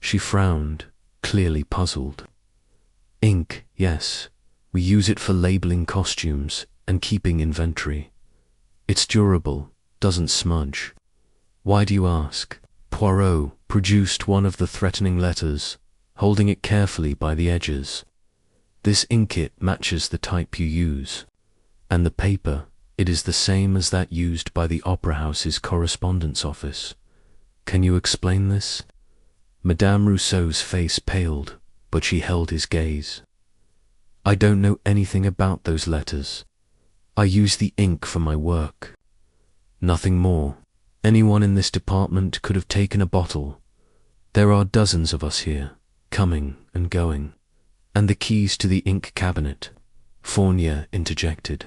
She frowned, clearly puzzled. Ink, yes. We use it for labeling costumes and keeping inventory. It's durable, doesn't smudge. Why do you ask? Poirot produced one of the threatening letters, holding it carefully by the edges. This inket matches the type you use. And the paper, it is the same as that used by the Opera House's correspondence office. Can you explain this? Madame Rousseau's face paled, but she held his gaze. I don't know anything about those letters. I use the ink for my work. Nothing more. Anyone in this department could have taken a bottle. There are dozens of us here, coming and going. And the keys to the ink cabinet, Fournier interjected.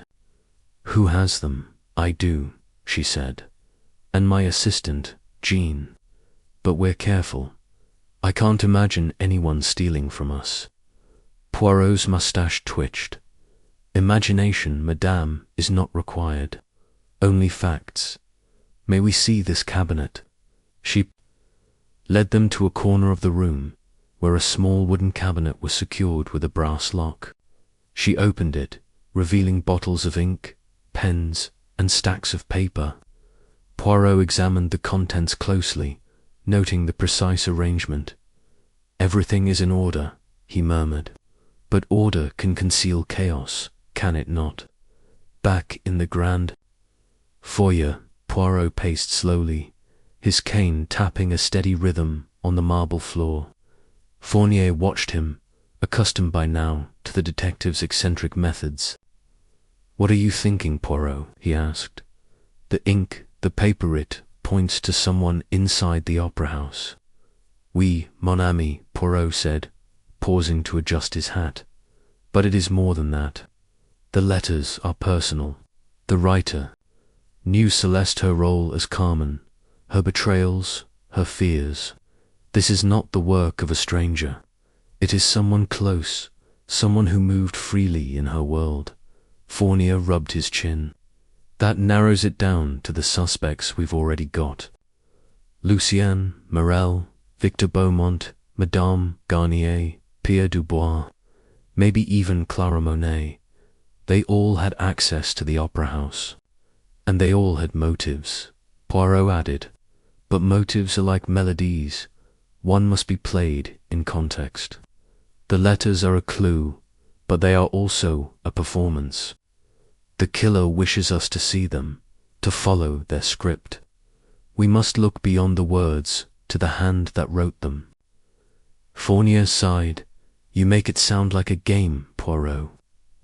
Who has them? I do, she said. And my assistant, Jean. But we're careful. I can't imagine anyone stealing from us. Poirot's moustache twitched. Imagination, madame, is not required. Only facts. May we see this cabinet? She led them to a corner of the room, where a small wooden cabinet was secured with a brass lock. She opened it, revealing bottles of ink, pens, and stacks of paper. Poirot examined the contents closely, noting the precise arrangement. Everything is in order, he murmured. But order can conceal chaos, can it not? Back in the grand foyer, Poirot paced slowly, his cane tapping a steady rhythm on the marble floor. Fournier watched him, accustomed by now to the detective's eccentric methods. What are you thinking, Poirot? He asked. The ink, the paper, it points to someone inside the opera house. Oui, mon ami, Poirot said, pausing to adjust his hat. But it is more than that. The letters are personal. The writer knew Celeste, her role as Carmen, her betrayals, her fears. This is not the work of a stranger. It is someone close, someone who moved freely in her world. Fournier rubbed his chin. That narrows it down to the suspects we've already got. Lucien, Morel, Victor Beaumont, Madame Garnier, Pierre Dubois, maybe even Clara Monet. They all had access to the opera house. And they all had motives, Poirot added. But motives are like melodies. One must be played in context. The letters are a clue, but they are also a performance. The killer wishes us to see them, to follow their script. We must look beyond the words to the hand that wrote them. Fournier sighed. You make it sound like a game, Poirot.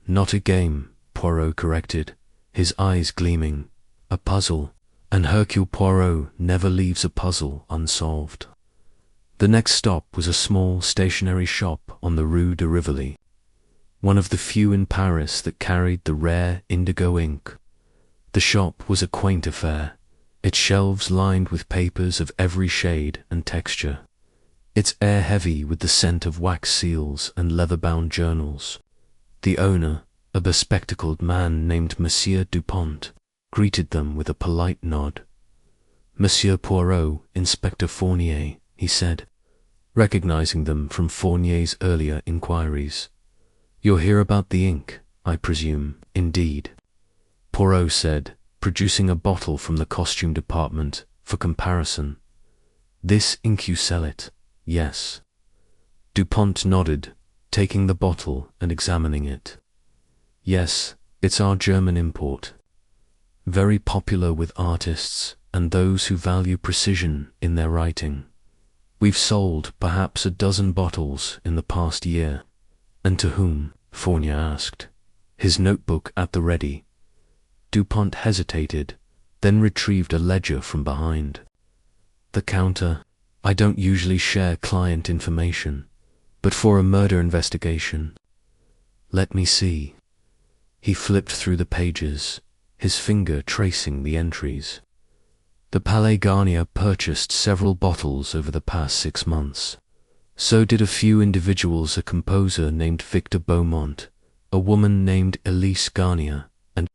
Not a game, Poirot corrected, his eyes gleaming. A puzzle, and Hercule Poirot never leaves a puzzle unsolved. The next stop was a small stationery shop on the Rue de Rivoli, one of the few in Paris that carried the rare indigo ink. The shop was a quaint affair, its shelves lined with papers of every shade and texture, its air heavy with the scent of wax seals and leather-bound journals. The owner, a bespectacled man named Monsieur Dupont, greeted them with a polite nod. Monsieur Poirot, Inspector Fournier, he said, recognizing them from Fournier's earlier inquiries. You're here about the ink, I presume. Indeed, Poirot said, producing a bottle from the costume department for comparison. This ink you sell it? Yes. Dupont nodded, taking the bottle and examining it. Yes, it's our German import. Very popular with artists and those who value precision in their writing. We've sold perhaps a dozen bottles in the past year. And to whom? Fournier asked, his notebook at the ready. Dupont hesitated, then retrieved a ledger from behind the counter. I don't usually share client information, but for a murder investigation. Let me see. He flipped through the pages, his finger tracing the entries. The Palais Garnier purchased several bottles over the past 6 months. So did a few individuals, a composer named Victor Beaumont, a woman named Elise Garnier, and,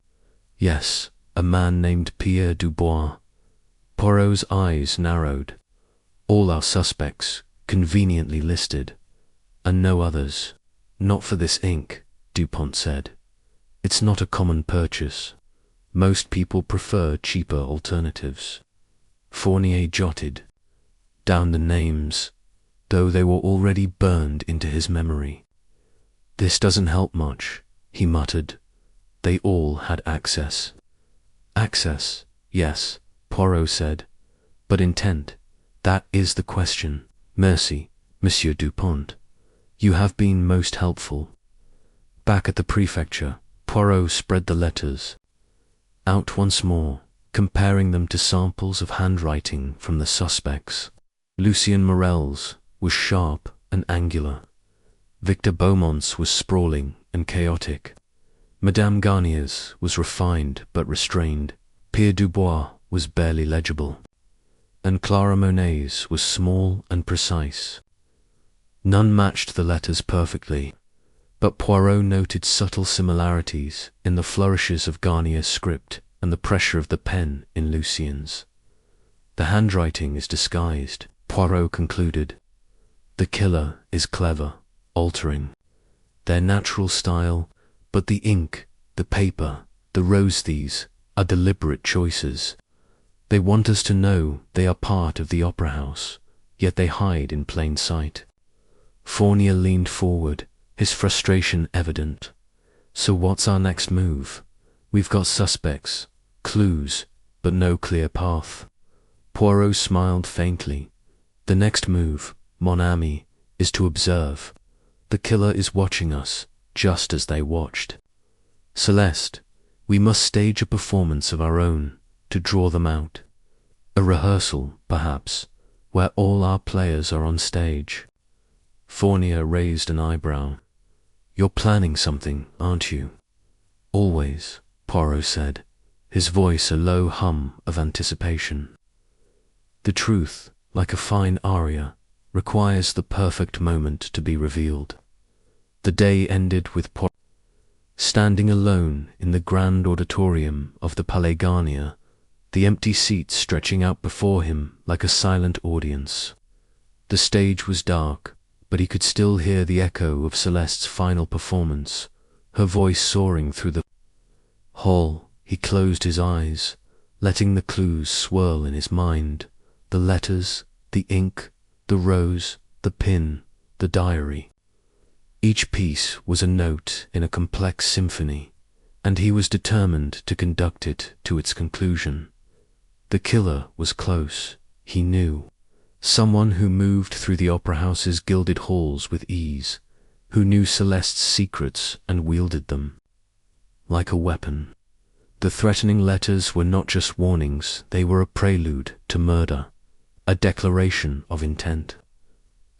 yes, a man named Pierre Dubois. Poirot's eyes narrowed. All our suspects, conveniently listed, and no others. Not for this ink, Dupont said. It's not a common purchase. Most people prefer cheaper alternatives. Fournier jotted down the names, though they were already burned into his memory. This doesn't help much, he muttered. They all had access. Access, yes, Poirot said, but intent, that is the question. Merci, Monsieur Dupont. You have been most helpful. Back at the prefecture, Poirot spread the letters out once more, comparing them to samples of handwriting from the suspects. Lucien Morel's was sharp and angular. Victor Beaumont's was sprawling and chaotic. Madame Garnier's was refined but restrained. Pierre Dubois was barely legible. And Clara Monet's was small and precise. None matched the letters perfectly, but Poirot noted subtle similarities in the flourishes of Garnier's script and the pressure of the pen in Lucien's. The handwriting is disguised, Poirot concluded. The killer is clever, altering their natural style, but the ink, the paper, the rose thieves are deliberate choices. They want us to know they are part of the opera house, yet they hide in plain sight. Fournier leaned forward, his frustration evident. So what's our next move? We've got suspects, clues, but no clear path. Poirot smiled faintly. The next move, mon ami, is to observe. The killer is watching us, just as they watched. Celeste, we must stage a performance of our own to draw them out. A rehearsal, perhaps, where all our players are on stage. Fournier raised an eyebrow. You're planning something, aren't you? Always, Poirot said, his voice a low hum of anticipation. The truth, like a fine aria, requires the perfect moment to be revealed. The day ended with Poirot standing alone in the grand auditorium of the Palais Garnier, the empty seats stretching out before him like a silent audience. The stage was dark, but he could still hear the echo of Celeste's final performance, her voice soaring through the hall. He closed his eyes, letting the clues swirl in his mind, the letters, the ink, the rose, the pin, the diary. Each piece was a note in a complex symphony, and he was determined to conduct it to its conclusion. The killer was close, he knew. Someone who moved through the opera house's gilded halls with ease, who knew Celeste's secrets and wielded them like a weapon. The threatening letters were not just warnings, they were a prelude to murder, a declaration of intent.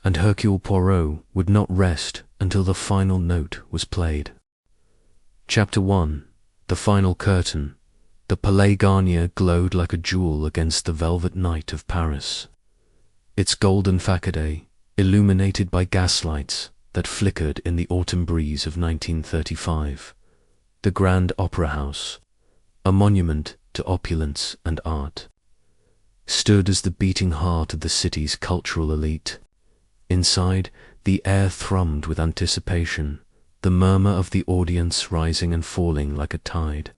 And Hercule Poirot would not rest until the final note was played. Chapter 1. The Final Curtain. The Palais Garnier glowed like a jewel against the velvet night of Paris. Its golden facade, illuminated by gaslights that flickered in the autumn breeze of 1935. The Grand Opera House, a monument to opulence and art, stood as the beating heart of the city's cultural elite. Inside, the air thrummed with anticipation, the murmur of the audience rising and falling like a tide.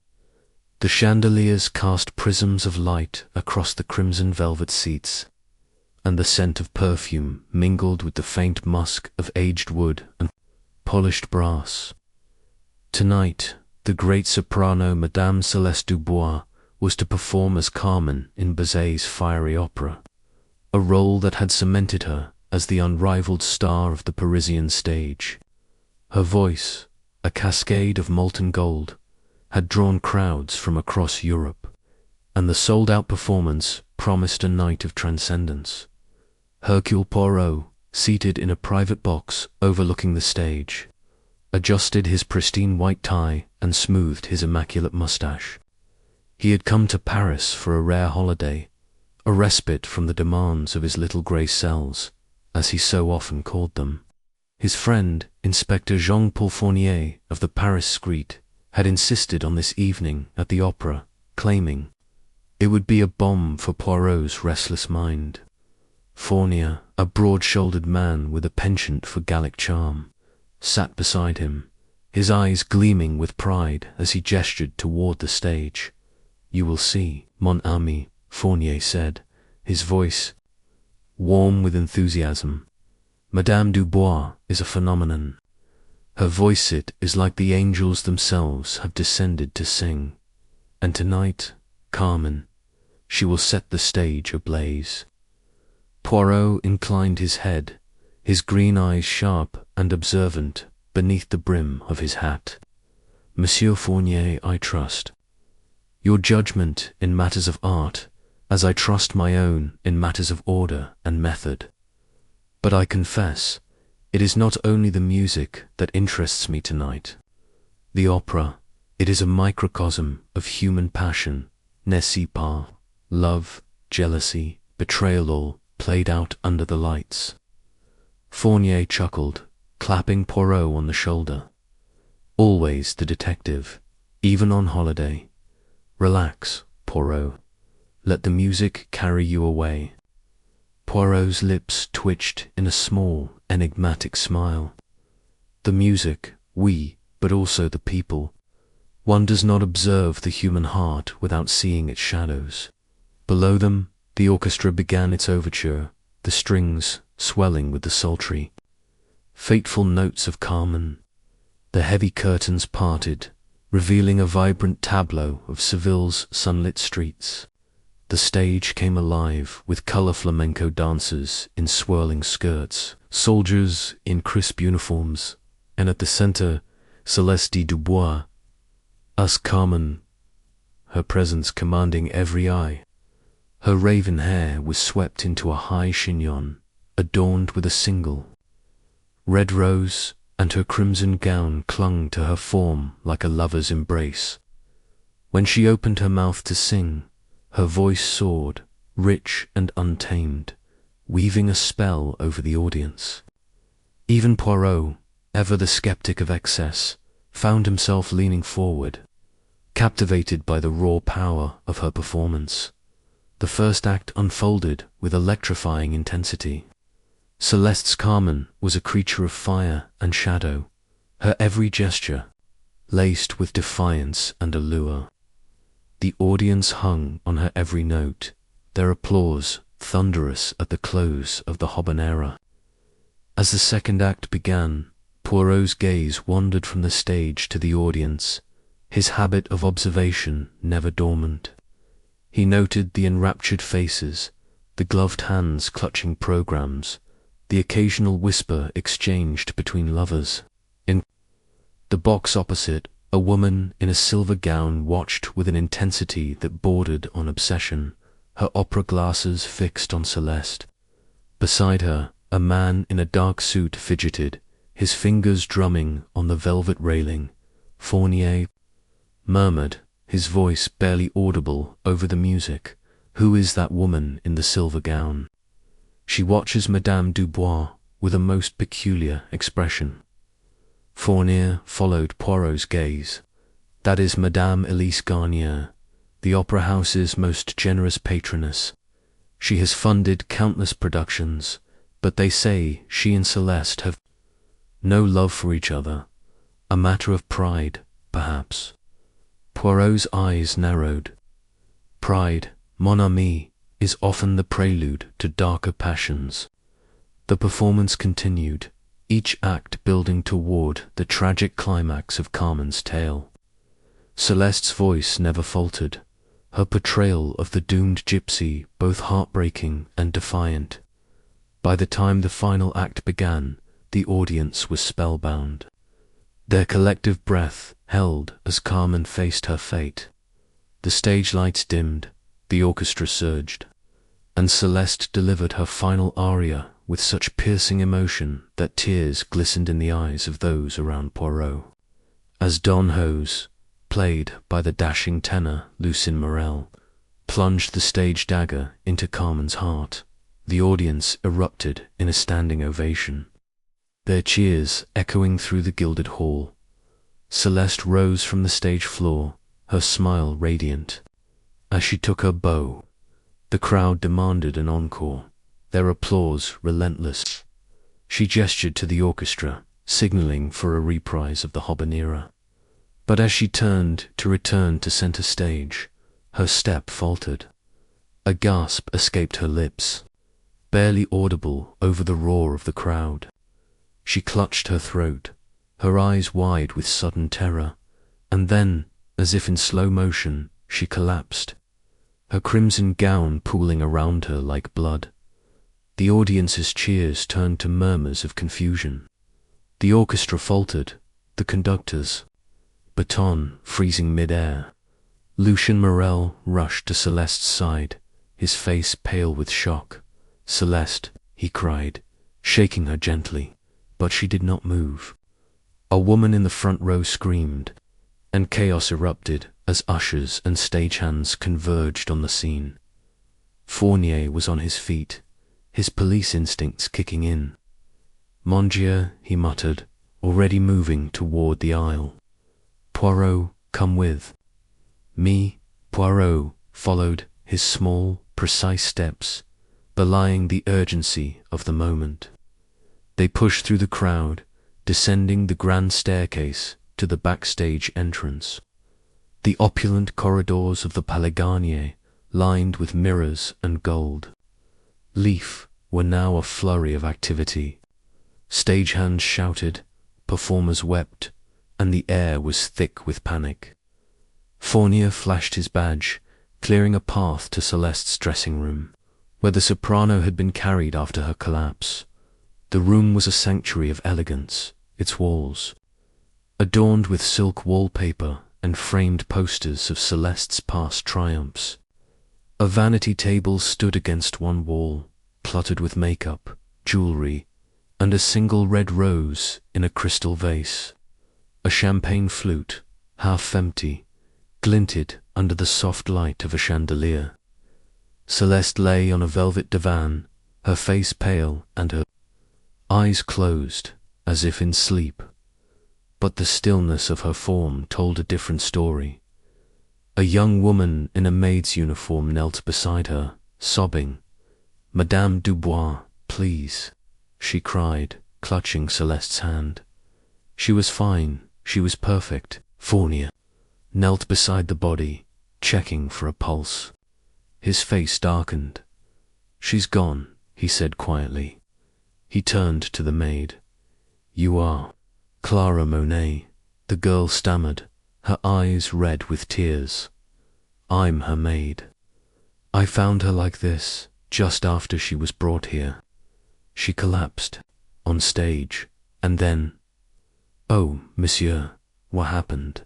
The chandeliers cast prisms of light across the crimson velvet seats, and the scent of perfume mingled with the faint musk of aged wood and polished brass. Tonight, the great soprano Madame Celeste Dubois was to perform as Carmen in Bizet's fiery opera, a role that had cemented her as the unrivaled star of the Parisian stage. Her voice, a cascade of molten gold, had drawn crowds from across Europe, and the sold-out performance promised a night of transcendence. Hercule Poirot, seated in a private box overlooking the stage, adjusted his pristine white tie and smoothed his immaculate mustache. He had come to Paris for a rare holiday, a respite from the demands of his little grey cells, as he so often called them. His friend, Inspector Jean-Paul Fournier of the Paris Screet, had insisted on this evening at the opera, claiming it would be a balm for Poirot's restless mind. Fournier, A broad-shouldered man with a penchant for Gallic charm sat beside him, his eyes gleaming with pride as he gestured toward the stage. "You will see, mon ami," Fournier said, his voice warm with enthusiasm. "Madame Dubois is a phenomenon. Her voice is like the angels themselves have descended to sing. And tonight, Carmen, she will set the stage ablaze." Poirot inclined his head, his green eyes sharp and observant beneath the brim of his hat. "Monsieur Fournier, I trust your judgment in matters of art, as I trust my own in matters of order and method. But I confess, it is not only the music that interests me tonight. The opera, it is a microcosm of human passion, n'est-ce pas? Love, jealousy, betrayal, all played out under the lights." Fournier chuckled, clapping Poirot on the shoulder. "Always the detective, even on holiday. Relax, Poirot. Let the music carry you away." Poirot's lips twitched in a small, enigmatic smile. The music, oui, but also the people. One does not observe the human heart without seeing its shadows. Below them, the orchestra began its overture, the strings swelling with the sultry, fateful notes of Carmen. The heavy curtains parted, revealing a vibrant tableau of Seville's sunlit streets. The stage came alive with color flamenco dancers in swirling skirts, soldiers in crisp uniforms, and at the center, Celeste Dubois, as Carmen, her presence commanding every eye. Her raven hair was swept into a high chignon, adorned with a single red rose, and her crimson gown clung to her form like a lover's embrace. When she opened her mouth to sing, her voice soared, rich and untamed, weaving a spell over the audience. Even Poirot, ever the skeptic of excess, found himself leaning forward, captivated by the raw power of her performance. The first act unfolded with electrifying intensity. Celeste's Carmen was a creature of fire and shadow, her every gesture laced with defiance and allure. The audience hung on her every note, their applause thunderous at the close of the habanera. As the second act began, Poirot's gaze wandered from the stage to the audience, his habit of observation never dormant. He noted the enraptured faces, the gloved hands clutching programs, the occasional whisper exchanged between lovers. In the box opposite, a woman in a silver gown watched with an intensity that bordered on obsession, her opera glasses fixed on Celeste. Beside her, a man in a dark suit fidgeted, his fingers drumming on the velvet railing. Fournier murmured, his voice barely audible over the music, "Who is that woman in the silver gown?" "She watches Madame Dubois with a most peculiar expression." Fournier followed Poirot's gaze. "That is Madame Elise Garnier, the opera house's most generous patroness. She has funded countless productions, but they say she and Celeste have no love for each other. A matter of pride, perhaps." Poirot's eyes narrowed. "Pride, mon ami, is often the prelude to darker passions." The performance continued, each act building toward the tragic climax of Carmen's tale. Celeste's voice never faltered, her portrayal of the doomed gypsy both heartbreaking and defiant. By the time the final act began, the audience was spellbound. Their collective breath held as Carmen faced her fate. The stage lights dimmed, the orchestra surged, and Celeste delivered her final aria with such piercing emotion that tears glistened in the eyes of those around Poirot. As Don Jose, played by the dashing tenor Lucien Morel, plunged the stage dagger into Carmen's heart, the audience erupted in a standing ovation, their cheers echoing through the gilded hall. Celeste rose from the stage floor, her smile radiant. As she took her bow, the crowd demanded an encore. their applause relentless. She gestured to the orchestra, signaling for a reprise of the habanera. But as she turned to return to center stage, her step faltered. A gasp escaped her lips, barely audible over the roar of the crowd. She clutched her throat, her eyes wide with sudden terror, and then, as if in slow motion, she collapsed, her crimson gown pooling around her like blood. The audience's cheers turned to murmurs of confusion. The orchestra faltered, the conductors, baton freezing mid-air. Lucien Morel rushed to Celeste's side, his face pale with shock. "Celeste," he cried, shaking her gently, but she did not move. A woman in the front row screamed, and chaos erupted as ushers and stagehands converged on the scene. Fournier was on his feet, his police instincts kicking in. "Mon Dieu," he muttered, already moving toward the aisle. "Poirot, come with me." Poirot followed, his small, precise steps belying the urgency of the moment. They pushed through the crowd, descending the grand staircase to the backstage entrance. The opulent corridors of the Palais Garnier, lined with mirrors and gold leaf, were now a flurry of activity. Stagehands shouted, performers wept, and the air was thick with panic. Fournier flashed his badge, clearing a path to Celeste's dressing room, where the soprano had been carried after her collapse. The room was a sanctuary of elegance, its walls adorned with silk wallpaper and framed posters of Celeste's past triumphs. A vanity table stood against one wall, cluttered with makeup, jewelry, and a single red rose in a crystal vase. A champagne flute, half empty, glinted under the soft light of a chandelier. Celeste lay on a velvet divan, her face pale and her eyes closed, as if in sleep. But the stillness of her form told a different story. A young woman in a maid's uniform knelt beside her, sobbing. "Madame Dubois, please," she cried, clutching Celeste's hand. She was fine, she was perfect. Fournier knelt beside the body, checking for a pulse. His face darkened. "She's gone," he said quietly. He turned to the maid. "You are Clara Monet," the girl stammered, her eyes red with tears. "I'm her maid. I found her like this, just after she was brought here." She collapsed, on stage, and then, "Oh, monsieur, what happened?"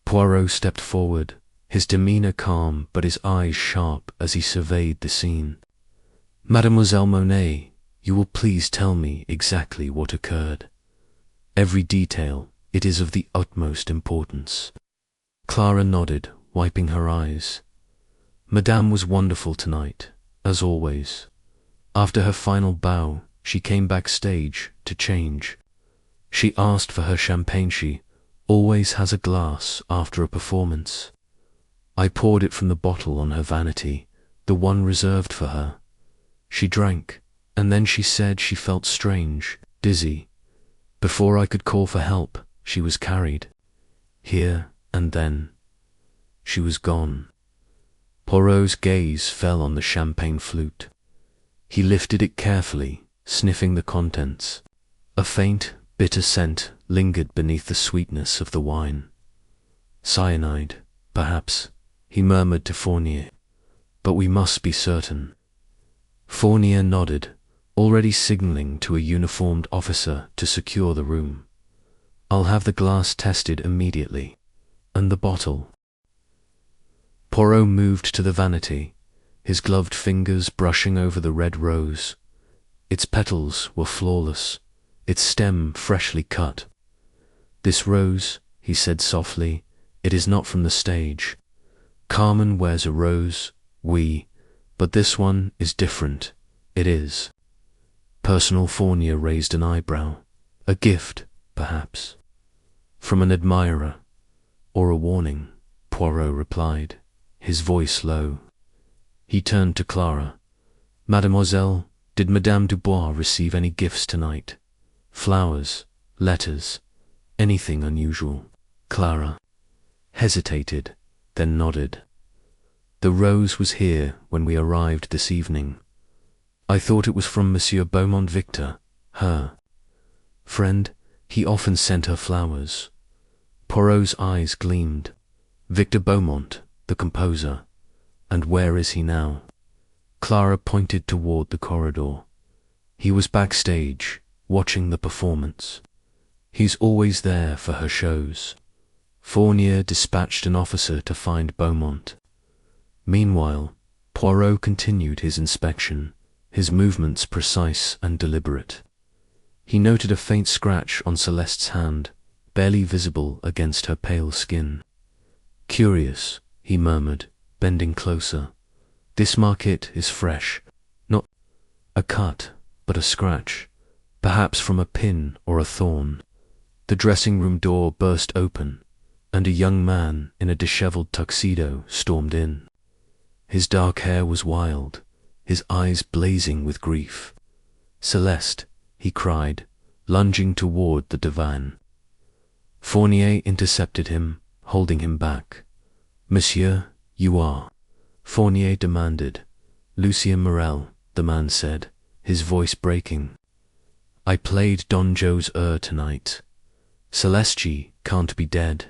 Poirot stepped forward, his demeanor calm but his eyes sharp as he surveyed the scene. "Mademoiselle Monet, you will please tell me exactly what occurred. Every detail, it is of the utmost importance." Clara nodded, wiping her eyes. "Madame was wonderful tonight, as always. After her final bow, she came backstage to change. She asked for her champagne. She always has a glass after a performance. I poured it from the bottle on her vanity, the one reserved for her. She drank, and then she said she felt strange, dizzy. Before I could call for help, she was carried here, and then she was gone." Poirot's gaze fell on the champagne flute. He lifted it carefully, sniffing the contents. A faint, bitter scent lingered beneath the sweetness of the wine. "Cyanide, perhaps," he murmured to Fournier. "But we must be certain." Fournier nodded, already signaling to a uniformed officer to secure the room. "I'll have the glass tested immediately. And the bottle." Poirot moved to the vanity, his gloved fingers brushing over the red rose. Its petals were flawless, its stem freshly cut. "This rose," he said softly, "it is not from the stage. Carmen wears a rose, oui, but this one is different. It is." Personal. Fournier raised an eyebrow. "A gift, perhaps, from an admirer, or a warning," Poirot replied, his voice low. He turned to Clara. Mademoiselle, did Madame Dubois receive any gifts tonight? Flowers, letters, anything unusual? Clara hesitated, then nodded. The rose was here when we arrived this evening. I thought it was from Monsieur Beaumont Victor, her friend. He often sent her flowers. Poirot's eyes gleamed. Victor Beaumont, the composer. And where is he now? Clara pointed toward the corridor. He was backstage, watching the performance. He's always there for her shows. Fournier dispatched an officer to find Beaumont. Meanwhile, Poirot continued his inspection, his movements precise and deliberate. He noted a faint scratch on Celeste's hand, barely visible against her pale skin. Curious, he murmured, bending closer. This markit is fresh, not a cut, but a scratch, perhaps from a pin or a thorn. The dressing-room door burst open, and a young man in a disheveled tuxedo stormed in. His dark hair was wild, his eyes blazing with grief. "Celeste," he cried, lunging toward the divan. Fournier intercepted him, holding him back. "Monsieur, you are?" Fournier demanded. "Lucien Morel," the man said, his voice breaking. "I played Don Joe's tonight. Celeste can't be dead.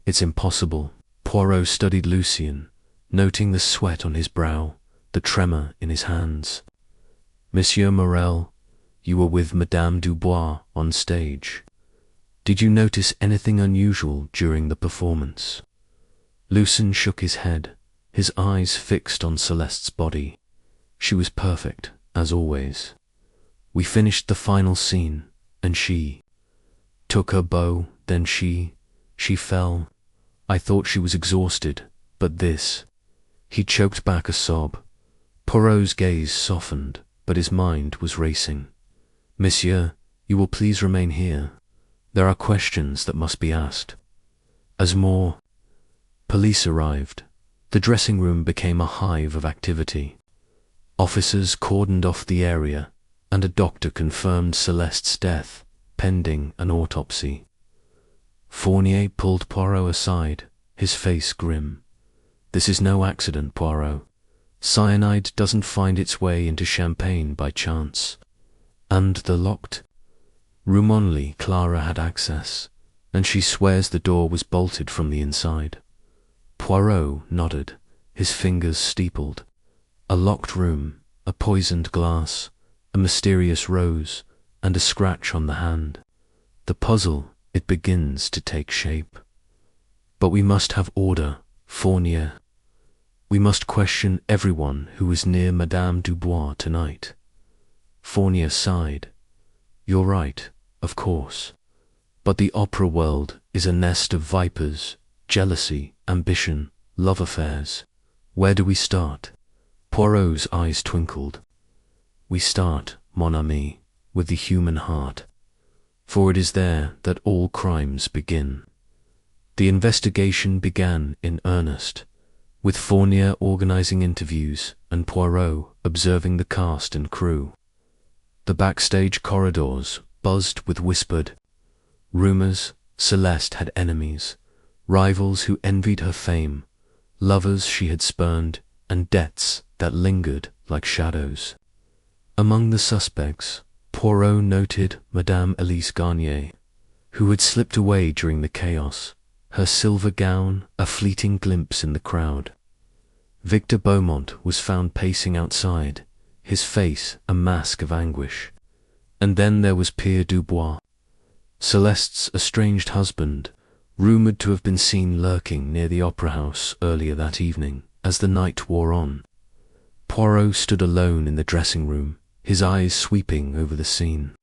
It's impossible." Poirot studied Lucien, noting the sweat on his brow, the tremor in his hands. "Monsieur Morel, you were with Madame Dubois on stage. Did you notice anything unusual during the performance?" Lucien shook his head, his eyes fixed on Celeste's body. She was perfect, as always. We finished the final scene, and she took her bow, then she fell. I thought she was exhausted, but this... He choked back a sob. Poirot's gaze softened, but his mind was racing. "Monsieur, you will please remain here. There are questions that must be asked." As more police arrived, the dressing room became a hive of activity. Officers cordoned off the area, and a doctor confirmed Celeste's death, pending an autopsy. Fournier pulled Poirot aside, his face grim. "This is no accident, Poirot. Cyanide doesn't find its way into champagne by chance. And the locked room only Clara had access, and she swears the door was bolted from the inside." Poirot nodded, his fingers steepled. A locked room, a poisoned glass, a mysterious rose, and a scratch on the hand. The puzzle, it begins to take shape. "But we must have order, Fournier. We must question everyone who was near Madame Dubois tonight." Fournier sighed. "You're right, of course. But the opera world is a nest of vipers, jealousy, ambition, love affairs. Where do we start?" Poirot's eyes twinkled. "We start, mon ami, with the human heart, for it is there that all crimes begin." The investigation began in earnest, with Fournier organizing interviews and Poirot observing the cast and crew. The backstage corridors buzzed with whispered rumors. Celeste had enemies, rivals who envied her fame, lovers she had spurned, and debts that lingered like shadows. Among the suspects, Poirot noted Madame Elise Garnier, who had slipped away during the chaos, her silver gown a fleeting glimpse in the crowd. Victor Beaumont was found pacing outside, his face a mask of anguish. And then there was Pierre Dubois, Celeste's estranged husband, rumoured to have been seen lurking near the opera house earlier that evening, as the night wore on. Poirot stood alone in the dressing room, his eyes sweeping over the scene.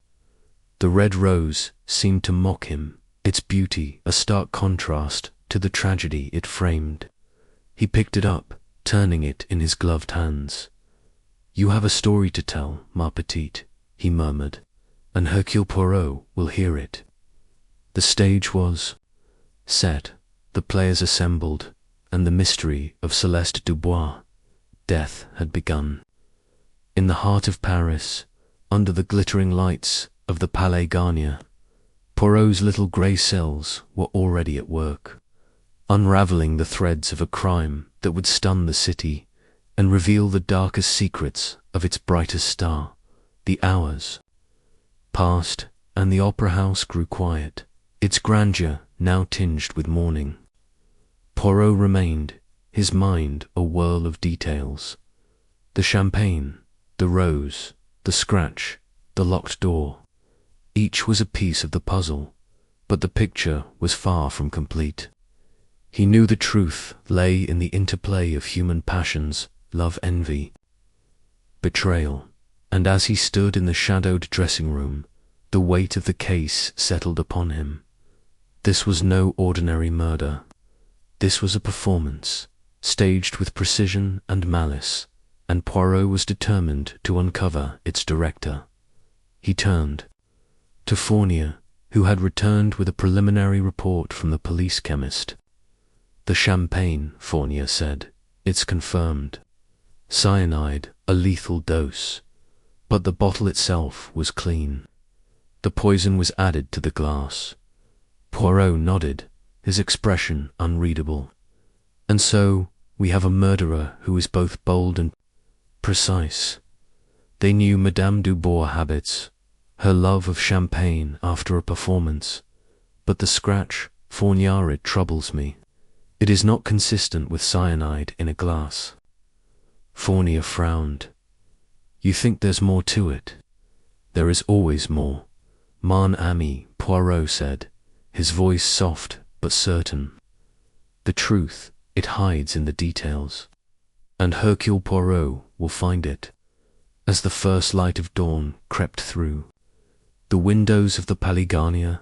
The red rose seemed to mock him, its beauty a stark contrast to the tragedy it framed. He picked it up, turning it in his gloved hands. "You have a story to tell, ma petite," he murmured, "and Hercule Poirot will hear it." The stage was set, the players assembled, and the mystery of Celeste Dubois' death had begun. In the heart of Paris, under the glittering lights of the Palais Garnier, Poirot's little grey cells were already at work, unravelling the threads of a crime that would stun the city and reveal the darkest secrets of its brightest star. The hours passed, and the opera house grew quiet, its grandeur now tinged with mourning. Poirot remained, his mind a whirl of details. The champagne, the rose, the scratch, the locked door. Each was a piece of the puzzle, but the picture was far from complete. He knew the truth lay in the interplay of human passions, love, envy, betrayal, and as he stood in the shadowed dressing room, the weight of the case settled upon him. This was no ordinary murder. This was a performance, staged with precision and malice, and Poirot was determined to uncover its director. He turned to Fournier, who had returned with a preliminary report from the police chemist. "The champagne," Fournier said. "It's confirmed. Cyanide, a lethal dose. But the bottle itself was clean. The poison was added to the glass." Poirot nodded, his expression unreadable. "And so we have a murderer who is both bold and precise." They knew Madame Dubois' habits, her love of champagne after a performance. But the scratch, Fournier, it troubles me. It is not consistent with cyanide in a glass. Fournier frowned. "You think there's more to it?" "There is always more, mon ami," Poirot said, his voice soft but certain. "The truth, it hides in the details. And Hercule Poirot will find it." As the first light of dawn crept through the windows of the Palais Garnier,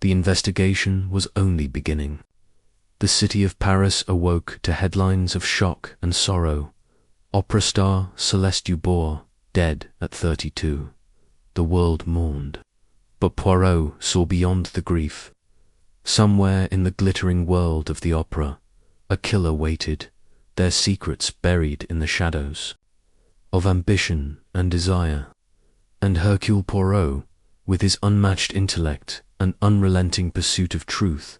the investigation was only beginning. The city of Paris awoke to headlines of shock and sorrow. Opera star Celeste Dubois, dead at 32. The world mourned. But Poirot saw beyond the grief. Somewhere in the glittering world of the opera, a killer waited, their secrets buried in the shadows of ambition and desire. And Hercule Poirot, with his unmatched intellect and unrelenting pursuit of truth,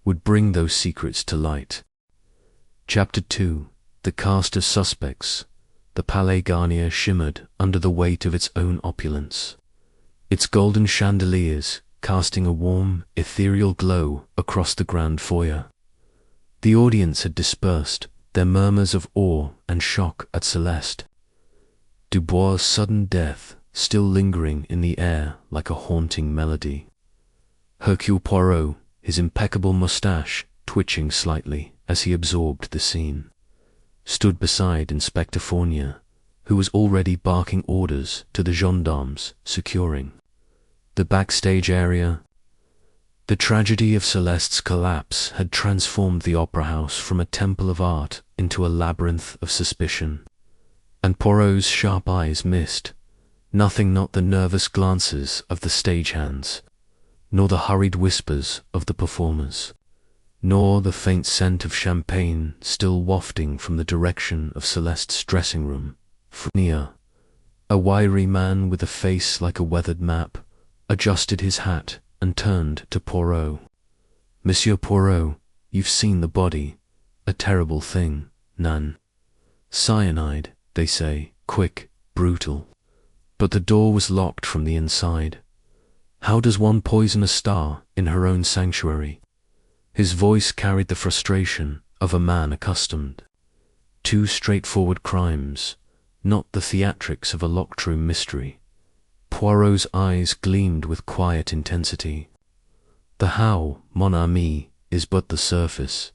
would bring those secrets to light. Chapter 2. The cast of suspects. The Palais Garnier shimmered under the weight of its own opulence, its golden chandeliers casting a warm, ethereal glow across the grand foyer. The audience had dispersed, their murmurs of awe and shock at Celeste. Dubois' sudden death still lingering in the air like a haunting melody. Hercule Poirot, his impeccable moustache twitching slightly as he absorbed the scene, stood beside Inspector Fournier, who was already barking orders to the gendarmes securing the backstage area. The tragedy of Celeste's collapse had transformed the opera house from a temple of art into a labyrinth of suspicion, and Poirot's sharp eyes missed nothing, not the nervous glances of the stagehands, nor the hurried whispers of the performers, nor the faint scent of champagne still wafting from the direction of Celeste's dressing room. Fournier, a wiry man with a face like a weathered map, adjusted his hat and turned to Poirot. "Monsieur Poirot, you've seen the body. A terrible thing, Nan. Cyanide, they say, quick, brutal. But the door was locked from the inside. How does one poison a star in her own sanctuary?" His voice carried the frustration of a man accustomed to straightforward crimes, not the theatrics of a locked-room mystery. Poirot's eyes gleamed with quiet intensity. "The how, mon ami, is but the surface.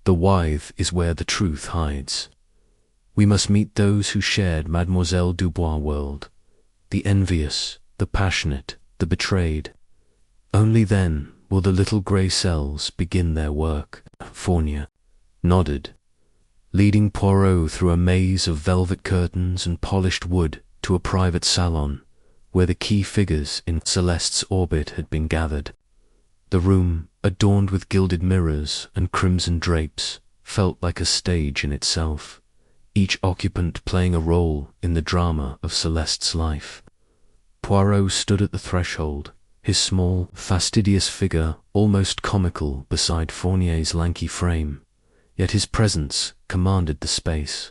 The why is where the truth hides. We must meet those who shared Mademoiselle Dubois' world, the envious, the passionate, the betrayed. Only then will the little grey cells begin their work." Fournier nodded, leading Poirot through a maze of velvet curtains and polished wood to a private salon, where the key figures in Celeste's orbit had been gathered. The room, adorned with gilded mirrors and crimson drapes, felt like a stage in itself, each occupant playing a role in the drama of Celeste's life. Poirot stood at the threshold, his small, fastidious figure almost comical beside Fournier's lanky frame, yet his presence commanded the space.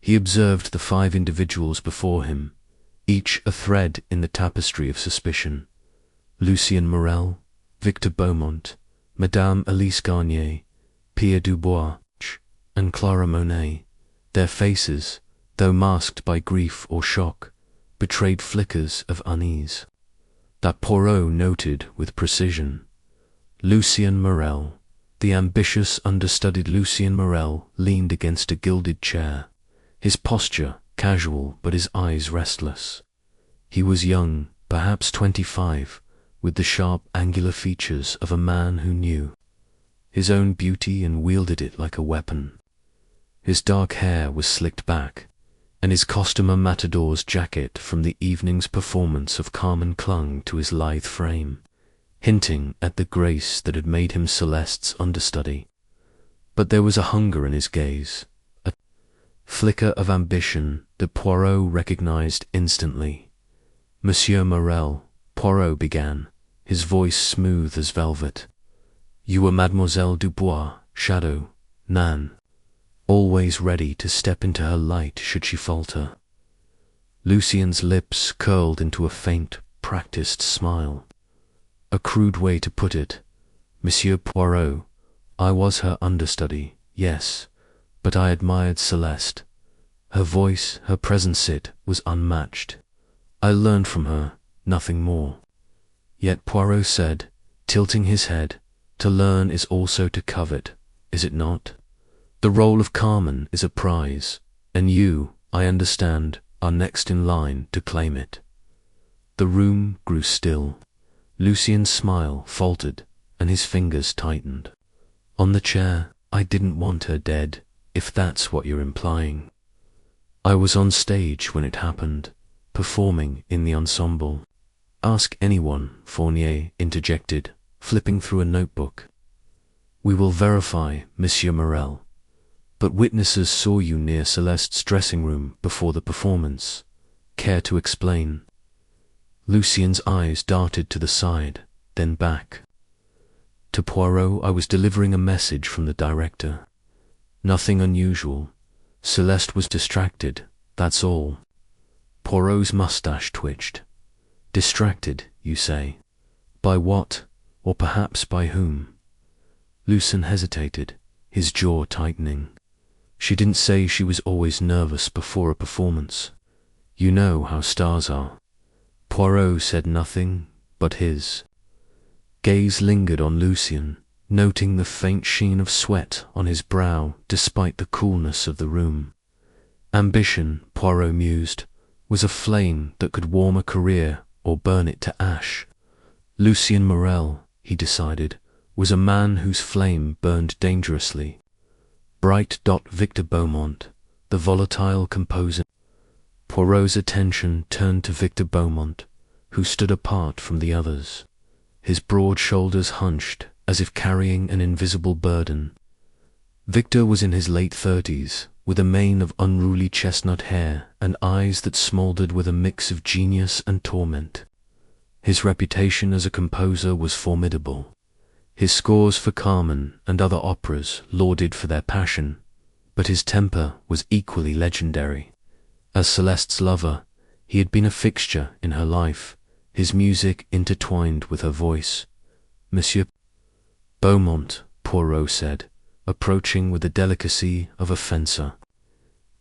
He observed the 5 individuals before him, each a thread in the tapestry of suspicion. Lucien Morel, Victor Beaumont, Madame Elise Garnier, Pierre Dubois, and Clara Monet. Their faces, though masked by grief or shock, betrayed flickers of unease. That Poirot noted with precision. Lucien Morel, the ambitious, understudied Lucien Morel, leaned against a gilded chair, his posture casual but his eyes restless. He was young, perhaps 25, with the sharp, angular features of a man who knew his own beauty and wielded it like a weapon. His dark hair was slicked back, and his costume matador's jacket from the evening's performance of Carmen clung to his lithe frame, hinting at the grace that had made him Celeste's understudy. But there was a hunger in his gaze, a flicker of ambition that Poirot recognized instantly. Monsieur Morel, Poirot began, his voice smooth as velvet. You were Mademoiselle Dubois, Shadow, Nan, always ready to step into her light should she falter. Lucien's lips curled into a faint, practiced smile. A crude way to put it. Monsieur Poirot, I was her understudy, yes, but I admired Celeste. Her voice, her presence was unmatched. I learned from her, nothing more. Yet Poirot said, tilting his head, to learn is also to covet, is it not? The role of Carmen is a prize, and you, I understand, are next in line to claim it. The room grew still. Lucien's smile faltered, and his fingers tightened. On the chair, I didn't want her dead, if that's what you're implying. I was on stage when it happened, performing in the ensemble. Ask anyone, Fournier interjected, flipping through a notebook. We will verify, Monsieur Morel. But witnesses saw you near Celeste's dressing room before the performance. Care to explain? Lucien's eyes darted to the side, then back. To Poirot, I was delivering a message from the director. Nothing unusual. Celeste was distracted, that's all. Poirot's mustache twitched. Distracted, you say? By what, or perhaps by whom? Lucien hesitated, his jaw tightening. She didn't say she was always nervous before a performance. You know how stars are. Poirot said nothing but his gaze lingered on Lucien, noting the faint sheen of sweat on his brow despite the coolness of the room. Ambition, Poirot mused, was a flame that could warm a career or burn it to ash. Lucien Morel, he decided, was a man whose flame burned dangerously. Bright. Victor Beaumont, the volatile composer. Poirot's attention turned to Victor Beaumont, who stood apart from the others, his broad shoulders hunched as if carrying an invisible burden. Victor was in his late 30s, with a mane of unruly chestnut hair and eyes that smouldered with a mix of genius and torment. His reputation as a composer was formidable. His scores for Carmen and other operas lauded for their passion, but his temper was equally legendary. As Celeste's lover, he had been a fixture in her life, his music intertwined with her voice. Monsieur Beaumont, Poirot said, approaching with the delicacy of a fencer.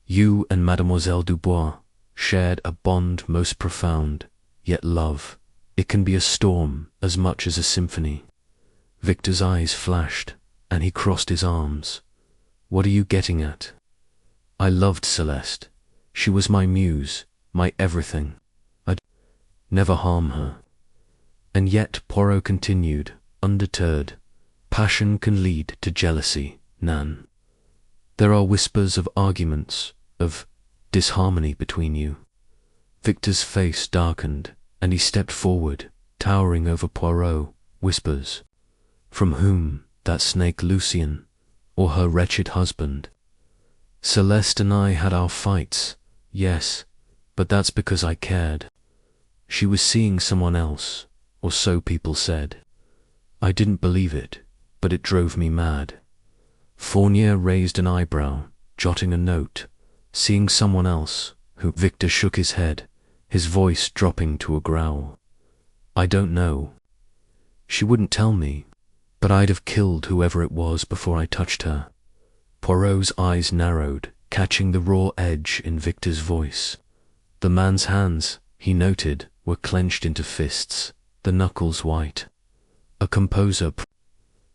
You and Mademoiselle Dubois shared a bond most profound, yet love, it can be a storm as much as a symphony. Victor's eyes flashed, and he crossed his arms. What are you getting at? I loved Celeste. She was my muse, my everything. I'd never harm her. And yet, Poirot continued, undeterred, passion can lead to jealousy, Nan. There are whispers of arguments, of disharmony between you. Victor's face darkened, and he stepped forward, towering over Poirot. Whispers. From whom? That snake Lucien, or her wretched husband? Celeste and I had our fights, yes, but that's because I cared. She was seeing someone else, or so people said. I didn't believe it, but it drove me mad. Fournier raised an eyebrow, jotting a note, seeing someone else, who Victor shook his head, his voice dropping to a growl. I don't know. She wouldn't tell me, but I'd have killed whoever it was before I touched her. Poirot's eyes narrowed, catching the raw edge in Victor's voice. The man's hands, he noted, were clenched into fists, the knuckles white. A composer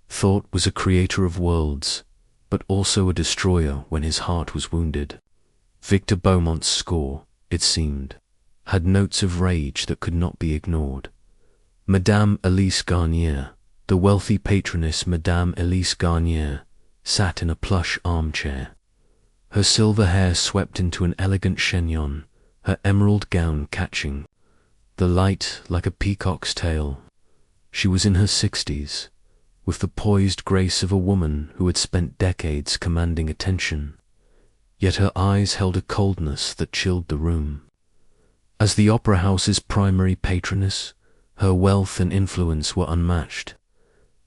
thought was a creator of worlds, but also a destroyer when his heart was wounded. Victor Beaumont's score, it seemed, had notes of rage that could not be ignored. Madame Elise Garnier, the wealthy patroness Madame Elise Garnier, sat in a plush armchair. Her silver hair swept into an elegant chignon, her emerald gown catching the light like a peacock's tail. She was in her 60s, with the poised grace of a woman who had spent decades commanding attention, yet her eyes held a coldness that chilled the room. As the opera house's primary patroness, her wealth and influence were unmatched,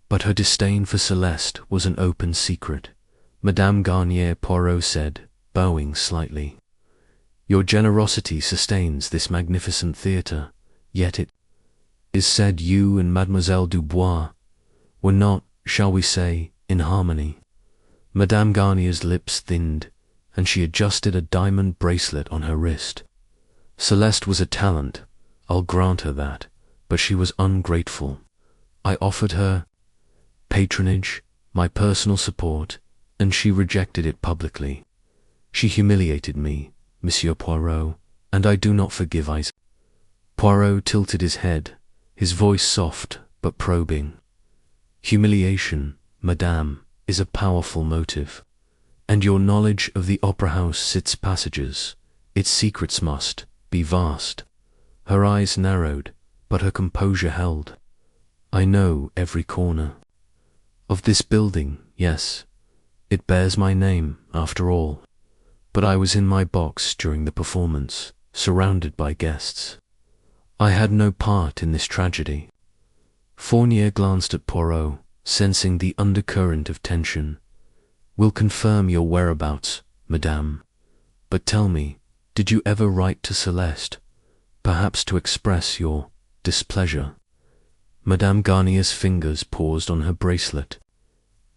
but her disdain for Celeste was an open secret. Madame Garnier, Poirot said, bowing slightly. Your generosity sustains this magnificent theatre, yet it is said you and Mademoiselle Dubois were not, shall we say, in harmony. Madame Garnier's lips thinned, and she adjusted a diamond bracelet on her wrist. Celeste was a talent, I'll grant her that, but she was ungrateful. I offered her patronage, my personal support, and she rejected it publicly. She humiliated me, Monsieur Poirot, and I do not forgive I. Poirot tilted his head, his voice soft but probing. Humiliation, madame, is a powerful motive, and your knowledge of the opera house its passages, its secrets must be vast. Her eyes narrowed, but her composure held. I know every corner of this building, yes. It bears my name, after all. But I was in my box during the performance, surrounded by guests. I had no part in this tragedy. Fournier glanced at Poirot, sensing the undercurrent of tension. Will confirm your whereabouts, madame. But tell me, did you ever write to Celeste, perhaps to express your displeasure? Madame Garnier's fingers paused on her bracelet,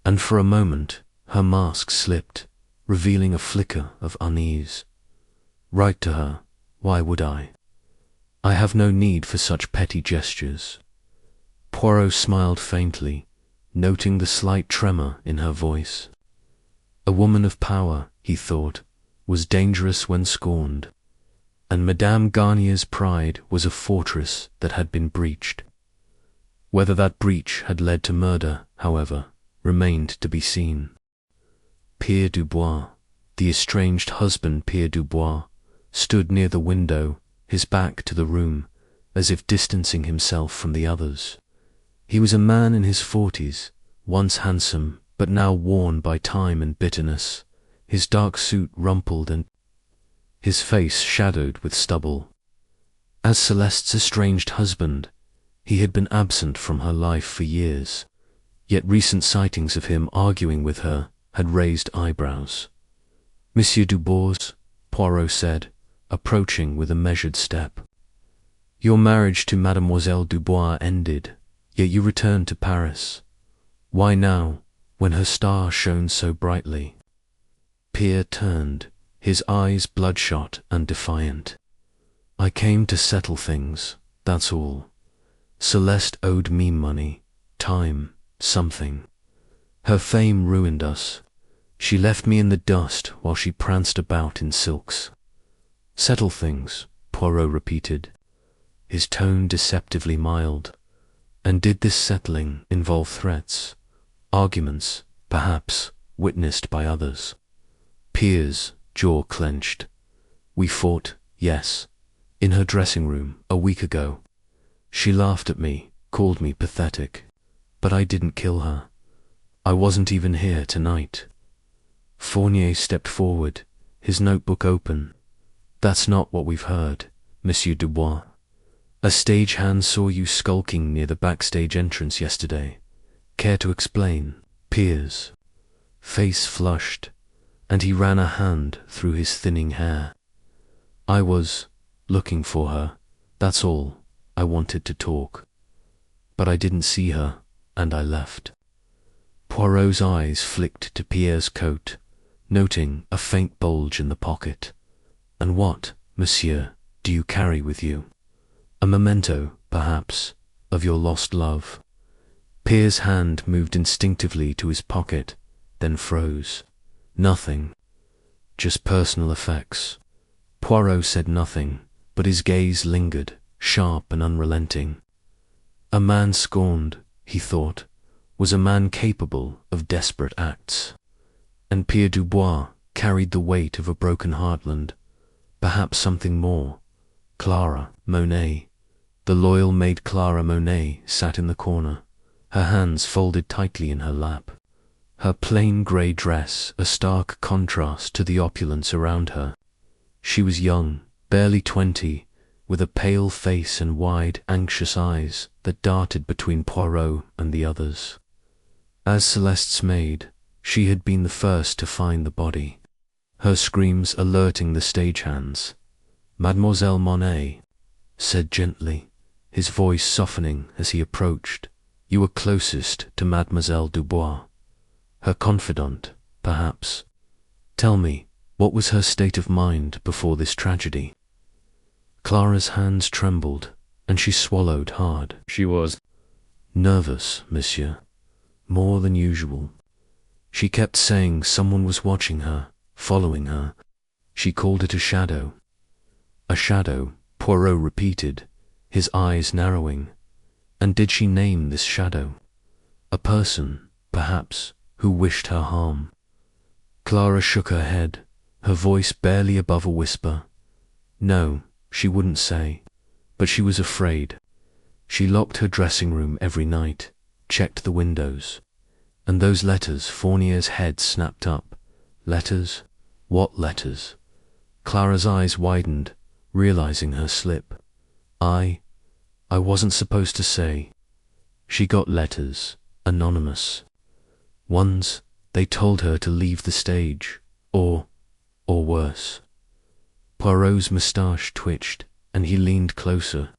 and for a moment her mask slipped, revealing a flicker of unease. Write to her, why would I? I have no need for such petty gestures. Poirot smiled faintly, noting the slight tremor in her voice. A woman of power, he thought, was dangerous when scorned, and Madame Garnier's pride was a fortress that had been breached. Whether that breach had led to murder, however, remained to be seen. Pierre Dubois, the estranged husband Pierre Dubois, stood near the window, his back to the room, as if distancing himself from the others. He was a man in his 40s, once handsome, but now worn by time and bitterness, his dark suit rumpled and his face shadowed with stubble. As Celeste's estranged husband, he had been absent from her life for years, yet recent sightings of him arguing with her had raised eyebrows. Monsieur Dubois, Poirot said, approaching with a measured step. Your marriage to Mademoiselle Dubois ended, yet you returned to Paris. Why now, when her star shone so brightly? Pierre turned, his eyes bloodshot and defiant. I came to settle things, that's all. Celeste owed me money, time, something. Her fame ruined us. She left me in the dust while she pranced about in silks. Settle things, Poirot repeated, his tone deceptively mild. And did this settling involve threats, arguments, perhaps, witnessed by others? Pierre's jaw clenched. We fought, yes, in her dressing room a week ago. She laughed at me, called me pathetic, but I didn't kill her. I wasn't even here tonight. Fournier stepped forward, his notebook open. That's not what we've heard, Monsieur Dubois. A stagehand saw you skulking near the backstage entrance yesterday. Care to explain? Pierre's face flushed, and he ran a hand through his thinning hair. I was looking for her, that's all. I wanted to talk. But I didn't see her, and I left. Poirot's eyes flicked to Pierre's coat, noting a faint bulge in the pocket. And what, monsieur, do you carry with you? A memento, perhaps, of your lost love. Pierre's hand moved instinctively to his pocket, then froze. Nothing. Just personal effects. Poirot said nothing, but his gaze lingered, sharp and unrelenting. A man scorned, he thought, was a man capable of desperate acts. And Pierre Dubois carried the weight of a broken heartland, perhaps something more. Clara Monet. The loyal maid Clara Monet sat in the corner, her hands folded tightly in her lap. Her plain grey dress a stark contrast to the opulence around her. She was young, barely 20, with a pale face and wide, anxious eyes that darted between Poirot and the others. As Celeste's maid, she had been the first to find the body, her screams alerting the stagehands. Mademoiselle Monet said gently, his voice softening as he approached, you were closest to Mademoiselle Dubois. Her confidant, perhaps. Tell me, what was her state of mind before this tragedy? Clara's hands trembled, and she swallowed hard. She was nervous, monsieur. More than usual. She kept saying someone was watching her, following her. She called it a shadow. A shadow, Poirot repeated, his eyes narrowing. And did she name this shadow? A person, perhaps, who wished her harm. Clara shook her head, her voice barely above a whisper. No, she wouldn't say, but she was afraid. She locked her dressing room every night, checked the windows. And those letters, Fournier's head snapped up. Letters? What letters? Clara's eyes widened, realizing her slip. I wasn't supposed to say. She got letters, anonymous. Ones, they told her to leave the stage, or worse. Poirot's moustache twitched, and he leaned closer.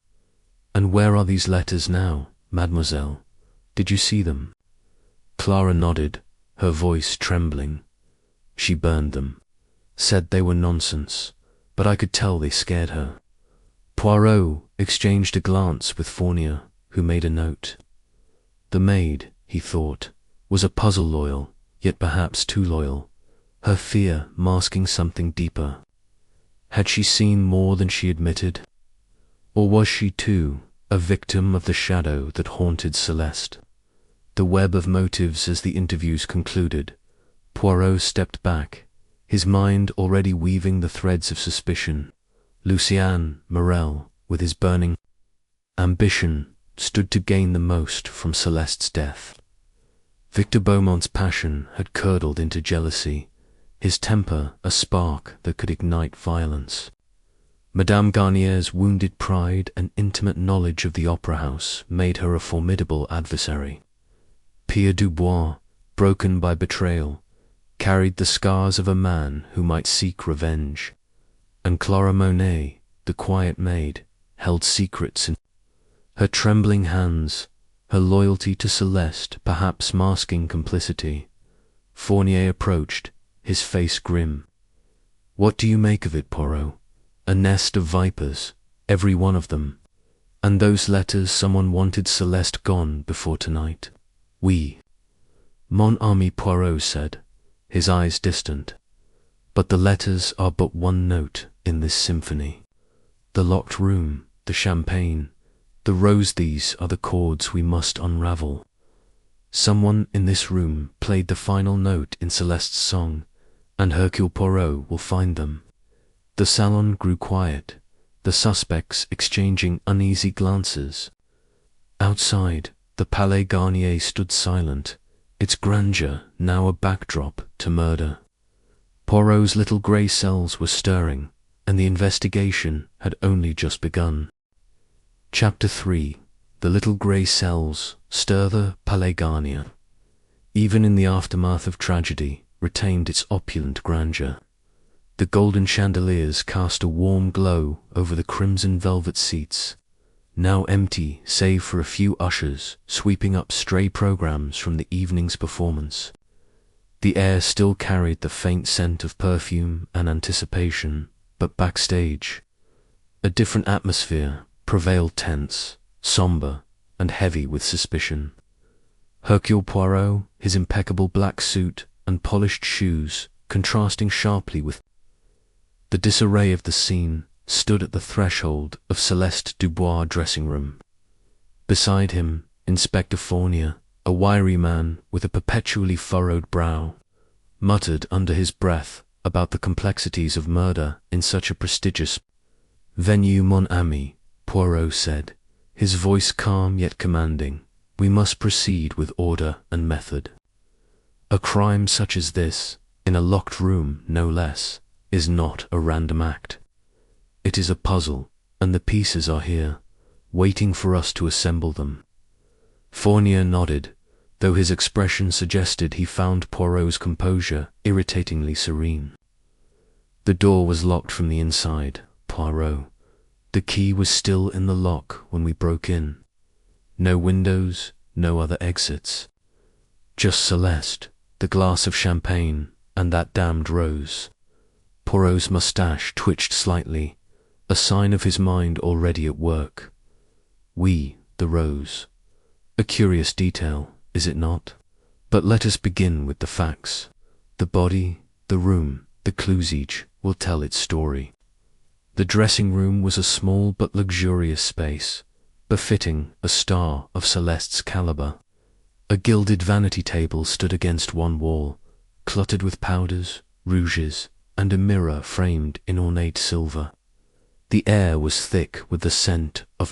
And where are these letters now, mademoiselle? Did you see them? Clara nodded, her voice trembling. She burned them, said they were nonsense, but I could tell they scared her. Poirot exchanged a glance with Fournier, who made a note. The maid, he thought, was a puzzle loyal, yet perhaps too loyal, her fear masking something deeper. Had she seen more than she admitted? Or was she, too, a victim of the shadow that haunted Celeste? The web of motives as the interviews concluded. Poirot stepped back, his mind already weaving the threads of suspicion. Lucien Morel, with his burning ambition, stood to gain the most from Celeste's death. Victor Beaumont's passion had curdled into jealousy, his temper a spark that could ignite violence. Madame Garnier's wounded pride and intimate knowledge of the opera house made her a formidable adversary. Pierre Dubois, broken by betrayal, carried the scars of a man who might seek revenge. And Clara Monet, the quiet maid, held secrets in her trembling hands, her loyalty to Celeste perhaps masking complicity. Fournier approached, his face grim. What do you make of it, Poirot? A nest of vipers, every one of them. And those letters someone wanted Celeste gone before tonight. Oui. Mon ami, Poirot said, his eyes distant. But the letters are but one note in this symphony. The locked room, the champagne, the rose, these are the chords we must unravel. Someone in this room played the final note in Celeste's song, and Hercule Poirot will find them. The salon grew quiet, the suspects exchanging uneasy glances. Outside, the Palais Garnier stood silent, its grandeur now a backdrop to murder. Poirot's little grey cells were stirring, and the investigation had only just begun. Chapter 3. The little grey cells stir. The Palais Garnier, even in the aftermath of tragedy, retained its opulent grandeur. The golden chandeliers cast a warm glow over the crimson velvet seats, now empty save for a few ushers sweeping up stray programs from the evening's performance. The air still carried the faint scent of perfume and anticipation, but backstage, a different atmosphere prevailed, tense, sombre, and heavy with suspicion. Hercule Poirot, his impeccable black suit and polished shoes contrasting sharply with the disarray of the scene, stood at the threshold of Celeste Dubois' dressing-room. Beside him, Inspector Fournier, a wiry man with a perpetually furrowed brow, muttered under his breath about the complexities of murder in such a prestigious venue. Mon ami, Poirot said, his voice calm yet commanding, we must proceed with order and method. A crime such as this, in a locked room no less, is not a random act. It is a puzzle, and the pieces are here, waiting for us to assemble them. Fournier nodded, though his expression suggested he found Poirot's composure irritatingly serene. The door was locked from the inside, Poirot. The key was still in the lock when we broke in. No windows, no other exits. Just Celeste, the glass of champagne, and that damned rose. Poirot's moustache twitched slightly, a sign of his mind already at work. We, the rose. A curious detail, is it not? But let us begin with the facts. The body, the room, the clues each will tell its story. The dressing-room was a small but luxurious space, befitting a star of Celeste's caliber. A gilded vanity table stood against one wall, cluttered with powders, rouges, and a mirror framed in ornate silver. The air was thick with the scent of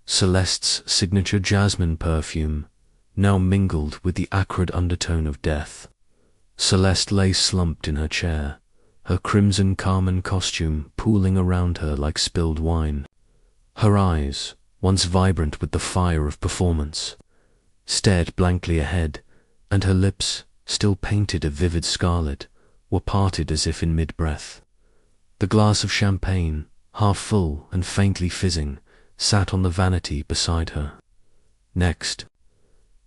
Celeste's signature jasmine perfume, now mingled with the acrid undertone of death. Celeste lay slumped in her chair, her crimson carmine costume pooling around her like spilled wine. Her eyes, once vibrant with the fire of performance, stared blankly ahead, and her lips, still painted a vivid scarlet, were parted as if in mid-breath. The glass of champagne, half full and faintly fizzing, sat on the vanity beside her. Next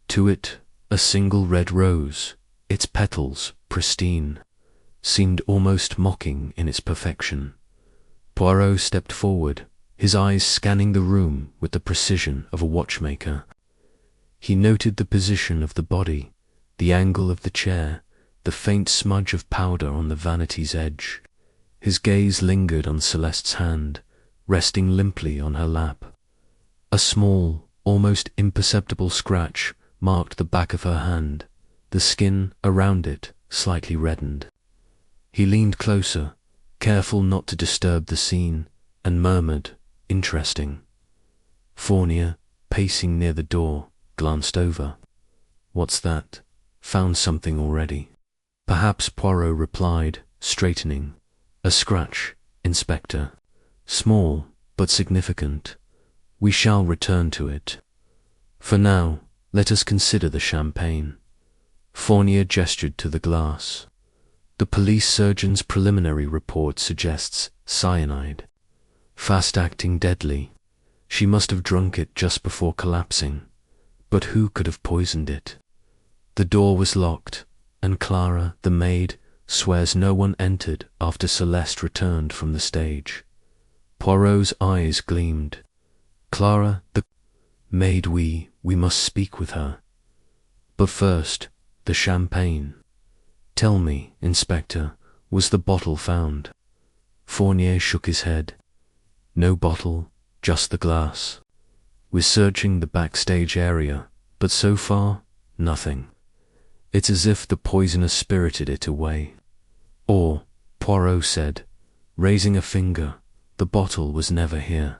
to it, a single red rose, its petals pristine, seemed almost mocking in its perfection. Poirot stepped forward, his eyes scanning the room with the precision of a watchmaker. He noted the position of the body, the angle of the chair, the faint smudge of powder on the vanity's edge. His gaze lingered on Celeste's hand, resting limply on her lap. A small, almost imperceptible scratch marked the back of her hand, the skin around it slightly reddened. He leaned closer, careful not to disturb the scene, and murmured, interesting. Fournier, pacing near the door, glanced over. What's that? Found something already? Perhaps, Poirot replied, straightening. A scratch, Inspector. Small, but significant. We shall return to it. For now, let us consider the champagne. Fournier gestured to the glass. The police surgeon's preliminary report suggests cyanide. Fast-acting, deadly. She must have drunk it just before collapsing. But who could have poisoned it? The door was locked, and Clara, the maid, swears no one entered after Celeste returned from the stage. Poirot's eyes gleamed. Clara, the maid, we must speak with her. But first, the champagne. Tell me, Inspector, was the bottle found? Fournier shook his head. No bottle, just the glass. We're searching the backstage area, but so far, nothing. It's as if the poisoner spirited it away. Or, Poirot said, raising a finger, the bottle was never here.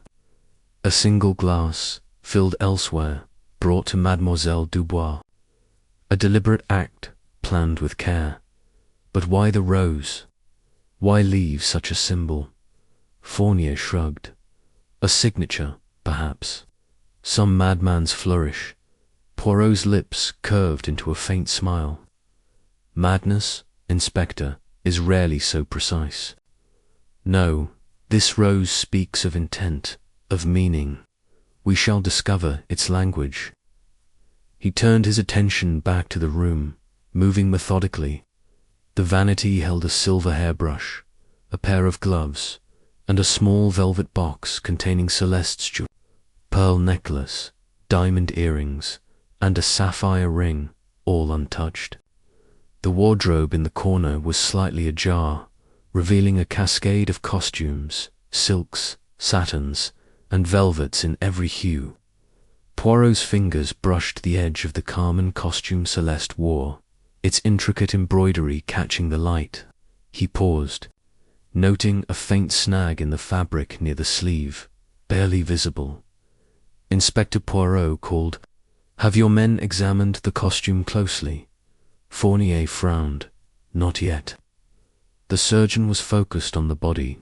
A single glass, filled elsewhere, brought to Mademoiselle Dubois. A deliberate act, planned with care. But why the rose? Why leave such a symbol? Fournier shrugged. A signature, perhaps. Some madman's flourish. Poirot's lips curved into a faint smile. Madness, Inspector, is rarely so precise. No, this rose speaks of intent, of meaning. We shall discover its language. He turned his attention back to the room, moving methodically. The vanity held a silver hairbrush, a pair of gloves, and a small velvet box containing Celeste's jewelry, pearl necklace, diamond earrings, and a sapphire ring, all untouched. The wardrobe in the corner was slightly ajar, revealing a cascade of costumes, silks, satins, and velvets in every hue. Poirot's fingers brushed the edge of the carmine costume Celeste wore, its intricate embroidery catching the light. He paused, noting a faint snag in the fabric near the sleeve, barely visible. Inspector Poirot called, "Have your men examined the costume closely?" Fournier frowned. "Not yet." The surgeon was focused on the body.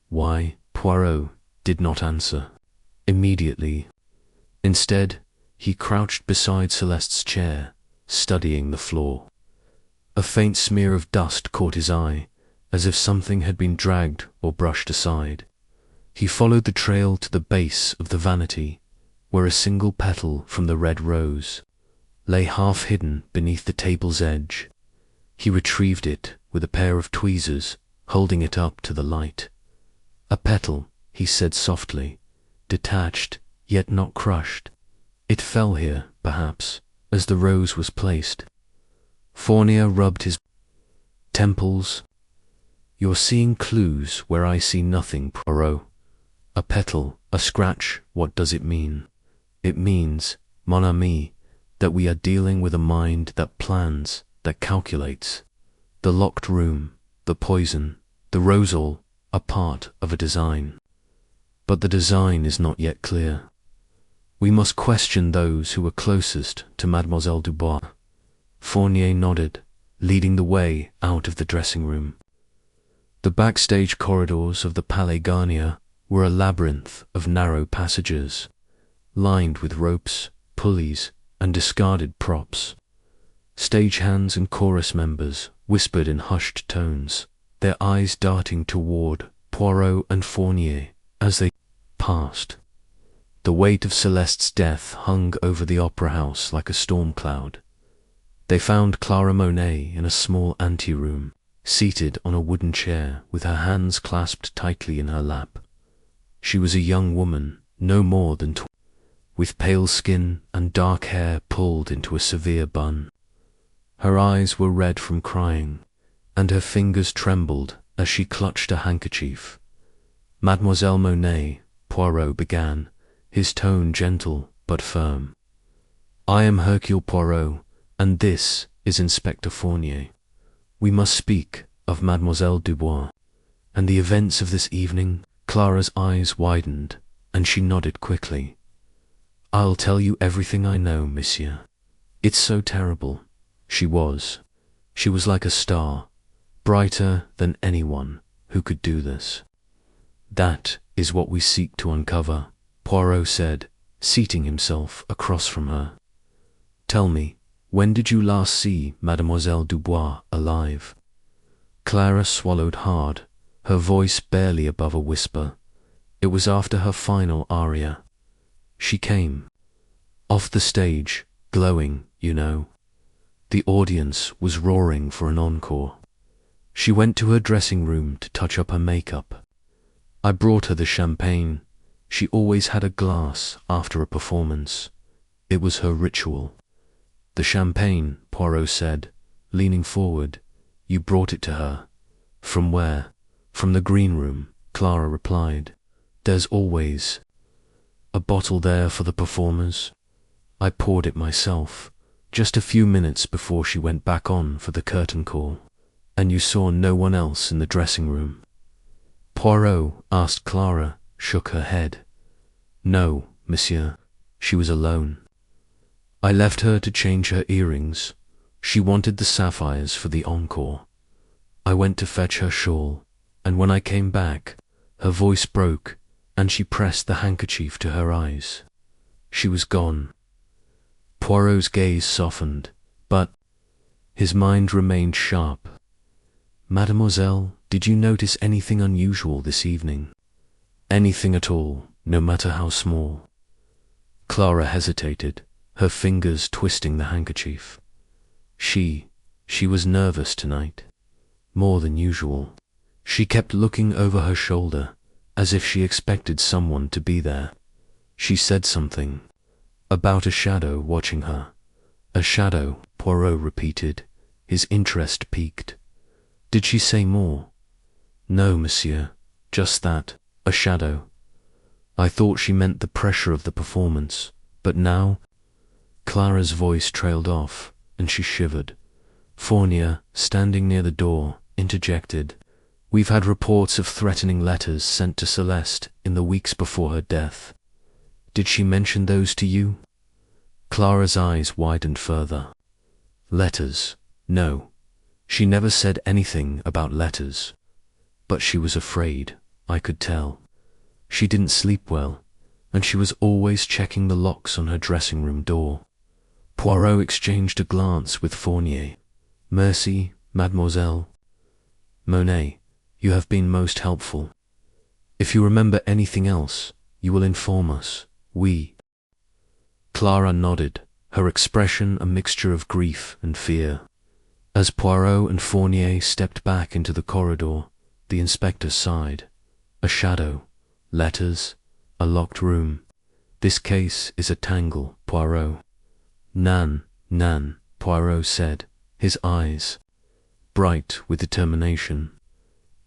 Why, Poirot did not answer immediately. Instead, he crouched beside Celeste's chair, studying the floor. A faint smear of dust caught his eye, as if something had been dragged or brushed aside. He followed the trail to the base of the vanity, where a single petal from the red rose lay half hidden beneath the table's edge. He retrieved it with a pair of tweezers, holding it up to the light. "A petal," he said softly, "detached, yet not crushed. It fell here, perhaps, as the rose was placed." Fournier rubbed his temples. "You're seeing clues where I see nothing, Poirot. A petal, a scratch, what does it mean? It means, mon ami, that we are dealing with a mind that plans, that calculates. The locked room, the poison, the rosal are part of a design. But the design is not yet clear. We must question those who were closest to Mademoiselle Dubois." Fournier nodded, leading the way out of the dressing room. The backstage corridors of the Palais Garnier were a labyrinth of narrow passages, lined with ropes, pulleys, and discarded props. Stagehands and chorus members whispered in hushed tones, their eyes darting toward Poirot and Fournier as they passed. The weight of Celeste's death hung over the opera house like a storm cloud. They found Clara Monet in a small anteroom, seated on a wooden chair with her hands clasped tightly in her lap. She was a young woman, no more than 20, with pale skin and dark hair pulled into a severe bun. Her eyes were red from crying, and her fingers trembled as she clutched a handkerchief. "Mademoiselle Monet," Poirot began, his tone gentle but firm. "I am Hercule Poirot, and this is Inspector Fournier. We must speak of Mademoiselle Dubois and the events of this evening." Clara's eyes widened, and she nodded quickly. "I'll tell you everything I know, monsieur. It's so terrible. She was like a star, brighter than anyone who could do this." "That is what we seek to uncover," Poirot said, seating himself across from her. "Tell me, when did you last see Mademoiselle Dubois alive?" Clara swallowed hard, her voice barely above a whisper. It was after her final aria. "She came. Off the stage, glowing, you know. The audience was roaring for an encore. She went to her dressing room to touch up her makeup. I brought her the champagne. She always had a glass after a performance. It was her ritual." "The champagne," Poirot said, leaning forward. "You brought it to her." "From where?" "From the green room," Clara replied. "There's always a bottle there for the performers. I poured it myself, just a few minutes before she went back on for the curtain call." "And you saw no one else in the dressing room?" Poirot asked. Clara shook her head. "No, monsieur. She was alone. I left her to change her earrings. She wanted the sapphires for the encore." I went to fetch her shawl, and when I came back, her voice broke, and she pressed the handkerchief to her eyes. She was gone. Poirot's gaze softened, but his mind remained sharp. Mademoiselle, did you notice anything unusual this evening? Anything at all, no matter how small? Clara hesitated, her fingers twisting the handkerchief. She was nervous tonight, more than usual. She kept looking over her shoulder, as if she expected someone to be there. She said something about a shadow watching her. A shadow, Poirot repeated, his interest piqued. Did she say more? No, monsieur, just that, a shadow. I thought she meant the pressure of the performance, but now... Clara's voice trailed off, and she shivered. Fournier, standing near the door, interjected, "We've had reports of threatening letters sent to Celeste in the weeks before her death. Did she mention those to you?" Clara's eyes widened further. Letters? No. She never said anything about letters. But she was afraid, I could tell. She didn't sleep well, and she was always checking the locks on her dressing room door. Poirot exchanged a glance with Fournier. "Merci, mademoiselle." "Monet, you have been most helpful. If you remember anything else, you will inform us. Oui." Clara nodded, her expression a mixture of grief and fear. As Poirot and Fournier stepped back into the corridor, the inspector sighed. A shadow, letters, a locked room. This case is a tangle, Poirot. Nan, Poirot said, his eyes bright with determination.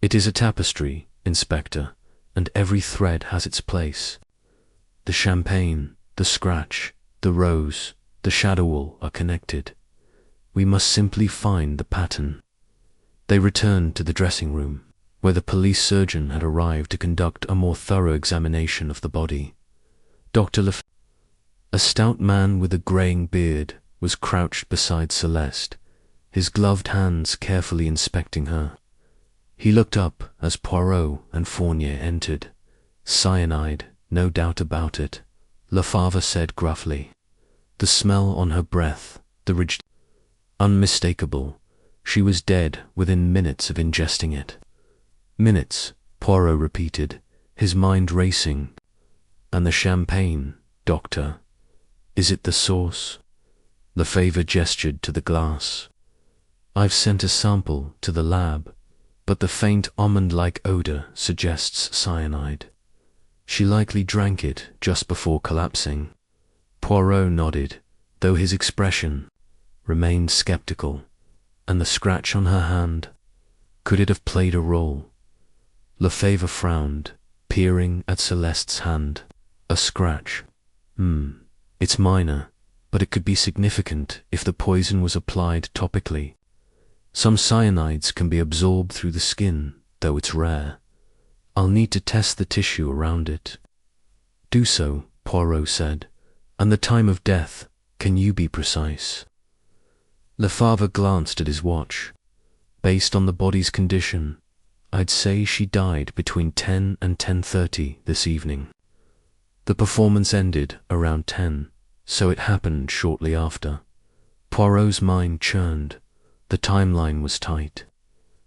It is a tapestry, Inspector, and every thread has its place. The champagne, the scratch, the rose, the shadow wall are connected. We must simply find the pattern. They returned to the dressing room, where the police surgeon had arrived to conduct a more thorough examination of the body. Dr. Lefebvre, a stout man with a greying beard, was crouched beside Celeste, his gloved hands carefully inspecting her. He looked up as Poirot and Fournier entered. "Cyanide, no doubt about it," Lefebvre said gruffly. The smell on her breath, the rigid, unmistakable. She was dead within minutes of ingesting it. "Minutes," Poirot repeated, his mind racing. "And the champagne, doctor, is it the source?" Lefebvre gestured to the glass. "I've sent a sample to the lab, but the faint almond-like odor suggests cyanide. She likely drank it just before collapsing." Poirot nodded, though his expression remained skeptical. "And the scratch on her hand? Could it have played a role?" Lefebvre frowned, peering at Celeste's hand. "A scratch? It's minor, but it could be significant if the poison was applied topically. Some cyanides can be absorbed through the skin, though it's rare. I'll need to test the tissue around it." "Do so," Poirot said. "And the time of death, can you be precise?" Lefebvre glanced at his watch. "Based on the body's condition, I'd say she died between 10 and 10:30 this evening. The performance ended around 10, so it happened shortly after." Poirot's mind churned. The timeline was tight.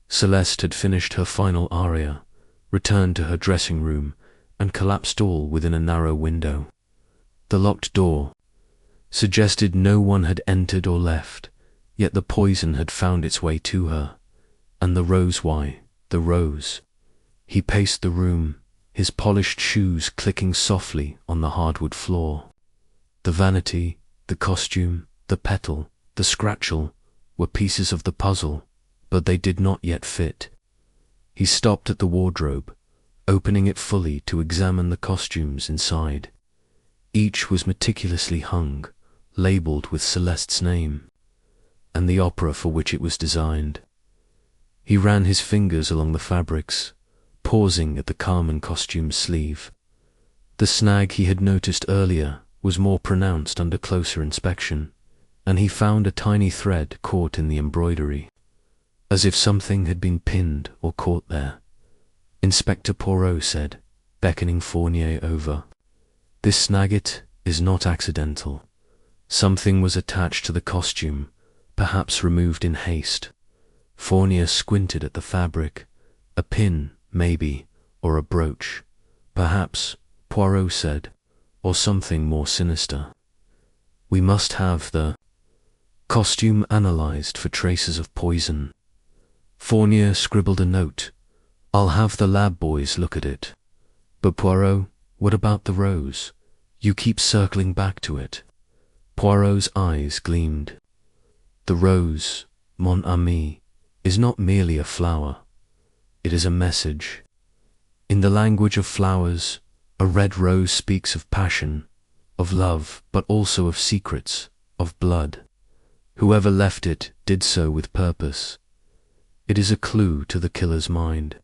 Celeste had finished her final aria, returned to her dressing room, and collapsed all within a narrow window. The locked door suggested no one had entered or left, yet the poison had found its way to her. And the rose, why, the rose. He paced the room, his polished shoes clicking softly on the hardwood floor. The vanity, the costume, the petal, the scratchel were pieces of the puzzle, but they did not yet fit. He stopped at the wardrobe, opening it fully to examine the costumes inside. Each was meticulously hung, labelled with Celeste's name, and the opera for which it was designed. He ran his fingers along the fabrics, pausing at the Carmen costume's sleeve. The snag he had noticed earlier was more pronounced under closer inspection, and he found a tiny thread caught in the embroidery. as if something had been pinned or caught there. Inspector Poirot said, beckoning Fournier over. This snagit is not accidental. Something was attached to the costume, perhaps removed in haste. Fournier squinted at the fabric. A pin, maybe, or a brooch. Perhaps, Poirot said, or something more sinister. We must have the costume analyzed for traces of poison. Fournier scribbled a note. I'll have the lab boys look at it. But Poirot, what about the rose? You keep circling back to it. Poirot's eyes gleamed. The rose, mon ami, is not merely a flower. It is a message. In the language of flowers, a red rose speaks of passion, of love, but also of secrets, of blood. Whoever left it did so with purpose. It is a clue to the killer's mind.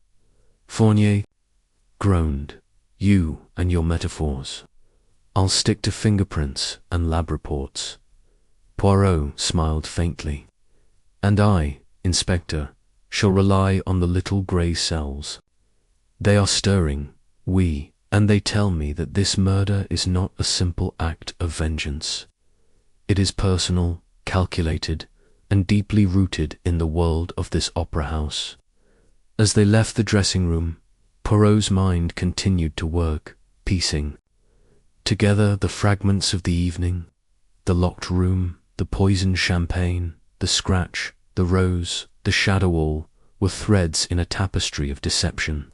Fournier groaned. You and your metaphors. I'll stick to fingerprints and lab reports. Poirot smiled faintly. And I, Inspector, shall rely on the little grey cells. They are stirring, and they tell me that this murder is not a simple act of vengeance. It is personal, calculated, and deeply rooted in the world of this opera house. As they left the dressing room, Poirot's mind continued to work, piecing together the fragments of the evening, the locked room, the poisoned champagne, the scratch, the rose, the shadow all were threads in a tapestry of deception.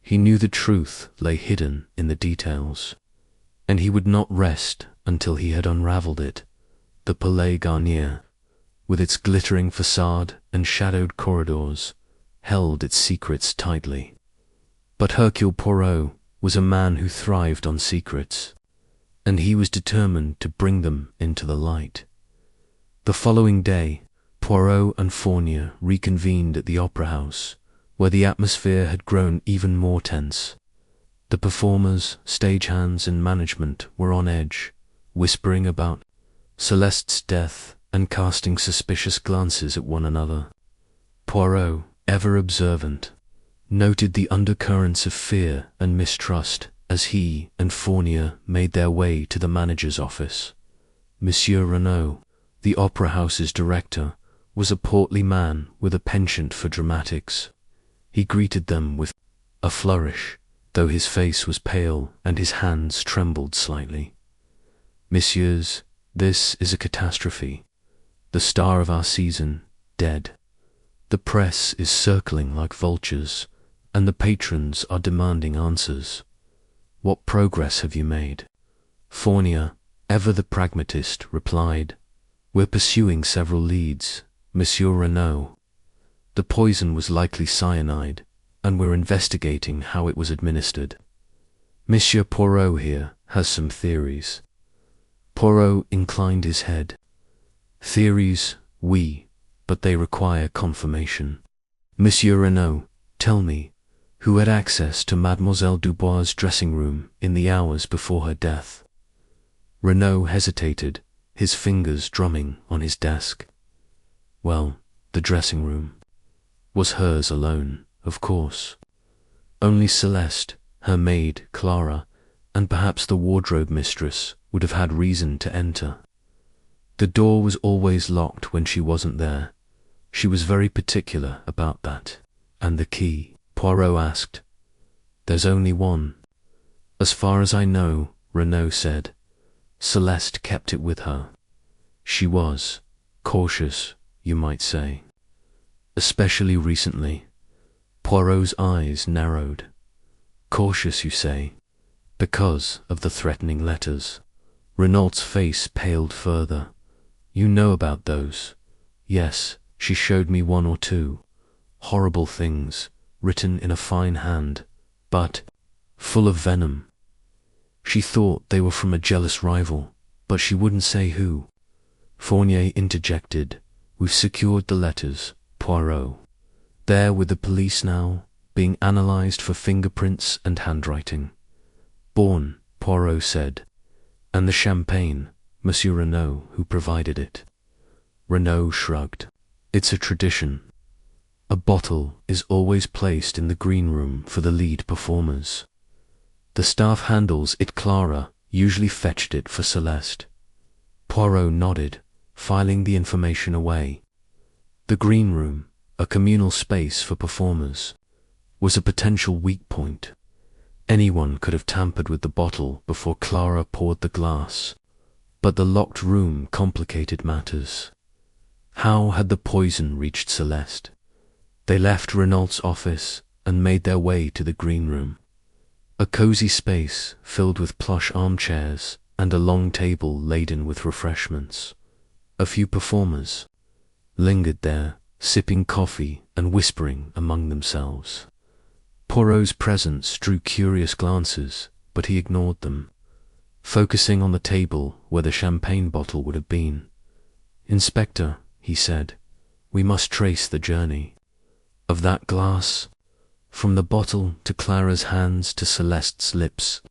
He knew the truth lay hidden in the details, and he would not rest until he had unravelled it. The Palais Garnier, with its glittering facade and shadowed corridors, held its secrets tightly. But Hercule Poirot was a man who thrived on secrets, and he was determined to bring them into the light. The following day, Poirot and Fournier reconvened at the opera house, where the atmosphere had grown even more tense. The performers, stagehands, and management were on edge, whispering about Celeste's death and casting suspicious glances at one another. Poirot, ever observant, noted the undercurrents of fear and mistrust as he and Fournier made their way to the manager's office. Monsieur Renaud, the opera house's director, was a portly man with a penchant for dramatics. He greeted them with a flourish, though his face was pale and his hands trembled slightly. Messieurs, this is a catastrophe. The star of our season, dead. The press is circling like vultures, and the patrons are demanding answers. What progress have you made? Fournier, ever the pragmatist, replied, We're pursuing several leads, Monsieur Renaud. The poison was likely cyanide, and we're investigating how it was administered. Monsieur Poirot here has some theories. Poirot inclined his head. Theories, but they require confirmation. Monsieur Renaud, tell me, who had access to Mademoiselle Dubois' dressing room in the hours before her death? Renaud hesitated, his fingers drumming on his desk. Well, the dressing room was hers alone, of course. Only Celeste, her maid, Clara, and perhaps the wardrobe mistress would have had reason to enter. The door was always locked when she wasn't there. She was very particular about that. And the key? Poirot asked. There's only one. As far as I know, Renaud said. Celeste kept it with her. She was cautious, you might say. Especially recently. Poirot's eyes narrowed. Cautious, you say, because of the threatening letters. Renaud's face paled further. You know about those? Yes, she showed me one or two. Horrible things, written in a fine hand, but full of venom. She thought they were from a jealous rival, but she wouldn't say who. Fournier interjected, We've secured the letters, Poirot. They're with the police now, being analysed for fingerprints and handwriting. Born, Poirot said. And the champagne, Monsieur Renaud, who provided it. Renaud shrugged. It's a tradition. A bottle is always placed in the green room for the lead performers. The staff handles it. Clara usually fetched it for Celeste. Poirot nodded, filing the information away. The green room, a communal space for performers, was a potential weak point. Anyone could have tampered with the bottle before Clara poured the glass, but the locked room complicated matters. How had the poison reached Celeste? They left Renault's office and made their way to the green room. A cozy space filled with plush armchairs and a long table laden with refreshments. A few performers lingered there, sipping coffee and whispering among themselves. Poirot's presence drew curious glances, but he ignored them, focusing on the table where the champagne bottle would have been. "Inspector," he said, "we must trace the journey of that glass, from the bottle to Clara's hands to Celeste's lips.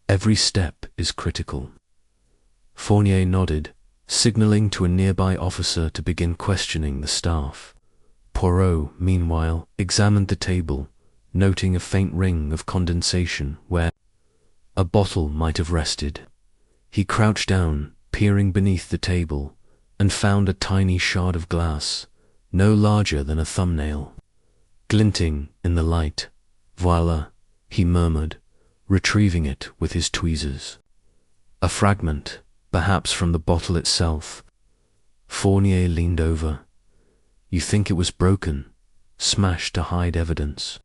Every step is critical." Fournier nodded, signaling to a nearby officer to begin questioning the staff. Poirot, meanwhile, examined the table, noting a faint ring of condensation where a bottle might have rested. He crouched down, peering beneath the table, and found a tiny shard of glass, no larger than a thumbnail, glinting in the light. "Voila," he murmured, retrieving it with his tweezers. A fragment, perhaps from the bottle itself. Fournier leaned over. "You think it was broken, smashed to hide evidence,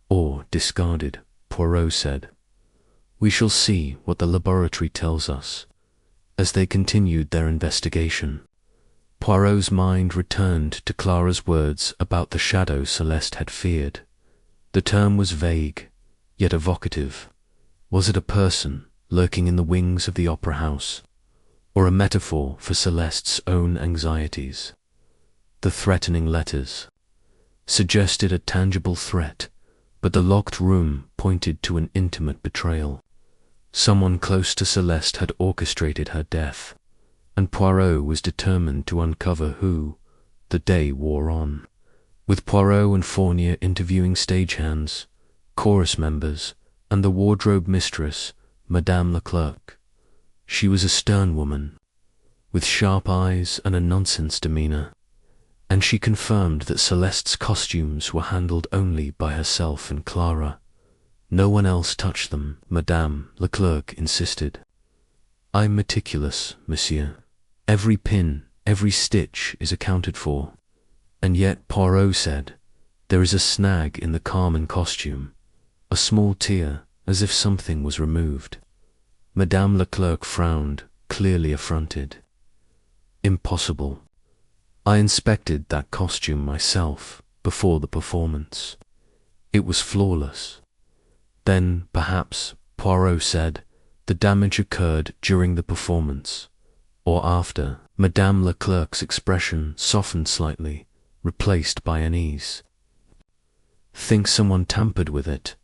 or discarded?" Poirot said. "We shall see what the laboratory tells us." As they continued their investigation, Poirot's mind returned to Clara's words about the shadow Celeste had feared. The term was vague, yet evocative. Was it a person lurking in the wings of the opera house, or a metaphor for Celeste's own anxieties? The threatening letters suggested a tangible threat, but the locked room pointed to an intimate betrayal. Someone close to Celeste had orchestrated her death, and Poirot was determined to uncover who. The day wore on, with Poirot and Fournier interviewing stagehands, chorus members, and the wardrobe mistress, Madame Leclerc. She was a stern woman, with sharp eyes and a nonsense demeanor, and she confirmed that Celeste's costumes were handled only by herself and Clara. No one else touched them, Madame Leclerc insisted. "I'm meticulous, monsieur. Every pin, every stitch is accounted for." And yet, Poirot said, there is a snag in the Carmen costume, a small tear, as if something was removed. Madame Leclerc frowned, clearly affronted. "Impossible. I inspected that costume myself before the performance. It was flawless." Then, perhaps, Poirot said, the damage occurred during the performance, or after. Madame Leclerc's expression softened slightly, replaced by unease. "Think someone tampered with it.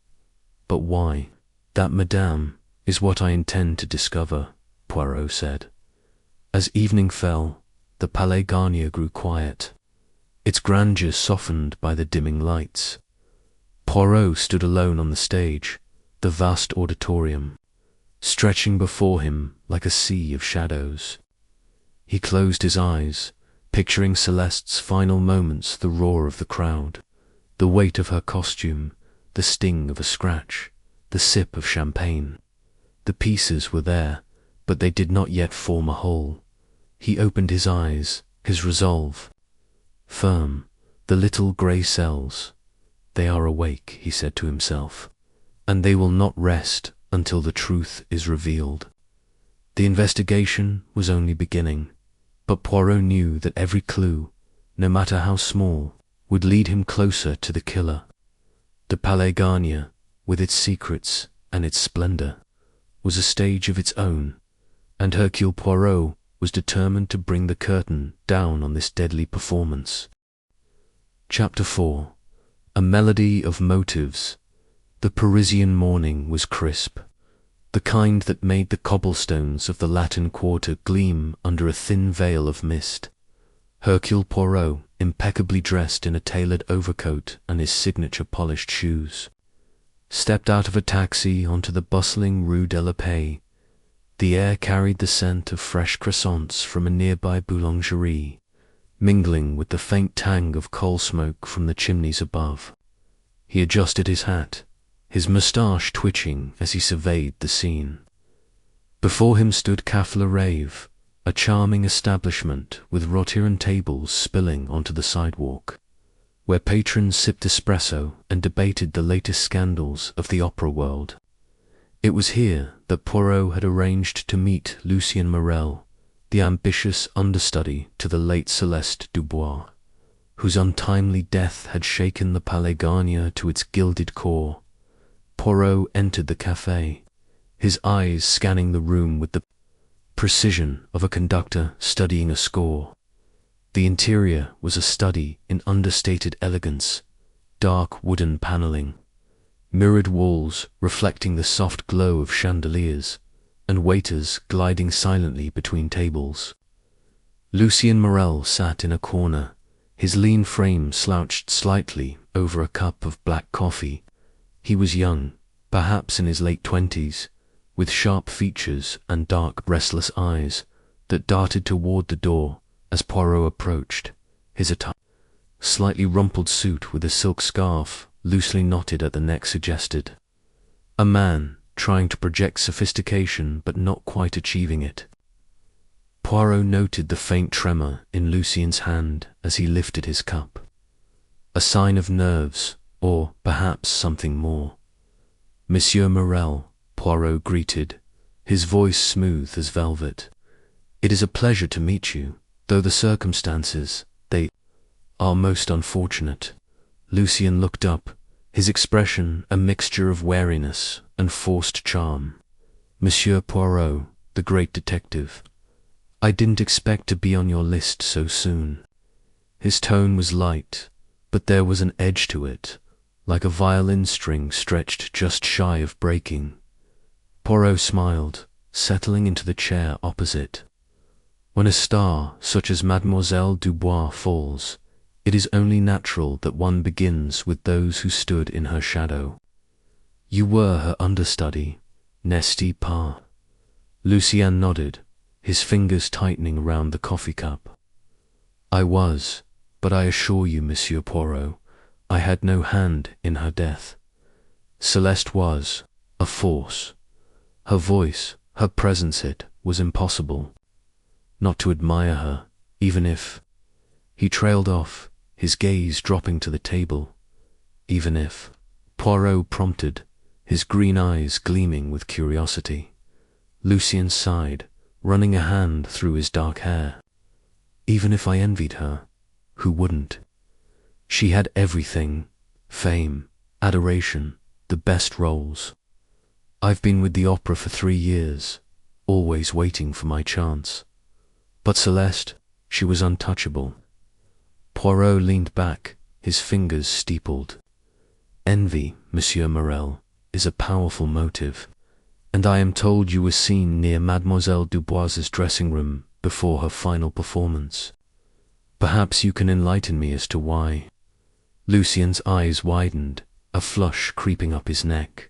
But why?" "That, madame, is what I intend to discover," Poirot said. As evening fell, the Palais Garnier grew quiet, its grandeur softened by the dimming lights. Poirot stood alone on the stage, the vast auditorium, stretching before him like a sea of shadows. He closed his eyes, picturing Celeste's final moments, the roar of the crowd, the weight of her costume, the sting of a scratch, the sip of champagne. The pieces were there, but they did not yet form a whole. He opened his eyes, his resolve firm. "The little grey cells, they are awake," he said to himself, "and they will not rest until the truth is revealed." The investigation was only beginning, but Poirot knew that every clue, no matter how small, would lead him closer to the killer. The Palais Garnier, with its secrets and its splendor, was a stage of its own, and Hercule Poirot was determined to bring the curtain down on this deadly performance. Chapter 4. A melody of motives. The Parisian morning was crisp, the kind that made the cobblestones of the Latin Quarter gleam under a thin veil of mist. Hercule Poirot, impeccably dressed in a tailored overcoat and his signature polished shoes, stepped out of a taxi onto the bustling Rue de la Paix. The air carried the scent of fresh croissants from a nearby boulangerie, mingling with the faint tang of coal smoke from the chimneys above. He adjusted his hat, his moustache twitching as he surveyed the scene. Before him stood Café Le Rêve, a charming establishment with rotieran tables spilling onto the sidewalk, where patrons sipped espresso and debated the latest scandals of the opera world. It was here that Poirot had arranged to meet Lucien Morel, the ambitious understudy to the late Celeste Dubois, whose untimely death had shaken the Palais Garnier to its gilded core. Poirot entered the café, his eyes scanning the room with the precision of a conductor studying a score. The interior was a study in understated elegance, dark wooden paneling, mirrored walls reflecting the soft glow of chandeliers, and waiters gliding silently between tables. Lucien Morel sat in a corner, his lean frame slouched slightly over a cup of black coffee. He was young, perhaps in his late 20s, with sharp features and dark, restless eyes that darted toward the door as Poirot approached. His attire, slightly rumpled suit with a silk scarf loosely knotted at the neck, suggested a man trying to project sophistication but not quite achieving it. Poirot noted the faint tremor in Lucien's hand as he lifted his cup. A sign of nerves, or perhaps something more. Monsieur Morel, Poirot greeted, his voice smooth as velvet. It is a pleasure to meet you, though the circumstances, they are most unfortunate. Lucien looked up, his expression a mixture of wariness and forced charm. Monsieur Poirot, the great detective, I didn't expect to be on your list so soon. His tone was light, but there was an edge to it, like a violin string stretched just shy of breaking. Poirot smiled, settling into the chair opposite. When a star such as Mademoiselle Dubois falls, it is only natural that one begins with those who stood in her shadow. You were her understudy, n'est-ce pas? Lucien nodded, his fingers tightening around the coffee cup. I was, but I assure you, Monsieur Poirot, I had no hand in her death. Celeste was a force. Her voice, her presence, it was impossible not to admire her, even if... He trailed off, his gaze dropping to the table. Even if... Poirot prompted, his green eyes gleaming with curiosity. Lucien sighed, running a hand through his dark hair. Even if I envied her, who wouldn't? She had everything: fame, adoration, the best roles. I've been with the opera for 3 years, always waiting for my chance. But Celeste, she was untouchable. Poirot leaned back, his fingers steepled. Envy, Monsieur Morel, is a powerful motive, and I am told you were seen near Mademoiselle Dubois's dressing room before her final performance. Perhaps you can enlighten me as to why. Lucien's eyes widened, a flush creeping up his neck.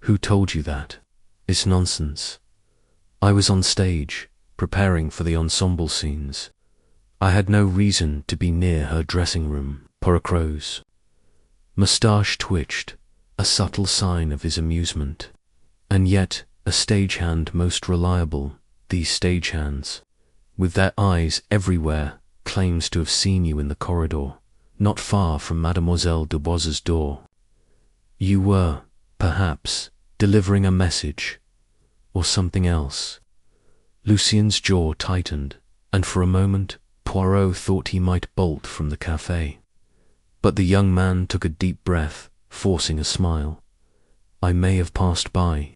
Who told you that? It's nonsense. I was on stage, preparing for the ensemble scenes. I had no reason to be near her dressing room. Poirot's moustache twitched, a subtle sign of his amusement. And yet, a stagehand most reliable, these stagehands, with their eyes everywhere, claims to have seen you in the corridor, not far from Mademoiselle Dubois's door. You were, perhaps, delivering a message, or something else. Lucien's jaw tightened, and for a moment Poirot thought he might bolt from the café. But the young man took a deep breath, forcing a smile. I may have passed by.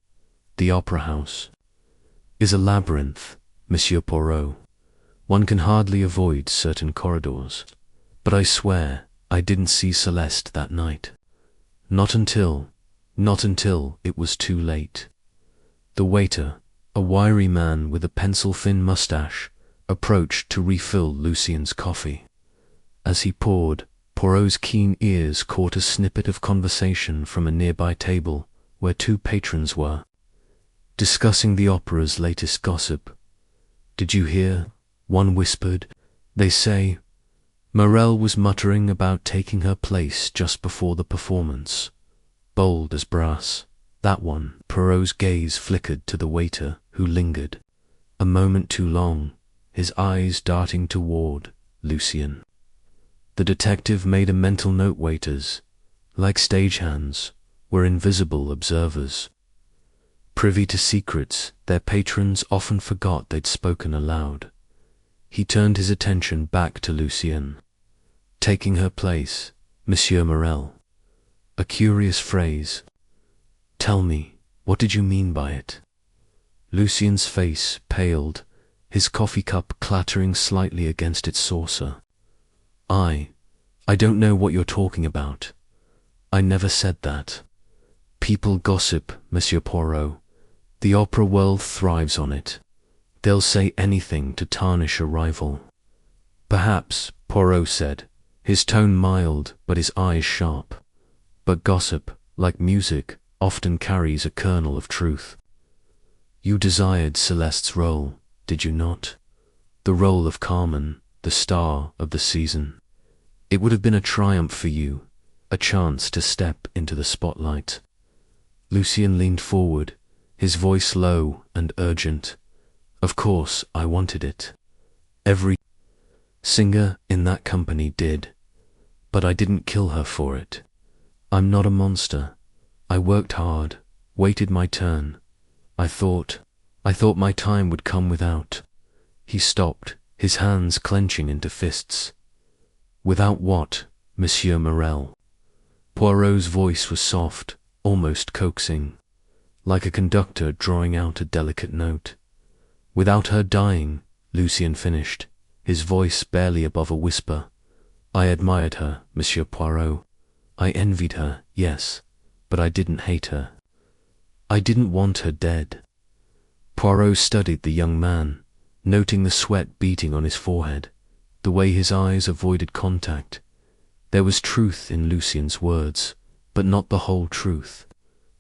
The opera house is a labyrinth, Monsieur Poirot. One can hardly avoid certain corridors. But I swear I didn't see Celeste that night. Not until it was too late. The waiter, a wiry man with a pencil-thin mustache, approached to refill Lucien's coffee. As he poured, Poirot's keen ears caught a snippet of conversation from a nearby table where two patrons were discussing the opera's latest gossip. "Did you hear?" one whispered. "They say Morel was muttering about taking her place just before the performance. Bold as brass, that one." Poirot's gaze flickered to the waiter, who lingered, a moment too long, his eyes darting toward Lucien. The detective made a mental note. Waiters, like stagehands, were invisible observers. Privy to secrets, their patrons often forgot they'd spoken aloud. He turned his attention back to Lucien. "Taking her place, Monsieur Morel. A curious phrase. Tell me, what did you mean by it?" Lucien's face paled, his coffee cup clattering slightly against its saucer. I don't know what you're talking about. I never said that. People gossip, Monsieur Poirot. The opera world thrives on it. They'll say anything to tarnish a rival." "Perhaps," Poirot said, his tone mild but his eyes sharp. "But gossip, like music, often carries a kernel of truth. You desired Celeste's role, did you not? The role of Carmen, the star of the season. It would have been a triumph for you, a chance to step into the spotlight." Lucien leaned forward, his voice low and urgent. "Of course I wanted it. Every singer in that company did. But I didn't kill her for it. I'm not a monster. I worked hard, waited my turn. I thought my time would come without." He stopped, his hands clenching into fists. "Without what, Monsieur Morel?" Poirot's voice was soft, almost coaxing, like a conductor drawing out a delicate note. "Without her dying," Lucien finished, his voice barely above a whisper. "I admired her, Monsieur Poirot. I envied her, yes, but I didn't hate her. I didn't want her dead." Poirot studied the young man, noting the sweat beating on his forehead, the way his eyes avoided contact. There was truth in Lucien's words, but not the whole truth.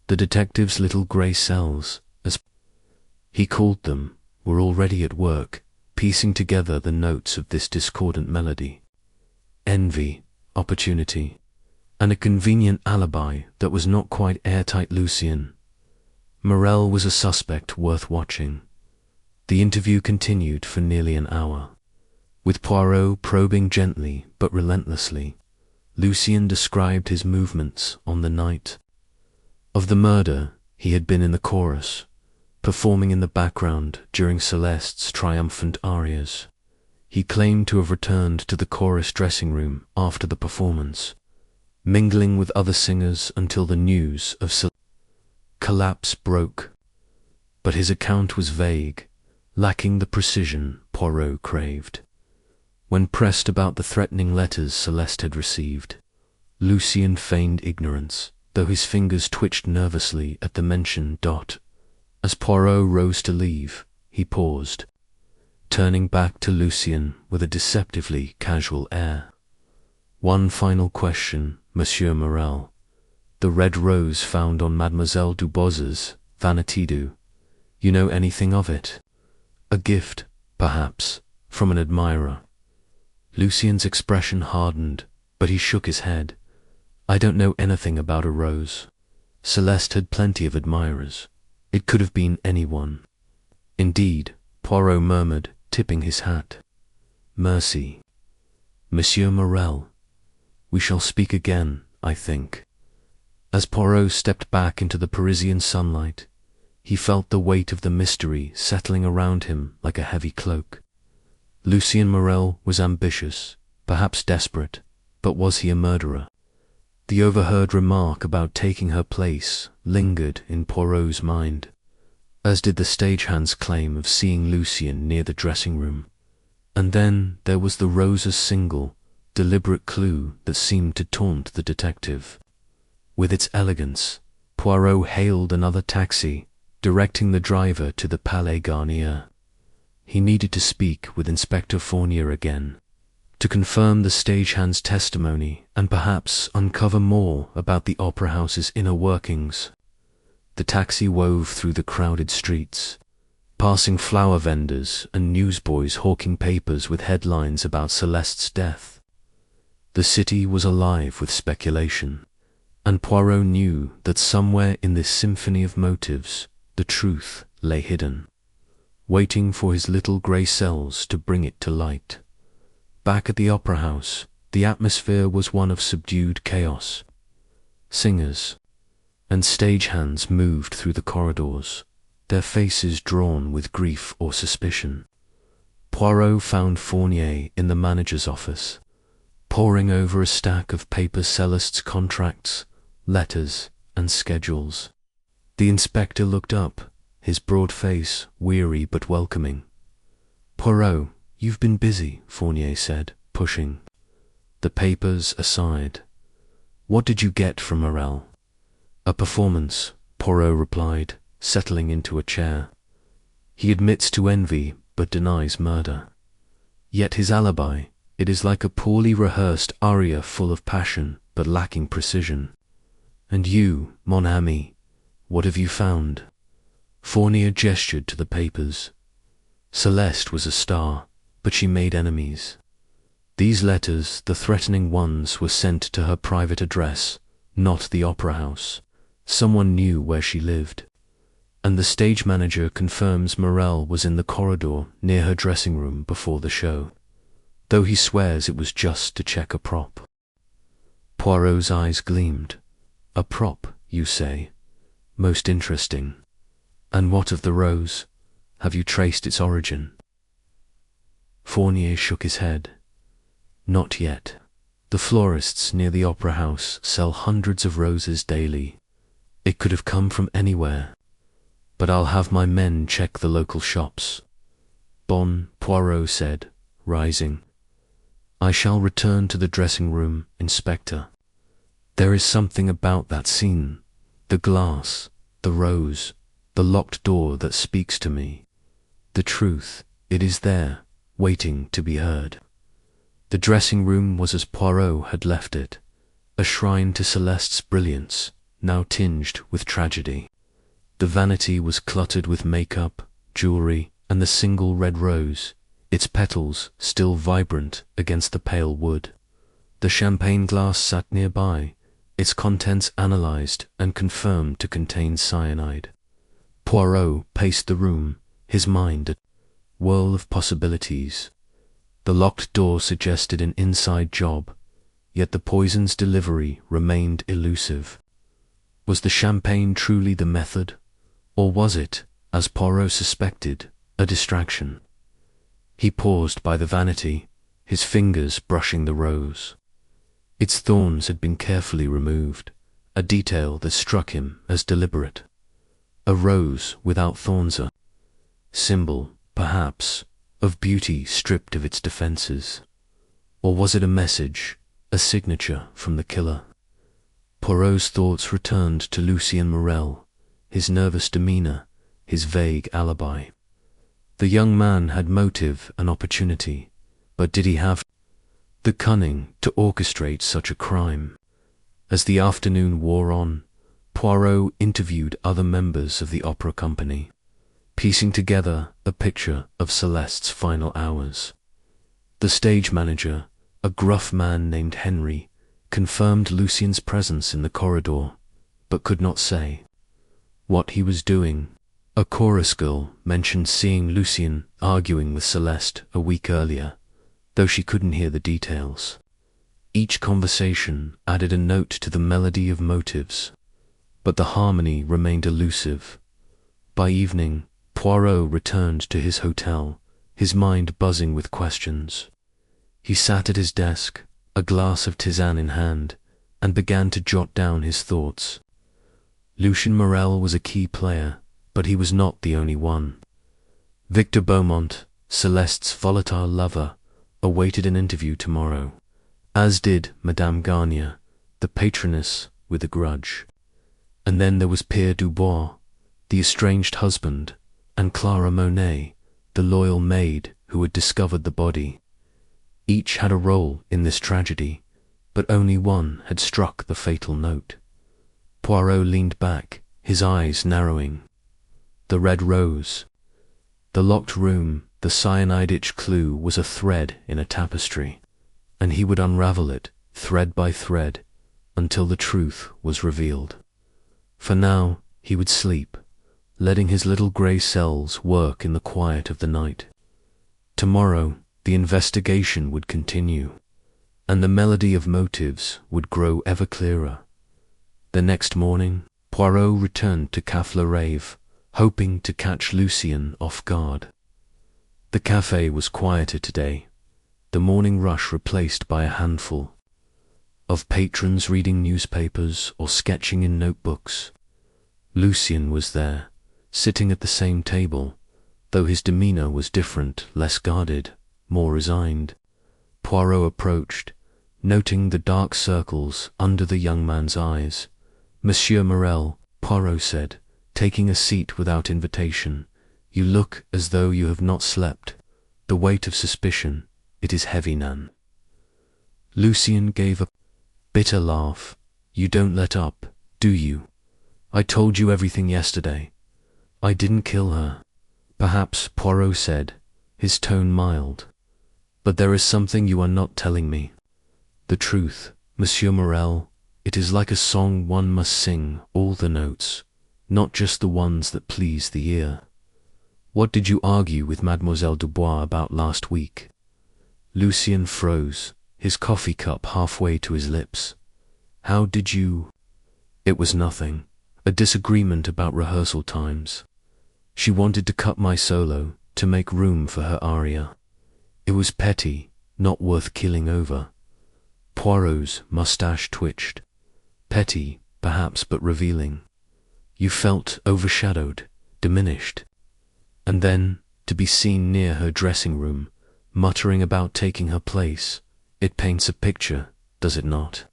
The detective's little grey cells, as he called them, were already at work, piecing together the notes of this discordant melody. Envy, opportunity, and a convenient alibi that was not quite airtight. Lucien Morel was a suspect worth watching. The interview continued for nearly an hour, with Poirot probing gently but relentlessly. Lucien described his movements on the night of the murder. He had been in the chorus, performing in the background during Celeste's triumphant arias. He claimed to have returned to the chorus dressing room after the performance, mingling with other singers until the news of Celeste's collapse broke. But his account was vague, lacking the precision Poirot craved. When pressed about the threatening letters Celeste had received, Lucien feigned ignorance, though his fingers twitched nervously at the mentioned dot. As Poirot rose to leave, he paused, turning back to Lucien with a deceptively casual air. "One final question, Monsieur Morel. The red rose found on Mademoiselle Dubos's vanity do you know anything of it? A gift, perhaps, from an admirer?" Lucien's expression hardened, but he shook his head. "I don't know anything about a rose. Celeste had plenty of admirers. It could have been anyone." "Indeed," Poirot murmured, tipping his hat. "Mercy. Monsieur Morel, we shall speak again, I think." As Poirot stepped back into the Parisian sunlight, he felt the weight of the mystery settling around him like a heavy cloak. Lucien Morel was ambitious, perhaps desperate, but was he a murderer? The overheard remark about taking her place lingered in Poirot's mind, as did the stagehand's claim of seeing Lucien near the dressing room. And then there was the rose's single, deliberate clue that seemed to taunt the detective. With its elegance, Poirot hailed another taxi, directing the driver to the Palais Garnier. He needed to speak with Inspector Fournier again, to confirm the stagehand's testimony and perhaps uncover more about the opera house's inner workings. The taxi wove through the crowded streets, passing flower vendors and newsboys hawking papers with headlines about Celeste's death. The city was alive with speculation, and Poirot knew that somewhere in this symphony of motives the truth lay hidden, waiting for his little grey cells to bring it to light. Back at the opera house, the atmosphere was one of subdued chaos. Singers and stagehands moved through the corridors, their faces drawn with grief or suspicion. Poirot found Fournier in the manager's office, poring over a stack of paper Celeste's contracts, letters, and schedules. The inspector looked up, his broad face weary but welcoming. "Poirot, you've been busy," Fournier said, pushing the papers aside. "What did you get from Morel?" "A performance," Poirot replied, settling into a chair. He admits to envy but denies murder. Yet his alibi, it is like a poorly rehearsed aria full of passion but lacking precision. "And you, mon ami, what have you found?" Fournier gestured to the papers. Celeste was a star, but she made enemies. These letters, the threatening ones, were sent to her private address, not the opera house. Someone knew where she lived. And the stage manager confirms Morel was in the corridor near her dressing room before the show, though he swears it was just to check a prop. Poirot's eyes gleamed. "A prop, you say? Most interesting. And what of the rose? Have you traced its origin?" Fournier shook his head. "Not yet. The florists near the opera house sell hundreds of roses daily. It could have come from anywhere. But I'll have my men check the local shops." "Bon," Poirot said, rising. "I shall return to the dressing room, Inspector. There is something about that scene, the glass, the rose, the locked door that speaks to me. The truth, it is there, waiting to be heard." The dressing room was as Poirot had left it, a shrine to Celeste's brilliance, now tinged with tragedy. The vanity was cluttered with makeup, jewelry, and the single red rose, its petals still vibrant against the pale wood. The champagne glass sat nearby, its contents analyzed and confirmed to contain cyanide. Poirot paced the room, his mind a whirl of possibilities. The locked door suggested an inside job, yet the poison's delivery remained elusive. Was the champagne truly the method, or was it, as Poirot suspected, a distraction? He paused by the vanity, his fingers brushing the rose. Its thorns had been carefully removed, a detail that struck him as deliberate. A rose without thorns, a symbol, perhaps, of beauty stripped of its defenses. Or was it a message, a signature from the killer? Poirot's thoughts returned to Lucien Morel, his nervous demeanor, his vague alibi. The young man had motive and opportunity, but did he have the cunning to orchestrate such a crime? As the afternoon wore on, Poirot interviewed other members of the opera company, piecing together a picture of Celeste's final hours. The stage manager, a gruff man named Henry, confirmed Lucien's presence in the corridor, but could not say what he was doing. A chorus girl mentioned seeing Lucien arguing with Celeste a week earlier, though she couldn't hear the details. Each conversation added a note to the melody of motives, but the harmony remained elusive. By evening, Poirot returned to his hotel, his mind buzzing with questions. He sat at his desk, a glass of tisane in hand, and began to jot down his thoughts. Lucien Morel was a key player, but he was not the only one. Victor Beaumont, Celeste's volatile lover, awaited an interview tomorrow, as did Madame Garnier, the patroness with a grudge. And then there was Pierre Dubois, the estranged husband, and Clara Monet, the loyal maid who had discovered the body. Each had a role in this tragedy, but only one had struck the fatal note. Poirot leaned back, his eyes narrowing. The red rose. The locked room, the cyanide-itch clue was a thread in a tapestry, and he would unravel it, thread by thread, until the truth was revealed. For now, he would sleep, letting his little grey cells work in the quiet of the night. Tomorrow, the investigation would continue, and the melody of motives would grow ever clearer. The next morning, Poirot returned to Café Le Rêve, hoping to catch Lucien off guard. The café was quieter today, the morning rush replaced by a handful of patrons reading newspapers or sketching in notebooks. Lucien was there, sitting at the same table, though his demeanour was different, less guarded, more resigned. Poirot approached, noting the dark circles under the young man's eyes. "Monsieur Morel," Poirot said, taking a seat without invitation, "you look as though you have not slept. The weight of suspicion, it is heavy, Nan." Lucien gave a bitter laugh. "You don't let up, do you? I told you everything yesterday. I didn't kill her." "Perhaps," Poirot said, his tone mild. "But there is something you are not telling me. The truth, Monsieur Morel, it is like a song one must sing all the notes, not just the ones that please the ear. What did you argue with Mademoiselle Dubois about last week?" Lucien froze, his coffee cup halfway to his lips. "How did you—" "It was nothing. A disagreement about rehearsal times. She wanted to cut my solo to make room for her aria. It was petty, not worth killing over." Poirot's moustache twitched. "Petty, perhaps, but revealing. You felt overshadowed, diminished. And then, to be seen near her dressing room, muttering about taking her place, it paints a picture, does it not?"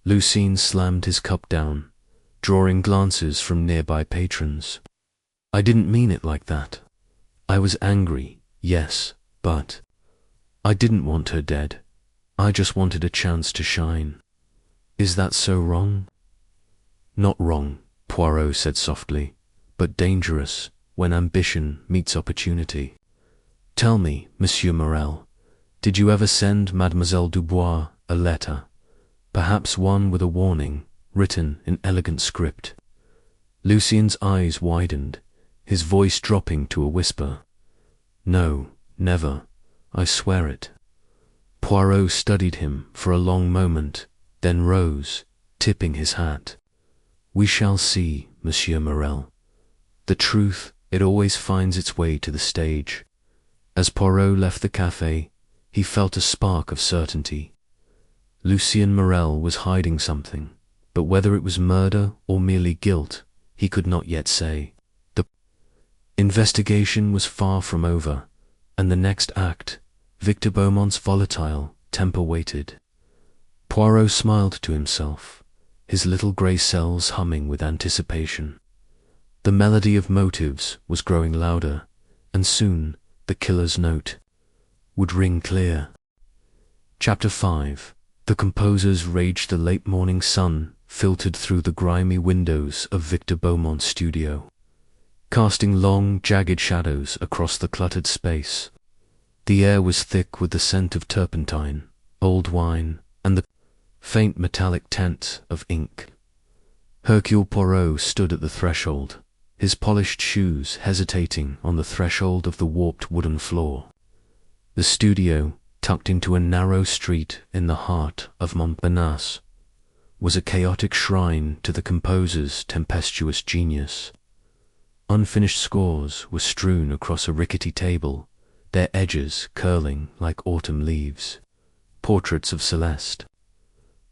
Lucien slammed his cup down, drawing glances from nearby patrons. "I didn't mean it like that. I was angry, yes, but I didn't want her dead. I just wanted a chance to shine. Is that so wrong?" "Not wrong," Poirot said softly, "but dangerous when ambition meets opportunity. Tell me, Monsieur Morel, did you ever send Mademoiselle Dubois a letter, perhaps one with a warning, written in elegant script?" Lucien's eyes widened, his voice dropping to a whisper. "No, never. I swear it." Poirot studied him for a long moment, then rose, tipping his hat. "We shall see, Monsieur Morel. The truth, it always finds its way to the stage." As Poirot left the café, he felt a spark of certainty. Lucien Morel was hiding something, but whether it was murder or merely guilt, he could not yet say. The investigation was far from over, and the next act, Victor Beaumont's volatile, temper waited. Poirot smiled to himself, his little grey cells humming with anticipation. The melody of motives was growing louder, and soon the killer's note would ring clear. Chapter 5. The composer's rage. The late morning sun filtered through the grimy windows of Victor Beaumont's studio, casting long, jagged shadows across the cluttered space. The air was thick with the scent of turpentine, old wine, and the faint metallic tint of ink. Hercule Poirot stood at the threshold, his polished shoes hesitating on the threshold of the warped wooden floor. The studio, tucked into a narrow street in the heart of Montparnasse, was a chaotic shrine to the composer's tempestuous genius. Unfinished scores were strewn across a rickety table, their edges curling like autumn leaves. Portraits of Celeste.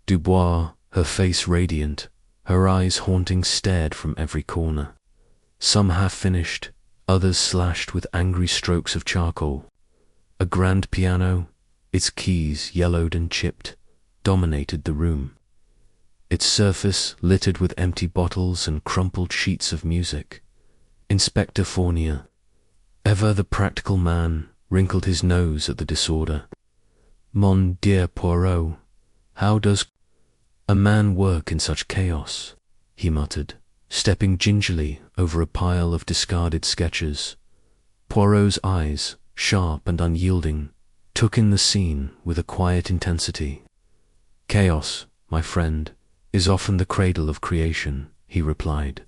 Dubois, her face radiant, her eyes haunting, stared from every corner. Some half-finished, others slashed with angry strokes of charcoal. A grand piano, its keys yellowed and chipped, dominated the room, its surface littered with empty bottles and crumpled sheets of music. Inspector Fournier, Ever the practical man wrinkled his nose at the disorder. Mon dear Poirot, how does a man work in such chaos? He muttered, stepping gingerly over a pile of discarded sketches. Poirot's eyes, sharp and unyielding, took in the scene with a quiet intensity. Chaos, my friend, is often the cradle of creation, he replied,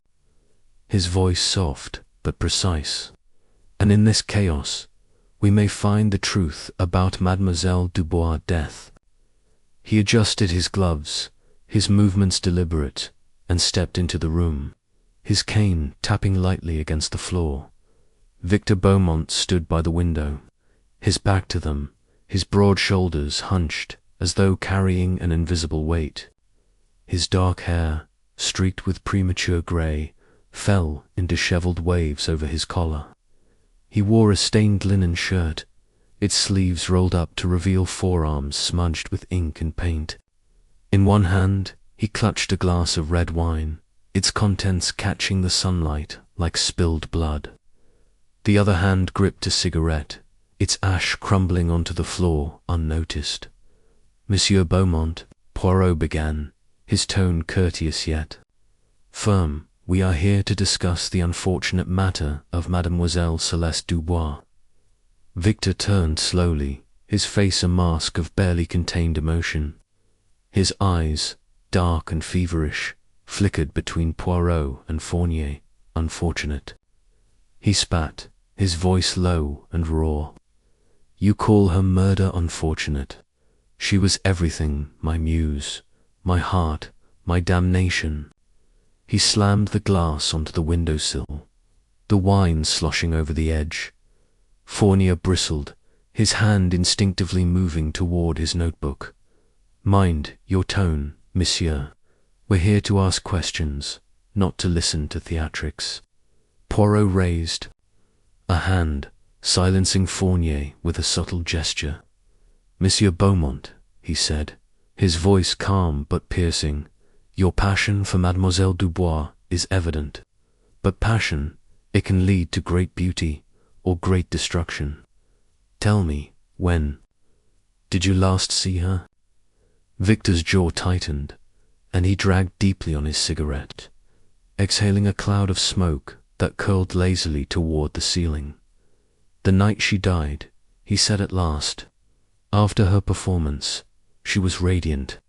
his voice soft but precise. And in this chaos, we may find the truth about Mademoiselle Dubois' death. He adjusted his gloves, his movements deliberate, and stepped into the room, his cane tapping lightly against the floor. Victor Beaumont stood by the window, his back to them, his broad shoulders hunched as though carrying an invisible weight. His dark hair, streaked with premature grey, fell in dishevelled waves over his collar. He wore a stained linen shirt, its sleeves rolled up to reveal forearms smudged with ink and paint. In one hand, he clutched a glass of red wine, its contents catching the sunlight like spilled blood. The other hand gripped a cigarette, its ash crumbling onto the floor unnoticed. Monsieur Beaumont, Poirot began, his tone courteous yet firm. We are here to discuss the unfortunate matter of Mademoiselle Celeste Dubois. Victor turned slowly, his face a mask of barely contained emotion. His eyes, dark and feverish, flickered between Poirot and Fournier. Unfortunate. He spat, his voice low and raw. You call her murder unfortunate. She was everything, my muse, my heart, my damnation. He slammed the glass onto the windowsill, the wine sloshing over the edge. Fournier bristled, his hand instinctively moving toward his notebook. Mind your tone, monsieur. We're here to ask questions, not to listen to theatrics. Poirot raised a hand, silencing Fournier with a subtle gesture. Monsieur Beaumont, he said, his voice calm but piercing, your passion for Mademoiselle Dubois is evident. But passion, it can lead to great beauty or great destruction. Tell me, when did you last see her? Victor's jaw tightened, and he dragged deeply on his cigarette, exhaling a cloud of smoke that curled lazily toward the ceiling. The night she died, he said at last. After her performance, she was radiant.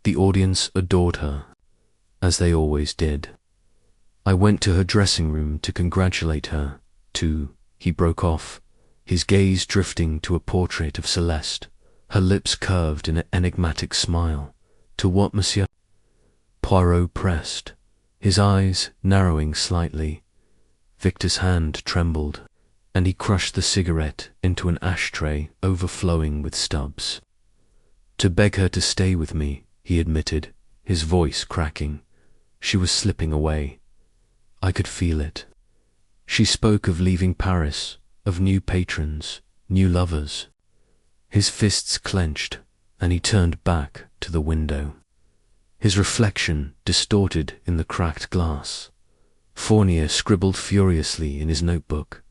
The audience adored her, as they always did. I went to her dressing room to congratulate her, he broke off, his gaze drifting to a portrait of Celeste, her lips curved in an enigmatic smile. To what, monsieur? Poirot pressed, his eyes narrowing slightly. Victor's hand trembled, and he crushed the cigarette into an ashtray overflowing with stubs. To beg her to stay with me, he admitted, his voice cracking. She was slipping away. I could feel it. She spoke of leaving Paris, of new patrons, new lovers. His fists clenched, and he turned back to the window, his reflection distorted in the cracked glass. Fournier scribbled furiously in his notebook.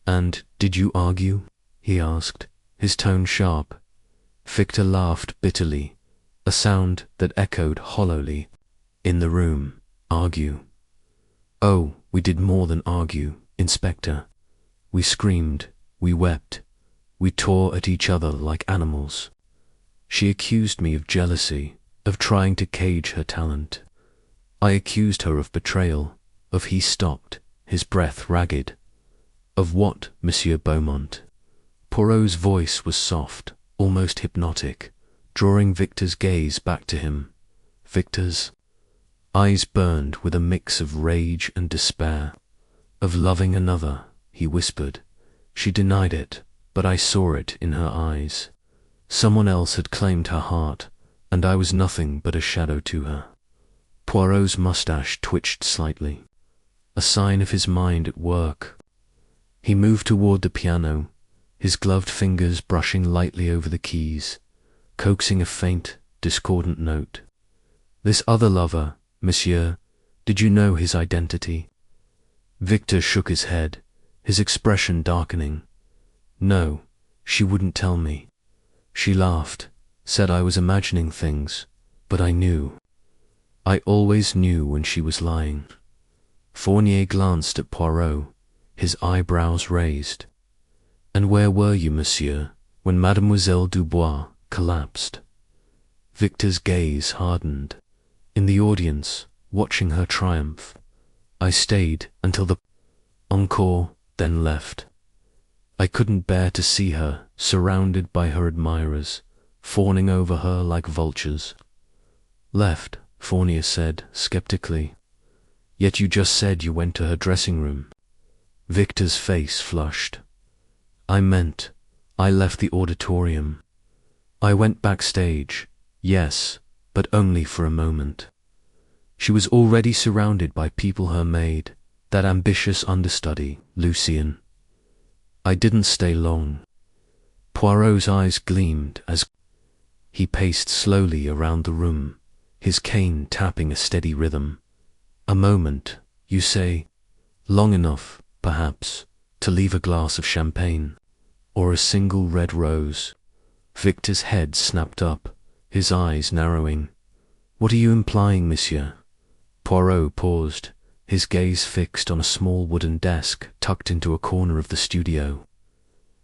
And did you argue? He asked, his tone sharp. Victor laughed bitterly, a sound that echoed hollowly in the room. Argue? Oh, we did more than argue, Inspector. We screamed, we wept, we tore at each other like animals. She accused me of jealousy, of trying to cage her talent. I accused her of betrayal, of he stopped, his breath ragged. Of what, Monsieur Beaumont? Poirot's voice was soft, almost hypnotic, drawing Victor's gaze back to him. Victor's eyes burned with a mix of rage and despair. Of loving another, he whispered. She denied it, but I saw it in her eyes. Someone else had claimed her heart, and I was nothing but a shadow to her. Poirot's mustache twitched slightly, a sign of his mind at work. He moved toward the piano, his gloved fingers brushing lightly over the keys, coaxing a faint, discordant note. This other lover, monsieur, did you know his identity? Victor shook his head, his expression darkening. No, she wouldn't tell me. She laughed, said I was imagining things, but I knew. I always knew when she was lying. Fournier glanced at Poirot, his eyebrows raised. And where were you, monsieur, when Mademoiselle Dubois collapsed? Victor's gaze hardened. In the audience, watching her triumph. I stayed until the encore, then left. I couldn't bear to see her, surrounded by her admirers, fawning over her like vultures. Left, Fournier said, skeptically. Yet you just said you went to her dressing room. Victor's face flushed. I meant, I left the auditorium. I went backstage, yes, but only for a moment. She was already surrounded by people her maid, that ambitious understudy, Lucien. I didn't stay long. Poirot's eyes gleamed as he paced slowly around the room, his cane tapping a steady rhythm. A moment, you say? Long enough, perhaps, to leave a glass of champagne, or a single red rose. Victor's head snapped up, his eyes narrowing. What are you implying, monsieur? Poirot paused, his gaze fixed on a small wooden desk tucked into a corner of the studio.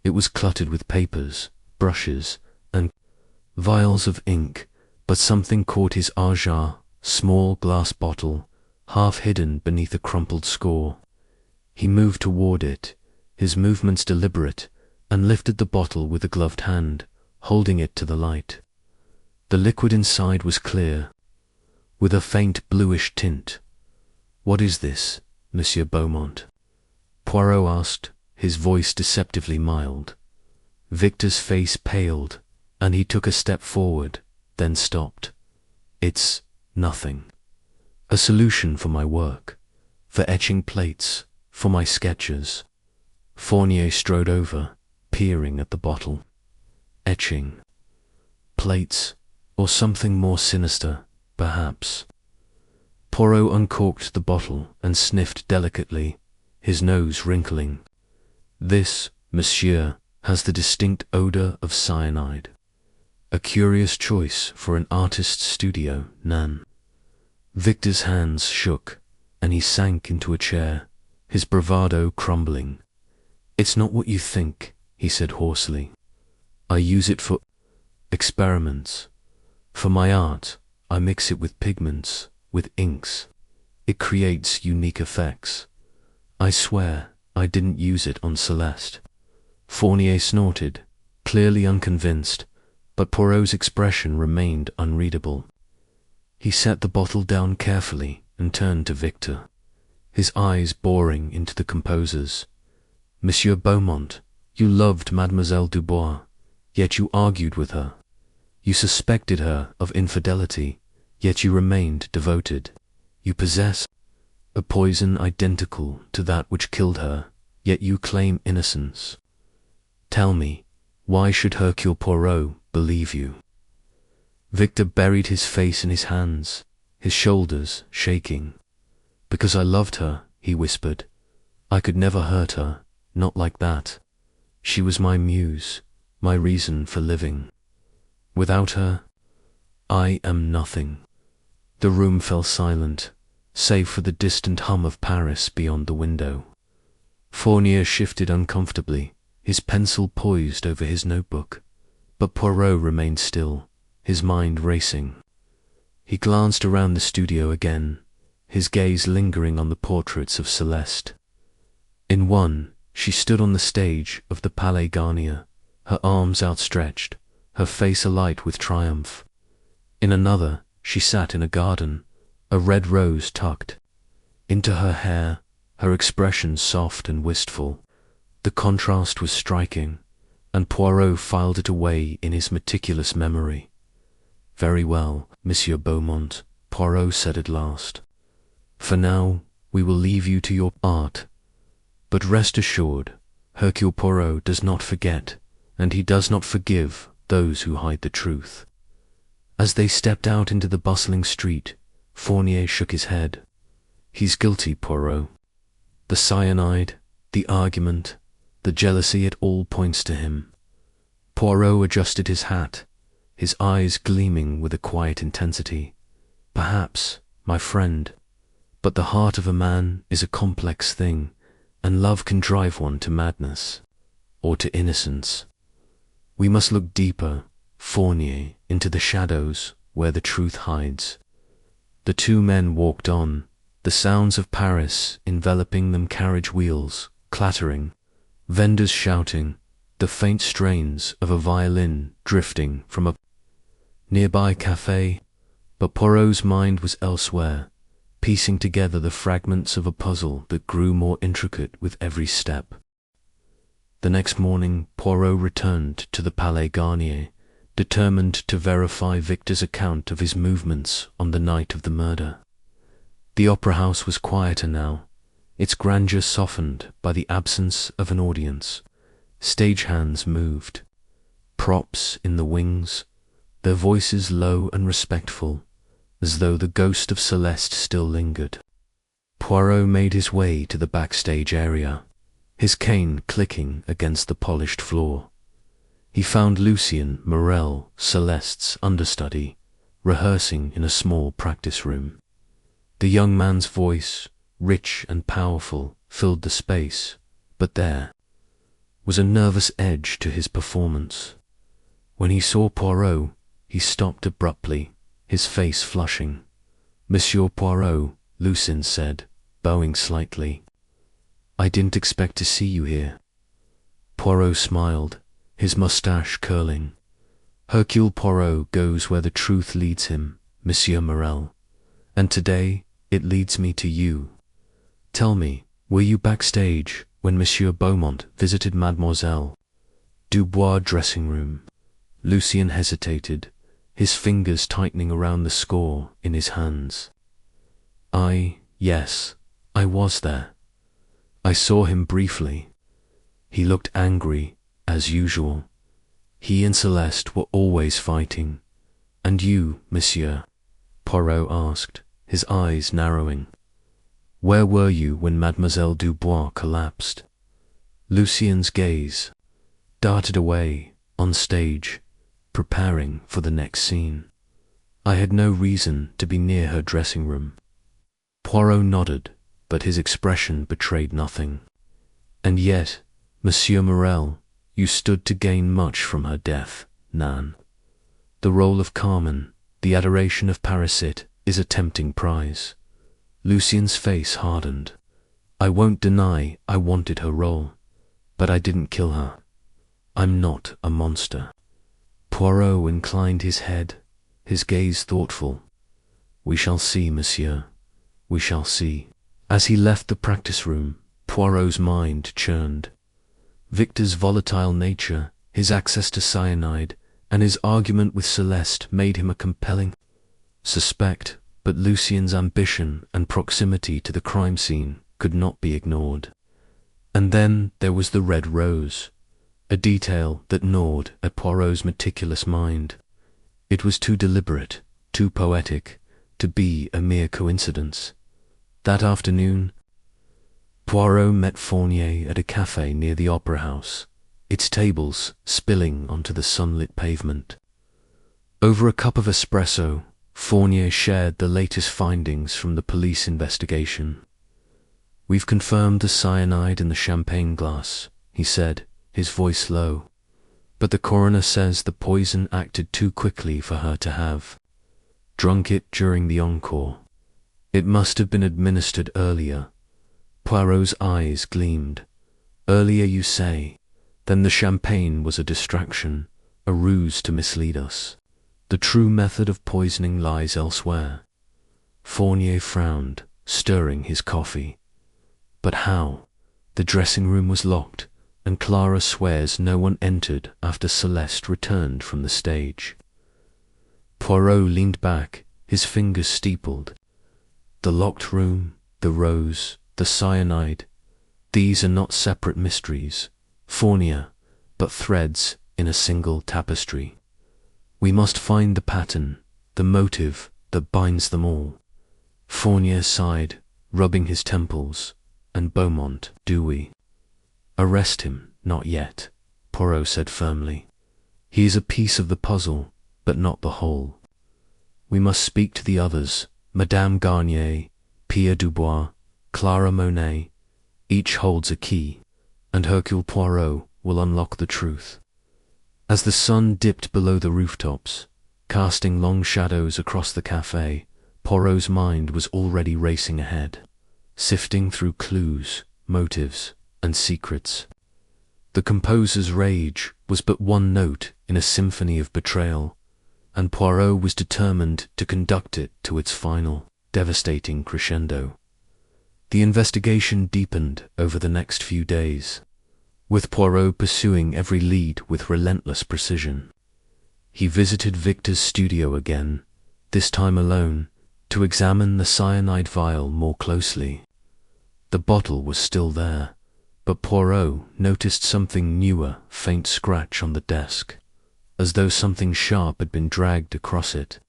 It was cluttered with papers, brushes, and vials of ink, but something caught his eye, small glass bottle, half hidden beneath a crumpled score. He moved toward it, his movements deliberate, and lifted the bottle with a gloved hand, holding it to the light. The liquid inside was clear, with a faint bluish tint. What is this, Monsieur Beaumont? Poirot asked, his voice deceptively mild. Victor's face paled, and he took a step forward, then stopped. It's nothing. A solution for my work, for etching plates, for my sketches. Fournier strode over, peering at the bottle. Etching. Plates, or something more sinister, perhaps. Poirot uncorked the bottle and sniffed delicately, his nose wrinkling. This, monsieur, has the distinct odor of cyanide. A curious choice for an artist's studio, Nan. Victor's hands shook, and he sank into a chair, his bravado crumbling. It's not what you think, he said hoarsely. I use it for experiments. For my art, I mix it with pigments, with inks. It creates unique effects. I swear I didn't use it on Celeste. Fournier snorted, clearly unconvinced, but Poirot's expression remained unreadable. He set the bottle down carefully and turned to Victor, his eyes boring into the composer's. Monsieur Beaumont, you loved Mademoiselle Dubois, yet you argued with her. You suspected her of infidelity, yet you remained devoted. You possess a poison identical to that which killed her, yet you claim innocence. Tell me, why should Hercule Poirot believe you? Victor buried his face in his hands, his shoulders shaking. Because I loved her, he whispered. I could never hurt her, not like that. She was my muse, my reason for living. Without her, I am nothing. The room fell silent, save for the distant hum of Paris beyond the window. Fournier shifted uncomfortably, his pencil poised over his notebook, but Poirot remained still, his mind racing. He glanced around the studio again, his gaze lingering on the portraits of Celeste. In one, she stood on the stage of the Palais Garnier, her arms outstretched, her face alight with triumph. In another, she sat in a garden, a red rose tucked into her hair, her expression soft and wistful. The contrast was striking, and Poirot filed it away in his meticulous memory. Very well, Monsieur Beaumont, Poirot said at last. For now, we will leave you to your art. But rest assured, Hercule Poirot does not forget, and he does not forgive those who hide the truth. As they stepped out into the bustling street, Fournier shook his head. He's guilty, Poirot. The cyanide, the the argument, the jealousy, it all points to him. Poirot adjusted his hat, his eyes gleaming with a quiet intensity. Perhaps, my friend, but the heart of a man is a complex thing, and love can drive one to madness, or to innocence. We must look deeper, Fournier, into the shadows where the truth hides. The two men walked on, the sounds of Paris enveloping them, carriage wheels clattering, vendors shouting, the faint strains of a violin drifting from a nearby café. But Poirot's mind was elsewhere, piecing together the fragments of a puzzle that grew more intricate with every step. The next morning, Poirot returned to the Palais Garnier, determined to verify Victor's account of his movements on the night of the murder. The opera house was quieter now, its grandeur softened by the absence of an audience. Stagehands moved, props in the wings, their voices low and respectful, as though the ghost of Celeste still lingered. Poirot made his way to the backstage area, his cane clicking against the polished floor. He found Lucien Morel, Celeste's understudy, rehearsing in a small practice room. The young man's voice, rich and powerful, filled the space, but there was a nervous edge to his performance. When he saw Poirot, he stopped abruptly, his face flushing. "Monsieur Poirot," Lucien said, bowing slightly. "I didn't expect to see you here." Poirot smiled, his moustache curling. "Hercule Poirot goes where the truth leads him, Monsieur Morel, and today it leads me to you. Tell me, were you backstage when Monsieur Beaumont visited Mademoiselle Dubois' dressing room?" Lucien hesitated, his fingers tightening around the score in his hands. Yes, I was there. I saw him briefly. He looked angry, as usual. He and Celeste were always fighting. "And you, monsieur?" Poirot asked, his eyes narrowing. "Where were you when Mademoiselle Dubois collapsed?" Lucien's gaze darted away, on stage, preparing for the next scene. "I had no reason to be near her dressing room." Poirot nodded, but his expression betrayed nothing. "And yet, Monsieur Morel, you stood to gain much from her death, Nan. The role of Carmen, the adoration of Parasite, is a tempting prize." Lucien's face hardened. "I won't deny I wanted her role, but I didn't kill her. I'm not a monster." Poirot inclined his head, his gaze thoughtful. "We shall see, monsieur. We shall see." As he left the practice room, Poirot's mind churned. Victor's volatile nature, his access to cyanide, and his argument with Celeste made him a compelling suspect, but Lucien's ambition and proximity to the crime scene could not be ignored. And then there was the red rose, a detail that gnawed at Poirot's meticulous mind. It was too deliberate, too poetic, to be a mere coincidence. That afternoon, Poirot met Fournier at a café near the opera house, its tables spilling onto the sunlit pavement. Over a cup of espresso, Fournier shared the latest findings from the police investigation. "We've confirmed the cyanide in the champagne glass," he said, his voice low. "But the coroner says the poison acted too quickly for her to have drunk it during the encore. It must have been administered earlier." Poirot's eyes gleamed. "Earlier, you say? Then the champagne was a distraction, a ruse to mislead us. The true method of poisoning lies elsewhere." Fournier frowned, stirring his coffee. "But how? The dressing room was locked, and Clara swears no one entered after Celeste returned from the stage." Poirot leaned back, his fingers steepled. "The locked room, the rose, the cyanide, these are not separate mysteries, Fournier, but threads in a single tapestry. We must find the pattern, the motive that binds them all." Fournier sighed, rubbing his temples. "And Beaumont, do we?" Arrest him, not yet, Poirot said firmly. He is a piece of the puzzle, but not the whole. We must speak to the others, Madame Garnier, Pierre Dubois, Clara Monet. Each holds a key, and Hercule Poirot will unlock the truth. As the sun dipped below the rooftops, casting long shadows across the café, Poirot's mind was already racing ahead, sifting through clues, motives, and secrets. The composer's rage was but one note in a symphony of betrayal, and Poirot was determined to conduct it to its final, devastating crescendo. The investigation deepened over the next few days, with Poirot pursuing every lead with relentless precision. He visited Victor's studio again, this time alone, to examine the cyanide vial more closely. The bottle was still there, but Poirot noticed something newer, faint scratch on the desk, as though something sharp had been dragged across it.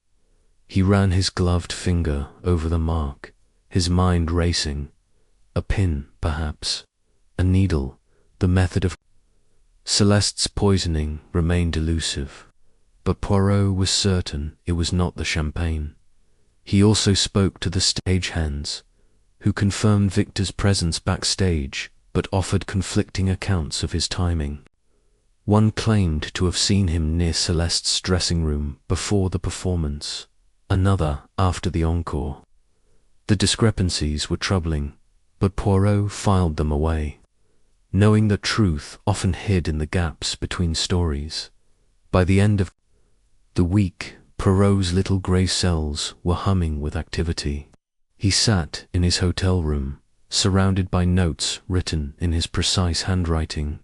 He ran his gloved finger over the mark, his mind racing. A pin, perhaps, a needle, the method of Celeste's poisoning remained elusive, but Poirot was certain it was not the champagne. He also spoke to the stagehands, who confirmed Victor's presence backstage but offered conflicting accounts of his timing. One claimed to have seen him near Celeste's dressing room before the performance, another after the encore. The discrepancies were troubling, but Poirot filed them away, knowing that truth often hid in the gaps between stories. By the end of the week, Poirot's little grey cells were humming with activity. He sat in his hotel room, surrounded by notes written in his precise handwriting,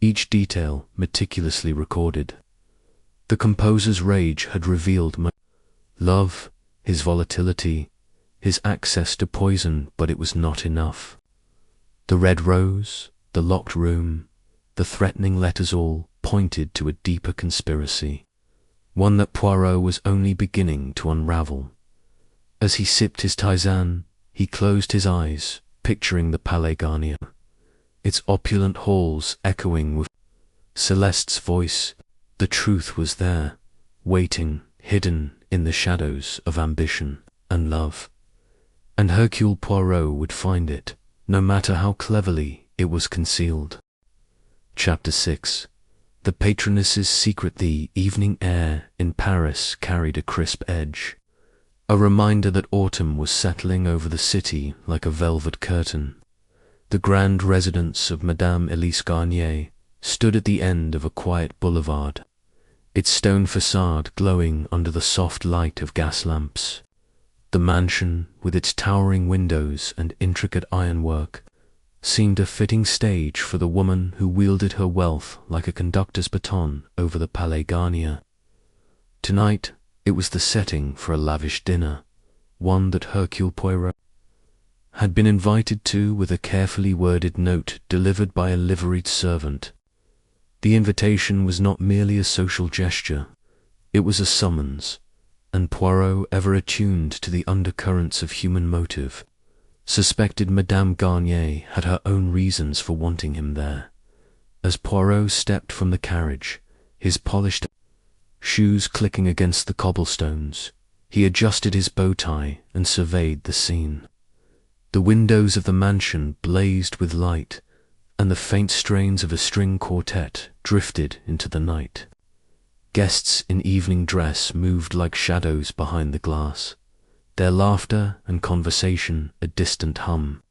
each detail meticulously recorded. The composer's rage had revealed love, his volatility, his access to poison, but it was not enough. The red rose, the locked room, the threatening letters all pointed to a deeper conspiracy, one that Poirot was only beginning to unravel. As he sipped his tisane, he closed his eyes, picturing the Palais Garnier, its opulent halls echoing with Celeste's voice. The truth was there, waiting, hidden in the shadows of ambition and love. And Hercule Poirot would find it, no matter how cleverly it was concealed. Chapter 6. The patroness's secret. The evening air in Paris carried a crisp edge, a reminder that autumn was settling over the city like a velvet curtain. The grand residence of Madame Elise Garnier stood at the end of a quiet boulevard, its stone facade glowing under the soft light of gas lamps. The mansion, with its towering windows and intricate ironwork, seemed a fitting stage for the woman who wielded her wealth like a conductor's baton over the Palais Garnier. Tonight, it was the setting for a lavish dinner, one that Hercule Poirot had been invited to with a carefully worded note delivered by a liveried servant. The invitation was not merely a social gesture, it was a summons, and Poirot, ever attuned to the undercurrents of human motive, suspected Madame Garnier had her own reasons for wanting him there. As Poirot stepped from the carriage, his polished shoes clicking against the cobblestones, he adjusted his bow tie and surveyed the scene. The windows of the mansion blazed with light, and the faint strains of a string quartet drifted into the night. Guests in evening dress moved like shadows behind the glass, their laughter and conversation a distant hum.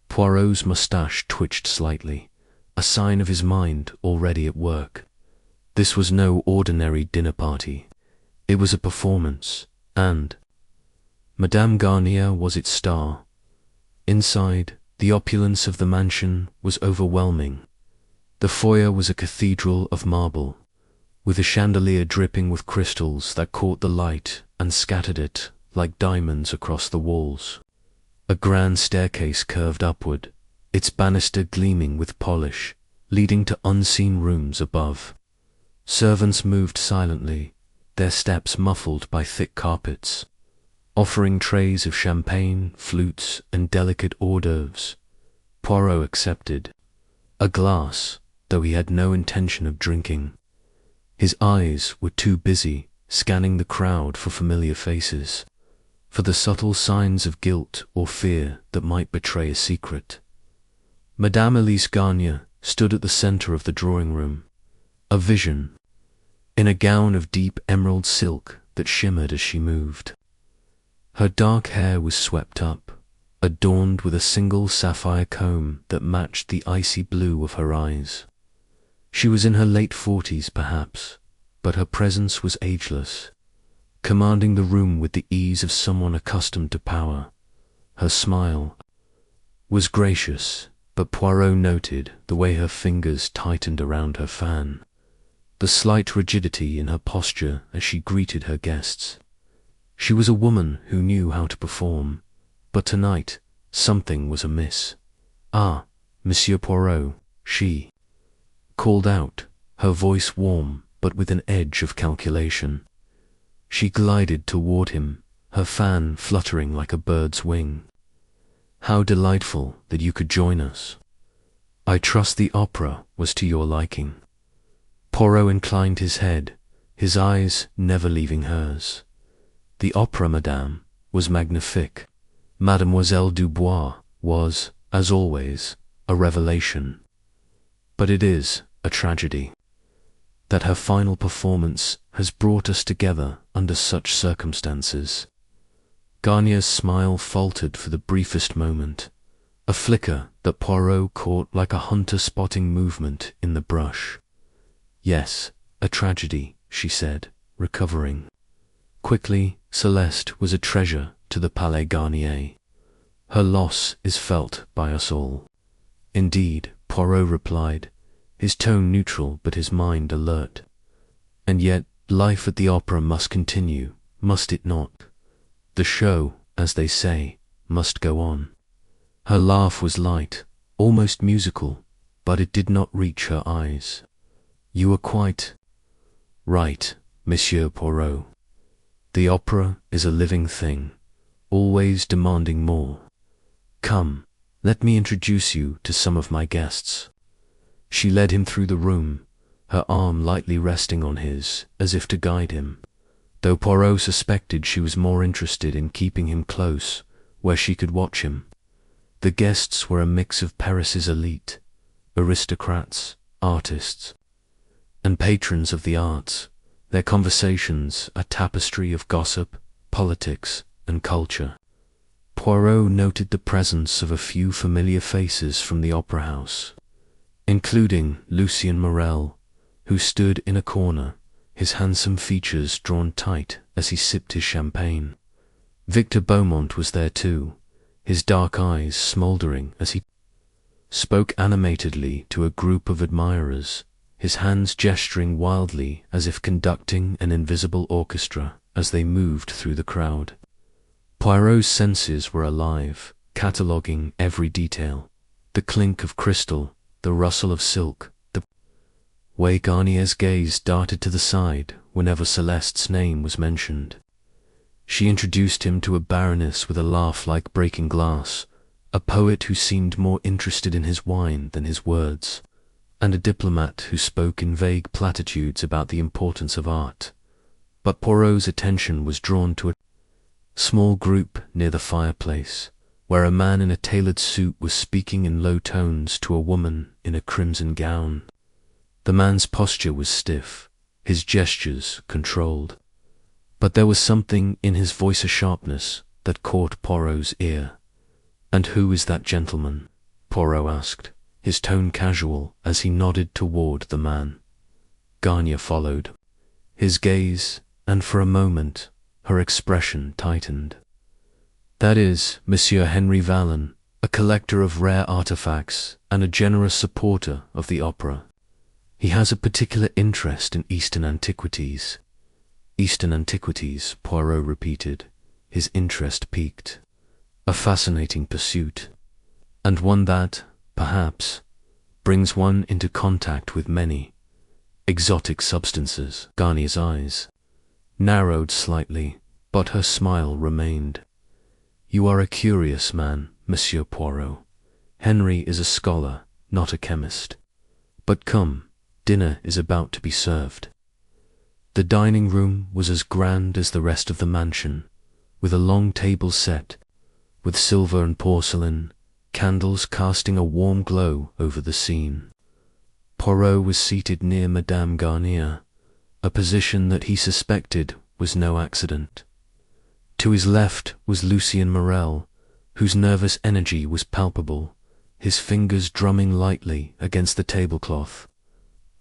Poirot's moustache twitched slightly, a sign of his mind already at work. This was no ordinary dinner party. It was a performance, and Madame Garnier was its star. Inside, the opulence of the mansion was overwhelming. The foyer was a cathedral of marble, with a chandelier dripping with crystals that caught the light and scattered it like diamonds across the walls. A grand staircase curved upward, its banister gleaming with polish, leading to unseen rooms above. Servants moved silently, their steps muffled by thick carpets, offering trays of champagne, flutes, and delicate hors d'oeuvres. Poirot accepted, A glass, though he had no intention of drinking. His eyes were too busy scanning the crowd for familiar faces, for the subtle signs of guilt or fear that might betray a secret. Madame Elise Garnier stood at the centre of the drawing-room, a vision, in a gown of deep emerald silk that shimmered as she moved. Her dark hair was swept up, adorned with a single sapphire comb that matched the icy blue of her eyes. She was in her late 40s, perhaps, but her presence was ageless, commanding the room with the ease of someone accustomed to power. Her smile was gracious, but Poirot noted the way her fingers tightened around her fan, the slight rigidity in her posture as she greeted her guests. She was a woman who knew how to perform, but tonight something was amiss. "Ah, Monsieur Poirot," she called out, her voice warm but with an edge of calculation. She glided toward him, her fan fluttering like a bird's wing. "How delightful that you could join us. I trust the opera was to your liking." Poirot inclined his head, his eyes never leaving hers. "The opera, madame, was magnifique. Mademoiselle Dubois was, as always, a revelation. But it is a tragedy that her final performance has brought us together under such circumstances." Garnier's smile faltered for the briefest moment, a flicker that Poirot caught like a hunter spotting movement in the brush. "Yes, a tragedy," she said, recovering. Quickly, Celeste was a treasure to the Palais Garnier. Her loss is felt by us all. "Indeed," Poirot replied, his tone neutral but his mind alert. "And yet life at the opera must continue, must it not? The show, as they say, must go on." Her laugh was light, almost musical, but it did not reach her eyes. "You are quite right, Monsieur Poirot. The opera is a living thing, always demanding more. Come, let me introduce you to some of my guests." She led him through the room, her arm lightly resting on his, as if to guide him, though Poirot suspected she was more interested in keeping him close, where she could watch him. The guests were a mix of Paris's elite, aristocrats, artists, and patrons of the arts, their conversations a tapestry of gossip, politics, and culture. Poirot noted the presence of a few familiar faces from the opera house, including Lucien Morel, who stood in a corner, his handsome features drawn tight as he sipped his champagne. Victor Beaumont was there too, his dark eyes smouldering as he spoke animatedly to a group of admirers, his hands gesturing wildly as if conducting an invisible orchestra as they moved through the crowd. Poirot's senses were alive, cataloguing every detail: the clink of crystal, the rustle of silk, the way Garnier's gaze darted to the side whenever Celeste's name was mentioned. She introduced him to a baroness with a laugh like breaking glass, a poet who seemed more interested in his wine than his words, and a diplomat who spoke in vague platitudes about the importance of art. But Poirot's attention was drawn to a small group near the fireplace, where a man in a tailored suit was speaking in low tones to a woman in a crimson gown. The man's posture was stiff, his gestures controlled, but there was something in his voice, a sharpness, that caught Poirot's ear. "And who is that gentleman?" Poirot asked, his tone casual as he nodded toward the man. Garnier followed, his gaze, and for a moment her expression tightened. "That is Monsieur Henry Vallon, a collector of rare artifacts and a generous supporter of the opera. He has a particular interest in Eastern antiquities." "Eastern antiquities," Poirot repeated, his interest piqued. "A fascinating pursuit, and one that, perhaps, brings one into contact with many exotic substances." Garnier's eyes narrowed slightly, but her smile remained. "You are a curious man, Monsieur Poirot. Henry is a scholar, not a chemist. But come, dinner is about to be served. The dining room was as grand as the rest of the mansion, with a long table set, with silver and porcelain, candles casting a warm glow over the scene. Poirot was seated near Madame Garnier, a position that he suspected was no accident. To his left was Lucien Morel, whose nervous energy was palpable, his fingers drumming lightly against the tablecloth.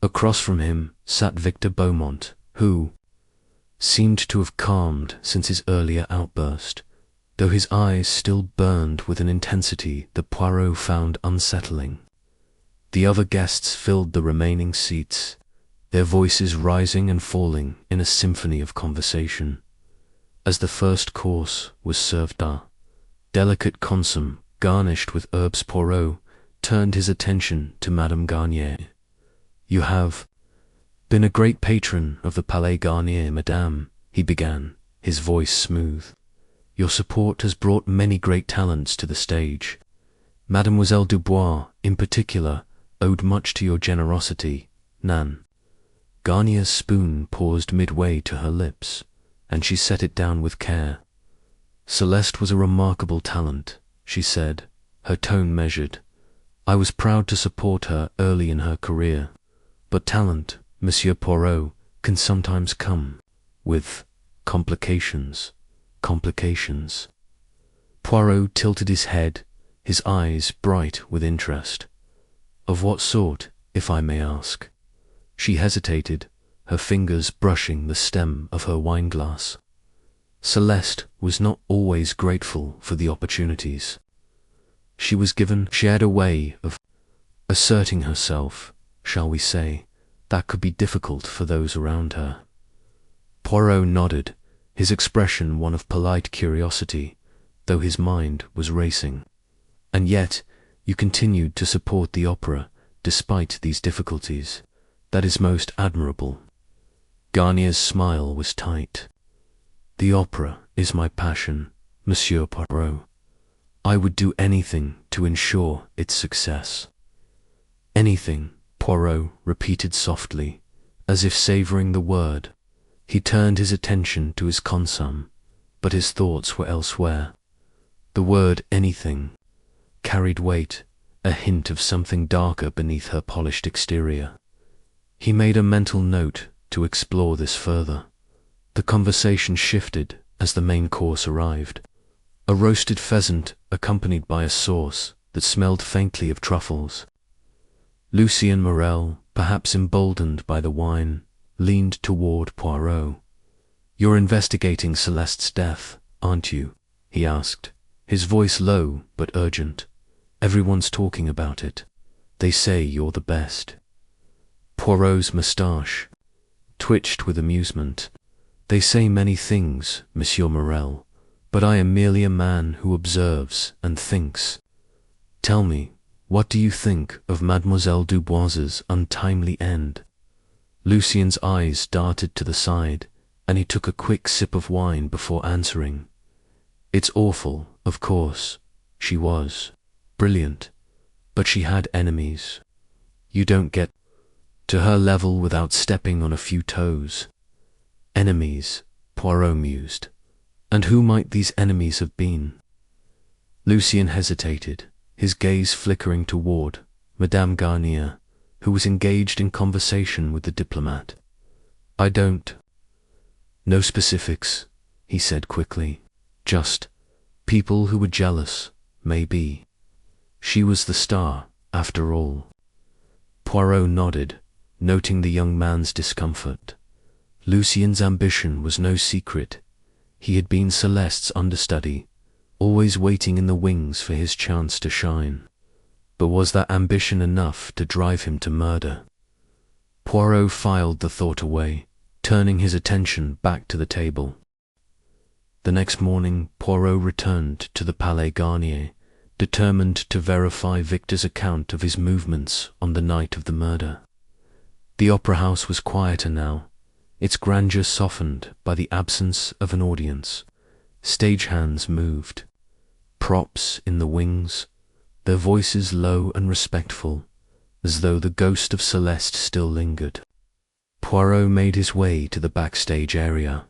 Across from him sat Victor Beaumont, who seemed to have calmed since his earlier outburst, though his eyes still burned with an intensity that Poirot found unsettling. The other guests filled the remaining seats, their voices rising and falling in a symphony of conversation. As the first course was served, a delicate consomme garnished with herbs, Poirot turned his attention to Madame Garnier. "You have been a great patron of the Palais Garnier, Madame," he began, his voice smooth. "Your support has brought many great talents to the stage. Mademoiselle Dubois, in particular, owed much to your generosity, Nan." Garnier's spoon paused midway to her lips, and she set it down with care. "Celeste was a remarkable talent," she said, her tone measured. "I was proud to support her early in her career. But talent, Monsieur Poirot, can sometimes come with complications. Poirot tilted his head, his eyes bright with interest. "Of what sort, if I may ask?" She hesitated, her fingers brushing the stem of her wineglass. Celeste was not always grateful for the opportunities she was given. She had a way of asserting herself, shall we say, that could be difficult for those around her. Poirot nodded, his expression one of polite curiosity, though his mind was racing. "And yet, you continued to support the opera, despite these difficulties. That is most admirable." Garnier's smile was tight. "The opera is my passion, Monsieur Poirot. I would do anything to ensure its success." "Anything," Poirot repeated softly, as if savouring the word. He turned his attention to his consomme, but his thoughts were elsewhere. The word anything carried weight, a hint of something darker beneath her polished exterior. He made a mental note to explore this further. The conversation shifted as the main course arrived. A roasted pheasant accompanied by a sauce that smelled faintly of truffles. Lucien Morel, perhaps emboldened by the wine, leaned toward Poirot. "You're investigating Celeste's death, aren't you?" he asked, his voice low but urgent. "Everyone's talking about it. They say you're the best." Poirot's moustache twitched with amusement. "They say many things, Monsieur Morel, but I am merely a man who observes and thinks. Tell me, what do you think of Mademoiselle Dubois's untimely end?" Lucien's eyes darted to the side, and he took a quick sip of wine before answering. "It's awful, of course. She was brilliant, but she had enemies. You don't get to her level without stepping on a few toes." "Enemies," Poirot mused. "And who might these enemies have been?" Lucien hesitated, his gaze flickering toward Madame Garnier, who was engaged in conversation with the diplomat. "I don't know specifics," he said quickly. "Just people who were jealous, maybe. She was the star, after all." Poirot nodded, noting the young man's discomfort. Lucien's ambition was no secret. He had been Celeste's understudy, always waiting in the wings for his chance to shine. But was that ambition enough to drive him to murder? Poirot filed the thought away, turning his attention back to the table. The next morning, Poirot returned to the Palais Garnier, determined to verify Victor's account of his movements on the night of the murder. The opera house was quieter now, its grandeur softened by the absence of an audience. Stagehands moved, props in the wings, their voices low and respectful, as though the ghost of Celeste still lingered. Poirot made his way to the backstage area,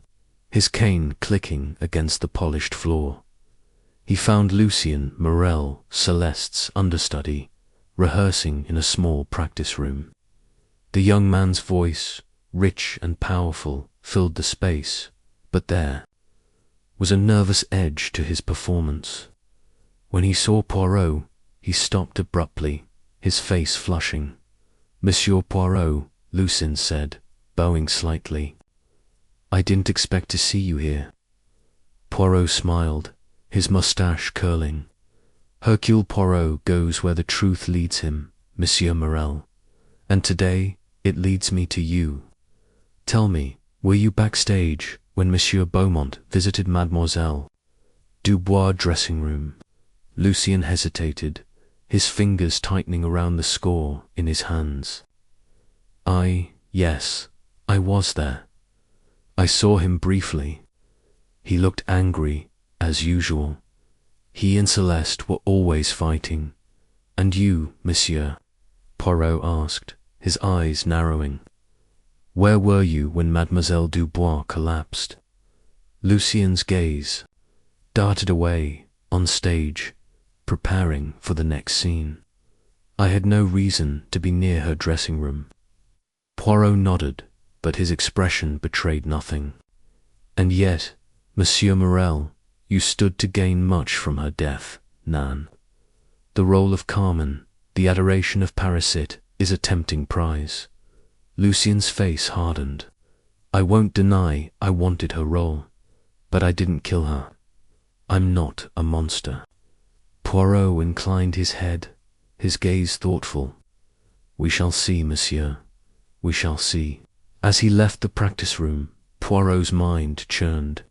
his cane clicking against the polished floor. He found Lucien Morel, Celeste's understudy, rehearsing in a small practice room. The young man's voice, rich and powerful, filled the space, but there was a nervous edge to his performance. When he saw Poirot, he stopped abruptly, his face flushing. "Monsieur Poirot," Lucien said, bowing slightly. "I didn't expect to see you here." Poirot smiled, his moustache curling. "Hercule Poirot goes where the truth leads him, Monsieur Morel, and today it leads me to you. Tell me, were you backstage when Monsieur Beaumont visited Mademoiselle Dubois' dressing room?" Lucien hesitated, his fingers tightening around the score in his hands. Yes, I was there. I saw him briefly. He looked angry, as usual. He and Celeste were always fighting. And you, monsieur?" Poirot asked, his eyes narrowing. "Where were you when Mademoiselle Dubois collapsed?" Lucien's gaze darted away, on stage, preparing for the next scene. "I had no reason to be near her dressing room." Poirot nodded, but his expression betrayed nothing. "And yet, Monsieur Morel, you stood to gain much from her death, Nan. The role of Carmen, the adoration of Parasite, is a tempting prize." Lucien's face hardened. "I won't deny I wanted her role, but I didn't kill her. I'm not a monster." Poirot inclined his head, his gaze thoughtful. "We shall see, monsieur. We shall see." As he left the practice room, Poirot's mind churned.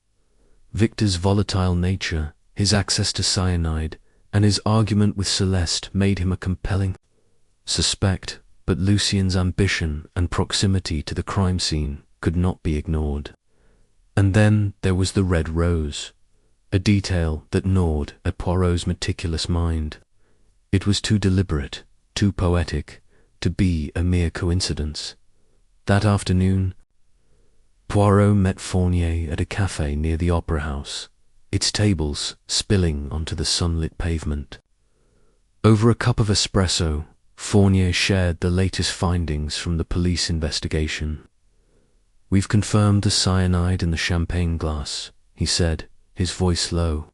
Victor's volatile nature, his access to cyanide, and his argument with Celeste made him a compelling suspect, but Lucien's ambition and proximity to the crime scene could not be ignored. And then there was the red rose, a detail that gnawed at Poirot's meticulous mind. It was too deliberate, too poetic, to be a mere coincidence. That afternoon, Poirot met Fournier at a café near the Opera House, its tables spilling onto the sunlit pavement. Over a cup of espresso, Fournier shared the latest findings from the police investigation. "We've confirmed the cyanide in the champagne glass," he said, his voice low.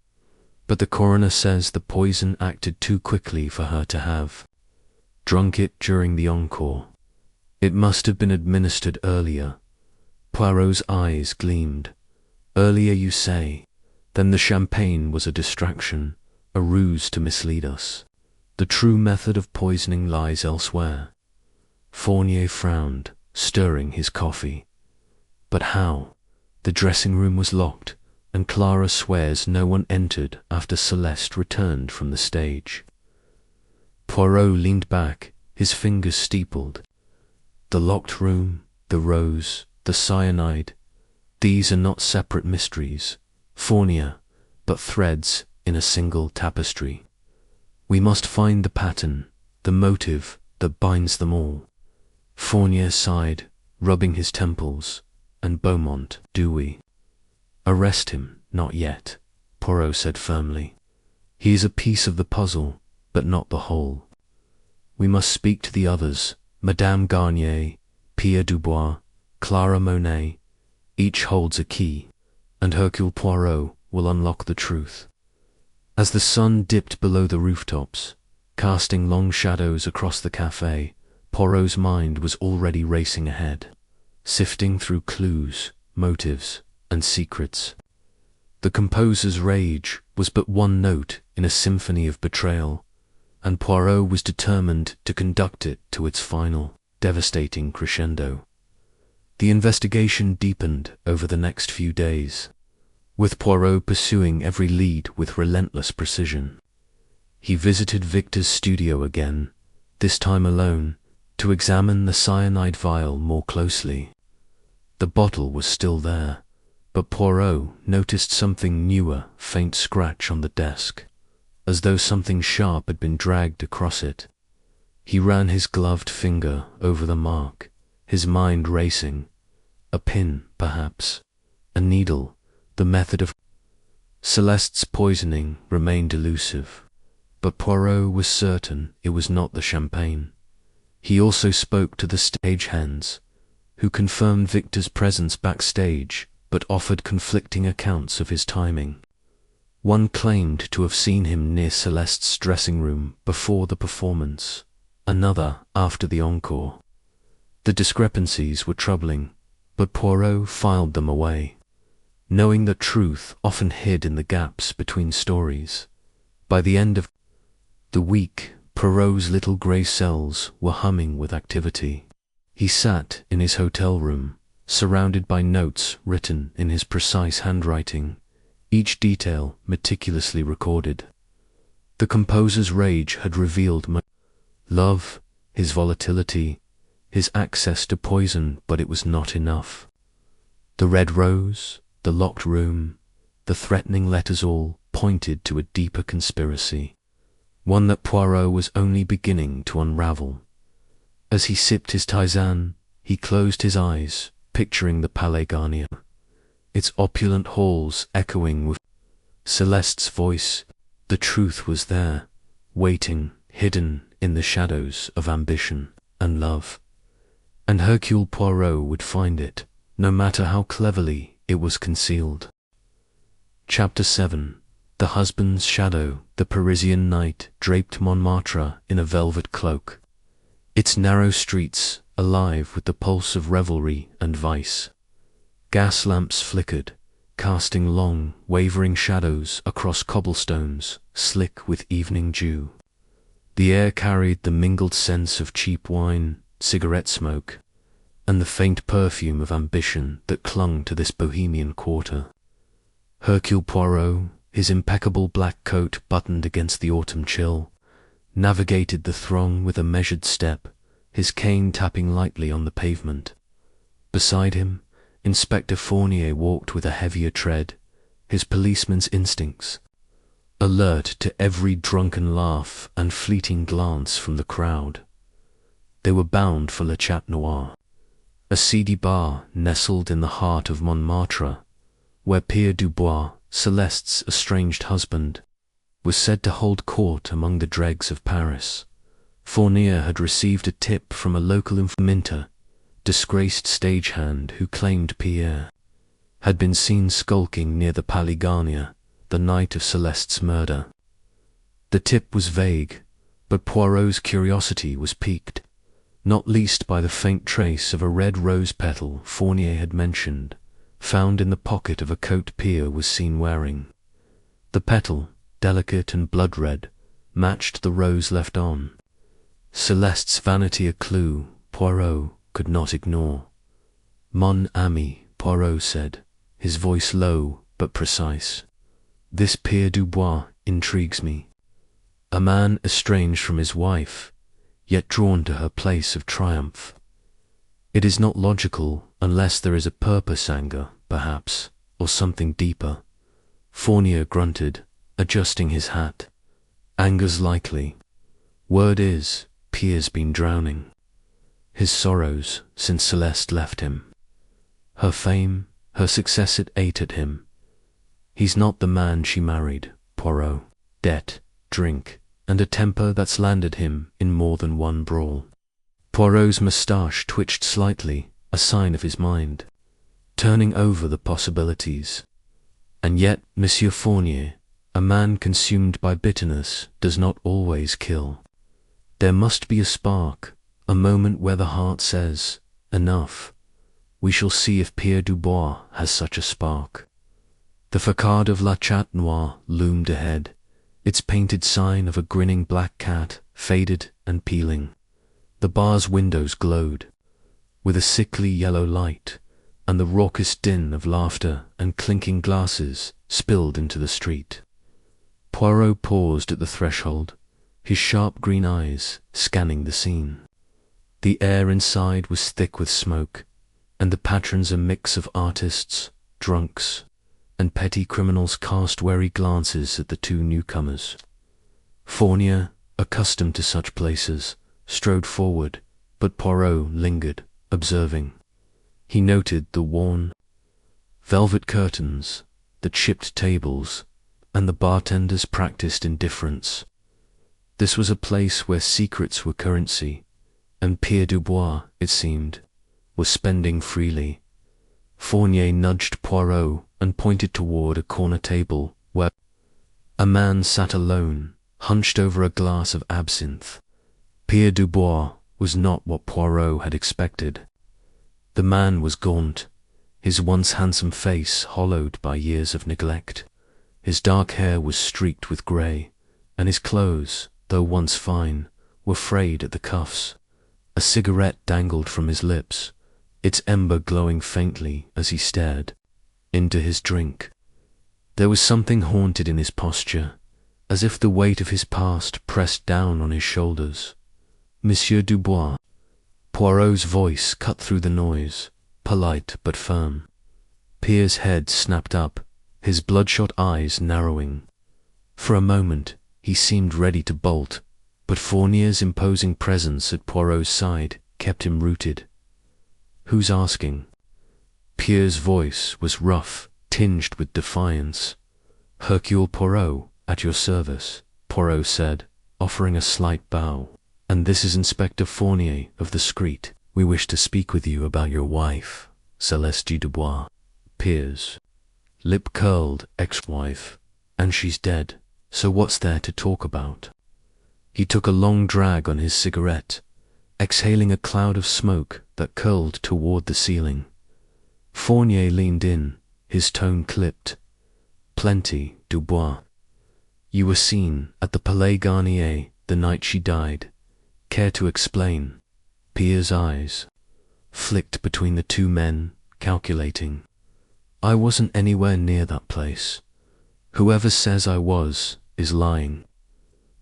"But the coroner says the poison acted too quickly for her to have drunk it during the encore. It must have been administered earlier." Poirot's eyes gleamed. "Earlier, you say? Then the champagne was a distraction, a ruse to mislead us. The true method of poisoning lies elsewhere." Fournier frowned, stirring his coffee. "But how? The dressing room was locked, and Clara swears no one entered after Celeste returned from the stage." Poirot leaned back, his fingers steepled. "The locked room, the rose, the cyanide, these are not separate mysteries, Fournier, but threads in a single tapestry. We must find the pattern, the motive that binds them all." Fournier sighed, rubbing his temples. "And Beaumont, do we?" "Arrest him, not yet," Poirot said firmly. "He is a piece of the puzzle, but not the whole. We must speak to the others, Madame Garnier, Pierre Dubois, Clara Monet. Each holds a key, and Hercule Poirot will unlock the truth." As the sun dipped below the rooftops, casting long shadows across the café, Poirot's mind was already racing ahead, sifting through clues, motives, and secrets. The composer's rage was but one note in a symphony of betrayal, and Poirot was determined to conduct it to its final, devastating crescendo. The investigation deepened over the next few days, with Poirot pursuing every lead with relentless precision. He visited Victor's studio again, this time alone, to examine the cyanide vial more closely. The bottle was still there, but Poirot noticed something newer, faint scratch on the desk, as though something sharp had been dragged across it. He ran his gloved finger over the mark, his mind racing. A pin, perhaps. A needle. The method of Celeste's poisoning remained elusive, but Poirot was certain it was not the champagne. He also spoke to the stagehands, who confirmed Victor's presence backstage but offered conflicting accounts of his timing. One claimed to have seen him near Celeste's dressing room before the performance, another after the encore. The discrepancies were troubling, but Poirot filed them away, knowing that truth often hid in the gaps between stories. By the end of the week, Poirot's little grey cells were humming with activity. He sat in his hotel room, surrounded by notes written in his precise handwriting, each detail meticulously recorded. The composer's rage had revealed love, his volatility, his access to poison, but it was not enough. The red rose, the locked room, the threatening letters all pointed to a deeper conspiracy, one that Poirot was only beginning to unravel. As he sipped his tisane, he closed his eyes, picturing the Palais Garnier, its opulent halls echoing with Celeste's voice. The truth was there, waiting, hidden in the shadows of ambition and love. And Hercule Poirot would find it, no matter how cleverly it was concealed. Chapter 7. The Husband's Shadow. The Parisian night draped Montmartre in a velvet cloak, its narrow streets alive with the pulse of revelry and vice. Gas lamps flickered, casting long, wavering shadows across cobblestones slick with evening dew. The air carried the mingled scents of cheap wine, cigarette smoke, and the faint perfume of ambition that clung to this bohemian quarter. Hercule Poirot, his impeccable black coat buttoned against the autumn chill, navigated the throng with a measured step, his cane tapping lightly on the pavement. Beside him, Inspector Fournier walked with a heavier tread, his policeman's instincts alert to every drunken laugh and fleeting glance from the crowd. They were bound for Le Chat Noir, a seedy bar nestled in the heart of Montmartre, where Pierre Dubois, Celeste's estranged husband, was said to hold court among the dregs of Paris. Fournier had received a tip from a local minter, disgraced stagehand who claimed Pierre had been seen skulking near the Palais Garnier the night of Celeste's murder. The tip was vague, but Poirot's curiosity was piqued, not least by the faint trace of a red rose petal Fournier had mentioned, found in the pocket of a coat Pierre was seen wearing. The petal, delicate and blood-red, matched the rose left on. Celeste's vanity a clue Poirot could not ignore. "Mon ami," Poirot said, his voice low but precise. "This Pierre Dubois intrigues me. A man estranged from his wife, yet drawn to her place of triumph. It is not logical unless there is a purpose, anger, perhaps, or something deeper." Fournier grunted, adjusting his hat. "Anger's likely. Word is, Pierre's been drowning. His sorrows since Celeste left him. Her fame, her success ate at him. He's not the man she married, Poirot. Debt, drink, and a temper that's landed him in more than one brawl." Poirot's moustache twitched slightly, a sign of his mind, turning over the possibilities. "And yet, Monsieur Fournier, a man consumed by bitterness does not always kill. There must be a spark, a moment where the heart says, 'Enough.' We shall see if Pierre Dubois has such a spark." The facade of La Chat Noir loomed ahead, its painted sign of a grinning black cat faded and peeling. The bar's windows glowed with a sickly yellow light, and the raucous din of laughter and clinking glasses spilled into the street. Poirot paused at the threshold, his sharp green eyes scanning the scene. The air inside was thick with smoke, and the patrons a mix of artists, drunks, and petty criminals cast wary glances at the two newcomers. Fournier, accustomed to such places, strode forward, but Poirot lingered, observing. He noted the worn velvet curtains, the chipped tables, and the bartender's practiced indifference. This was a place where secrets were currency, and Pierre Dubois, it seemed, was spending freely. Fournier nudged Poirot and pointed toward a corner table where a man sat alone, hunched over a glass of absinthe. Pierre Dubois was not what Poirot had expected. The man was gaunt, his once handsome face hollowed by years of neglect. His dark hair was streaked with grey, and his clothes, though once fine, were frayed at the cuffs. A cigarette dangled from his lips, its ember glowing faintly as he stared into his drink. There was something haunted in his posture, as if the weight of his past pressed down on his shoulders. Monsieur Dubois. Poirot's voice cut through the noise, polite but firm. Pierre's head snapped up, his bloodshot eyes narrowing. For a moment he seemed ready to bolt, but Fournier's imposing presence at Poirot's side kept him rooted. "Who's asking?" Pierre's voice was rough, tinged with defiance. "Hercule Poirot, at your service," Poirot said, offering a slight bow. "And this is Inspector Fournier of the Street. We wish to speak with you about your wife, Celeste Dubois." Pierre's lip curled. "Ex-wife, and she's dead, so what's there to talk about?" He took a long drag on his cigarette, exhaling a cloud of smoke that curled toward the ceiling. Fournier leaned in, his tone clipped. "Plenty, Dubois. You were seen at the Palais Garnier the night she died. Care to explain?" Pierre's eyes flicked between the two men, calculating. "I wasn't anywhere near that place. Whoever says I was is lying."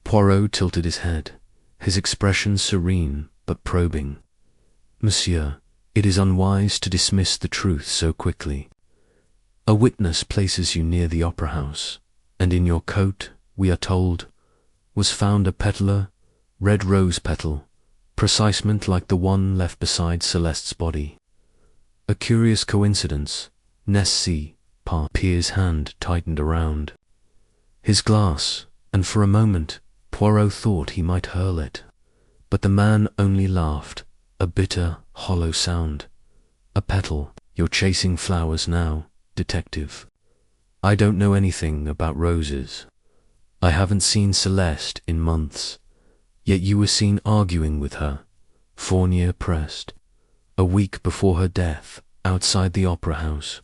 Poirot tilted his head, his expression serene but probing. "Monsieur, it is unwise to dismiss the truth so quickly. A witness places you near the opera house, and in your coat, we are told, was found a petal, red rose petal, precisely like the one left beside Celeste's body. A curious coincidence, n'est-ce pas?" Pierre's hand tightened around his glass, and for a moment Poirot thought he might hurl it. But the man only laughed, a bitter, hollow sound. "A petal. You're chasing flowers now, detective. I don't know anything about roses. I haven't seen Celeste in months. Yet you were seen arguing with her," Fournier pressed. "A week before her death, outside the opera house.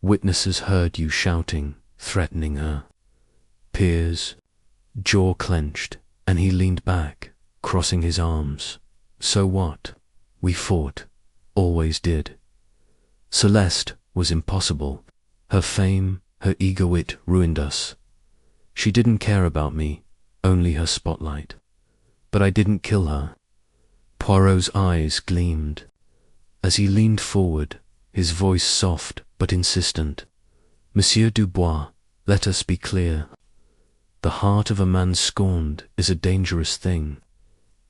Witnesses heard you shouting, threatening her." Pierre's jaw clenched, and he leaned back, crossing his arms. "So what? We fought. Always did. Celeste was impossible. Her fame, her ego-it ruined us. She didn't care about me, only her spotlight. But I didn't kill her." Poirot's eyes gleamed. As he leaned forward, his voice soft but insistent. "Monsieur Dubois, let us be clear. The heart of a man scorned is a dangerous thing.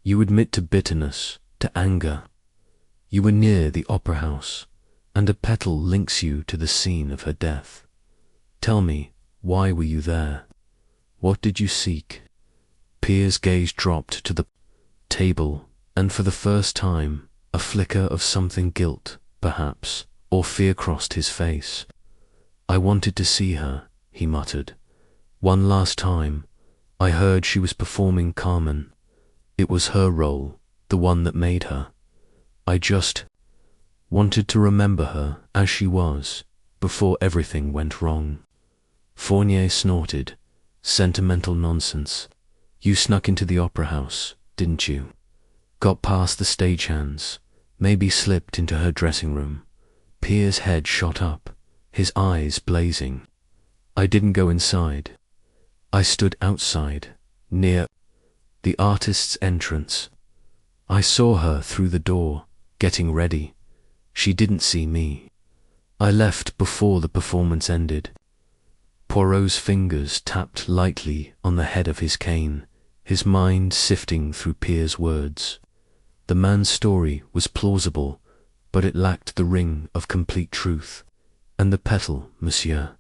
You admit to bitterness, to anger. You were near the opera house, and a petal links you to the scene of her death. Tell me, why were you there? What did you seek?" Pierre's gaze dropped to the table, and for the first time, a flicker of something guilt, perhaps, or fear crossed his face. "I wanted to see her," he muttered. "One last time. I heard she was performing Carmen. It was her role, the one that made her. I just wanted to remember her as she was, before everything went wrong." Fournier snorted. "Sentimental nonsense. You snuck into the opera house, didn't you? Got past the stagehands, maybe slipped into her dressing room." Pierre's head shot up, his eyes blazing. "I didn't go inside. I stood outside, near the artist's entrance. I saw her through the door, getting ready. She didn't see me. I left before the performance ended." Poirot's fingers tapped lightly on the head of his cane, his mind sifting through Pierre's words. The man's story was plausible, but it lacked the ring of complete truth. And the petal, monsieur?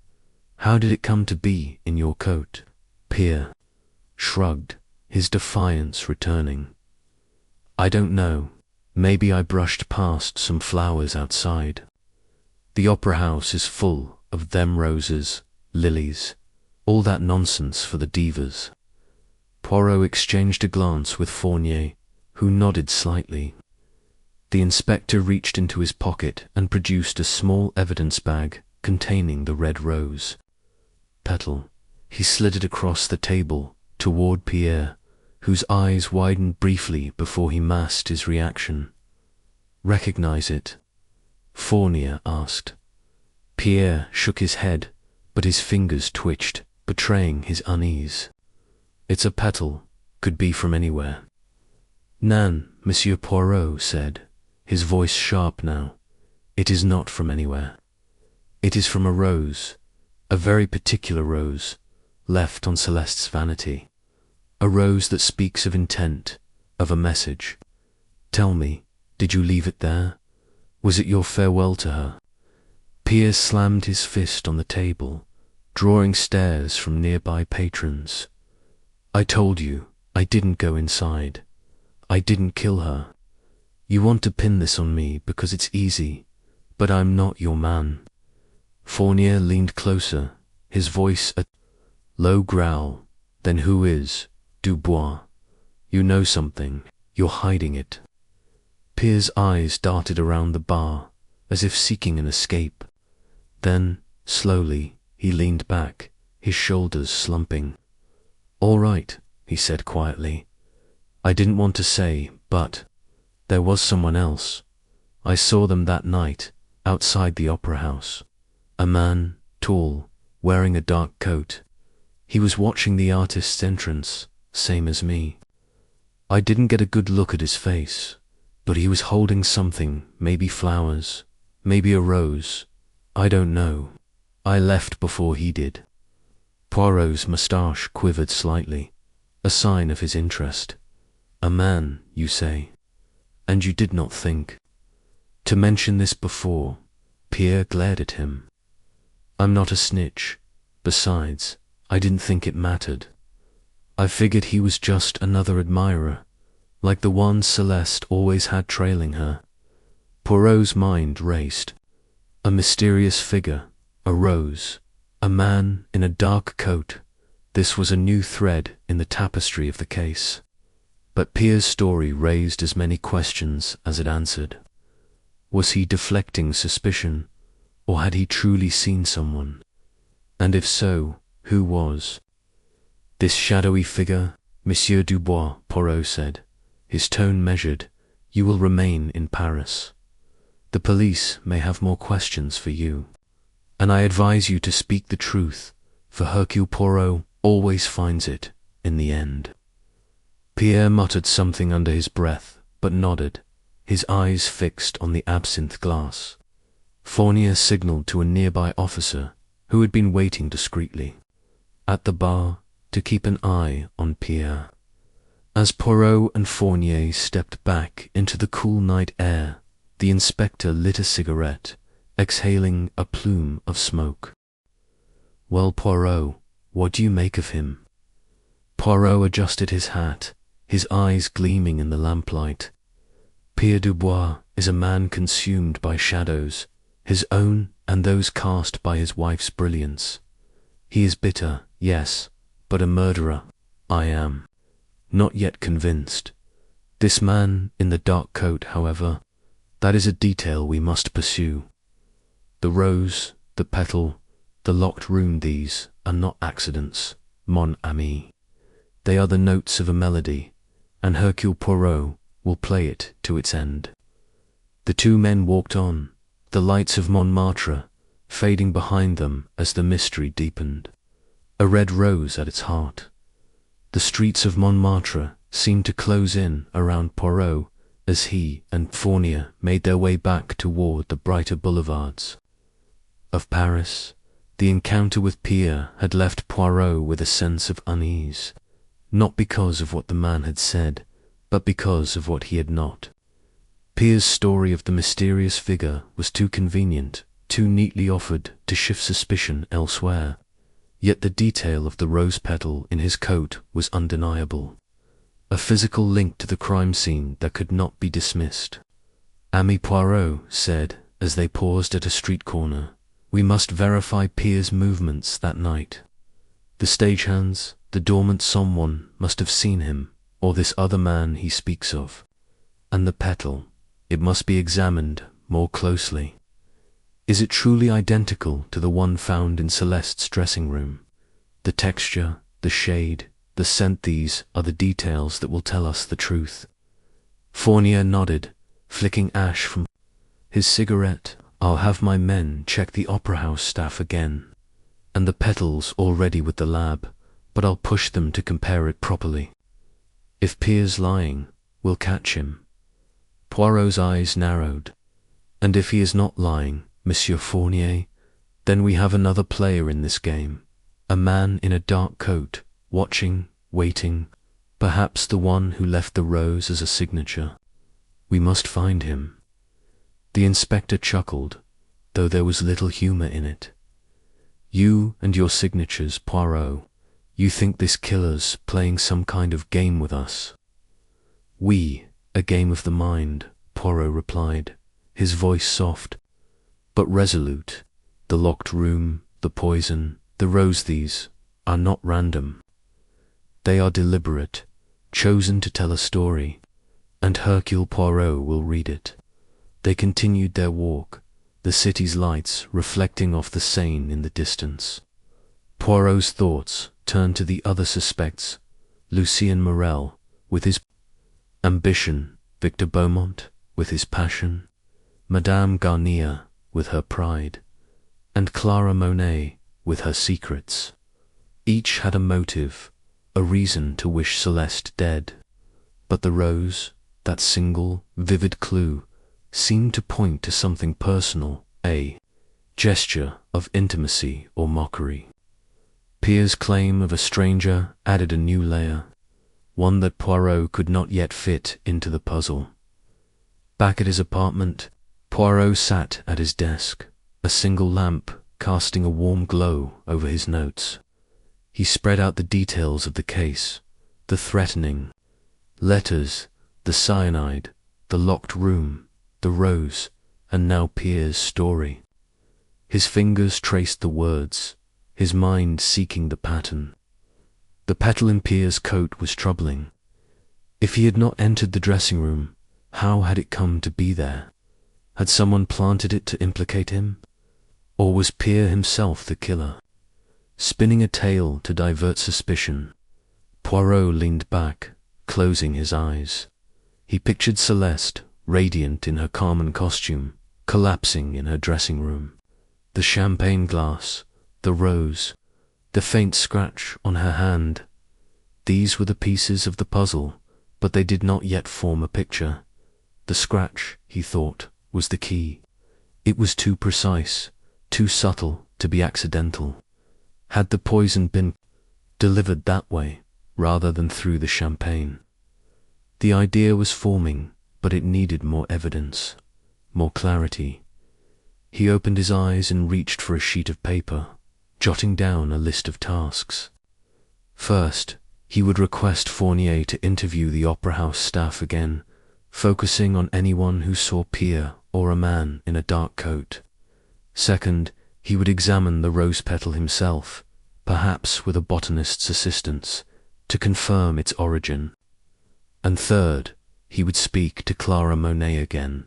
How did it come to be in your coat? Pierre shrugged, his defiance returning. I don't know. Maybe I brushed past some flowers outside. The opera house is full of them roses, lilies, all that nonsense for the divas. Poirot exchanged a glance with Fournier, who nodded slightly. The inspector reached into his pocket and produced a small evidence bag containing the red rose petal. He slid it across the table toward Pierre, whose eyes widened briefly before he masked his reaction. Recognize it? Fournier asked. Pierre shook his head, but his fingers twitched, betraying his unease. It's a petal, could be from anywhere. Nan, Monsieur Poirot said, his voice sharp now. It is not from anywhere. It is from a rose, a very particular rose, left on Celeste's vanity. A rose that speaks of intent, of a message. Tell me, did you leave it there? Was it your farewell to her? Pierre slammed his fist on the table, drawing stares from nearby patrons. I told you, I didn't go inside. I didn't kill her. You want to pin this on me because it's easy, but I'm not your man. Fournier leaned closer, his voice a low growl. Then who is? Dubois. You know something. You're hiding it. Pierre's eyes darted around the bar, as if seeking an escape. Then, slowly, he leaned back, his shoulders slumping. All right, he said quietly. I didn't want to say, but there was someone else. I saw them that night, outside the opera house. A man, tall, wearing a dark coat. He was watching the artist's entrance, same as me. I didn't get a good look at his face, but he was holding something, maybe flowers, maybe a rose. I don't know. I left before he did. Poirot's moustache quivered slightly, a sign of his interest. A man, you say? And you did not think to mention this before? Pierre glared at him. I'm not a snitch. Besides, I didn't think it mattered. I figured he was just another admirer, like the one Celeste always had trailing her. Poirot's mind raced. A mysterious figure, a rose, a man in a dark coat. This was a new thread in the tapestry of the case. But Pierre's story raised as many questions as it answered. Was he deflecting suspicion, or had he truly seen someone? And if so, who was? This shadowy figure, Monsieur Dubois, Poirot said, his tone measured. You will remain in Paris. The police may have more questions for you. And I advise you to speak the truth, for Hercule Poirot always finds it in the end. Pierre muttered something under his breath, but nodded, his eyes fixed on the absinthe glass. Fournier signaled to a nearby officer, who had been waiting discreetly at the bar, to keep an eye on Pierre. As Poirot and Fournier stepped back into the cool night air, the inspector lit a cigarette, exhaling a plume of smoke. Well, Poirot, what do you make of him? Poirot adjusted his hat, his eyes gleaming in the lamplight. Pierre Dubois is a man consumed by shadows, his own and those cast by his wife's brilliance. He is bitter, yes, but a murderer. I am not yet convinced. This man in the dark coat, however, that is a detail we must pursue. The rose, the petal, the locked room, these are not accidents, mon ami. They are the notes of a melody, and Hercule Poirot will play it to its end. The two men walked on, the lights of Montmartre fading behind them as the mystery deepened. A red rose at its heart. The streets of Montmartre seemed to close in around Poirot as he and Fournier made their way back toward the brighter boulevards of Paris. The encounter with Pierre had left Poirot with a sense of unease, not because of what the man had said, but because of what he had not Pierre's story of the mysterious figure was too convenient, too neatly offered to shift suspicion elsewhere. Yet the detail of the rose petal in his coat was undeniable, a physical link to the crime scene that could not be dismissed. Ami Poirot said, as they paused at a street corner, "We must verify Pierre's movements that night. The stagehands, the dormant someone must have seen him, or this other man he speaks of. And the petal, it must be examined more closely. Is it truly identical to the one found in Celeste's dressing room? The texture, the shade, the scent, these are the details that will tell us the truth." Fournier nodded, flicking ash from his cigarette. "I'll have my men check the Opera House staff again. And the petal's already with the lab, but I'll push them to compare it properly. If Pierre's lying, we'll catch him." Poirot's eyes narrowed. "And if he is not lying, Monsieur Fournier, then we have another player in this game, a man in a dark coat, watching, waiting, perhaps the one who left the rose as a signature. We must find him." The inspector chuckled, though there was little humor in it. "You and your signatures, Poirot. You think this killer's playing some kind of game with us?" "We, a game of the mind," Poirot replied, his voice soft, but resolute. "The locked room, the poison, the rose, these are not random. They are deliberate, chosen to tell a story, and Hercule Poirot will read it." They continued their walk, the city's lights reflecting off the Seine in the distance. Poirot's thoughts turned to the other suspects, Lucien Morel with his ambition, Victor Beaumont with his passion, Madame Garnier with her pride, and Clara Monet with her secrets. Each had a motive, a reason to wish Celeste dead. But the rose, that single, vivid clue, seemed to point to something personal, a gesture of intimacy or mockery. Pierre's claim of a stranger added a new layer, one that Poirot could not yet fit into the puzzle. Back at his apartment, Poirot sat at his desk, a single lamp casting a warm glow over his notes. He spread out the details of the case, the threatening letters, the cyanide, the locked room, the rose, and now Pierre's story. His fingers traced the words, his mind seeking the pattern. The petal in Pierre's coat was troubling. If he had not entered the dressing room, how had it come to be there? Had someone planted it to implicate him? Or was Pierre himself the killer? Spinning a tale to divert suspicion, Poirot leaned back, closing his eyes. He pictured Celeste, radiant in her Carmen costume, collapsing in her dressing room. The champagne glass, the rose, the faint scratch on her hand. These were the pieces of the puzzle, but they did not yet form a picture. The scratch, he thought, was the key. It was too precise, too subtle to be accidental. Had the poison been delivered that way, rather than through the champagne? The idea was forming, but it needed more evidence, more clarity. He opened his eyes and reached for a sheet of paper, jotting down a list of tasks. First, he would request Fournier to interview the Opera House staff again, focusing on anyone who saw Pierre or a man in a dark coat. Second, he would examine the rose petal himself, perhaps with a botanist's assistance, to confirm its origin. And third, he would speak to Clara Monet again.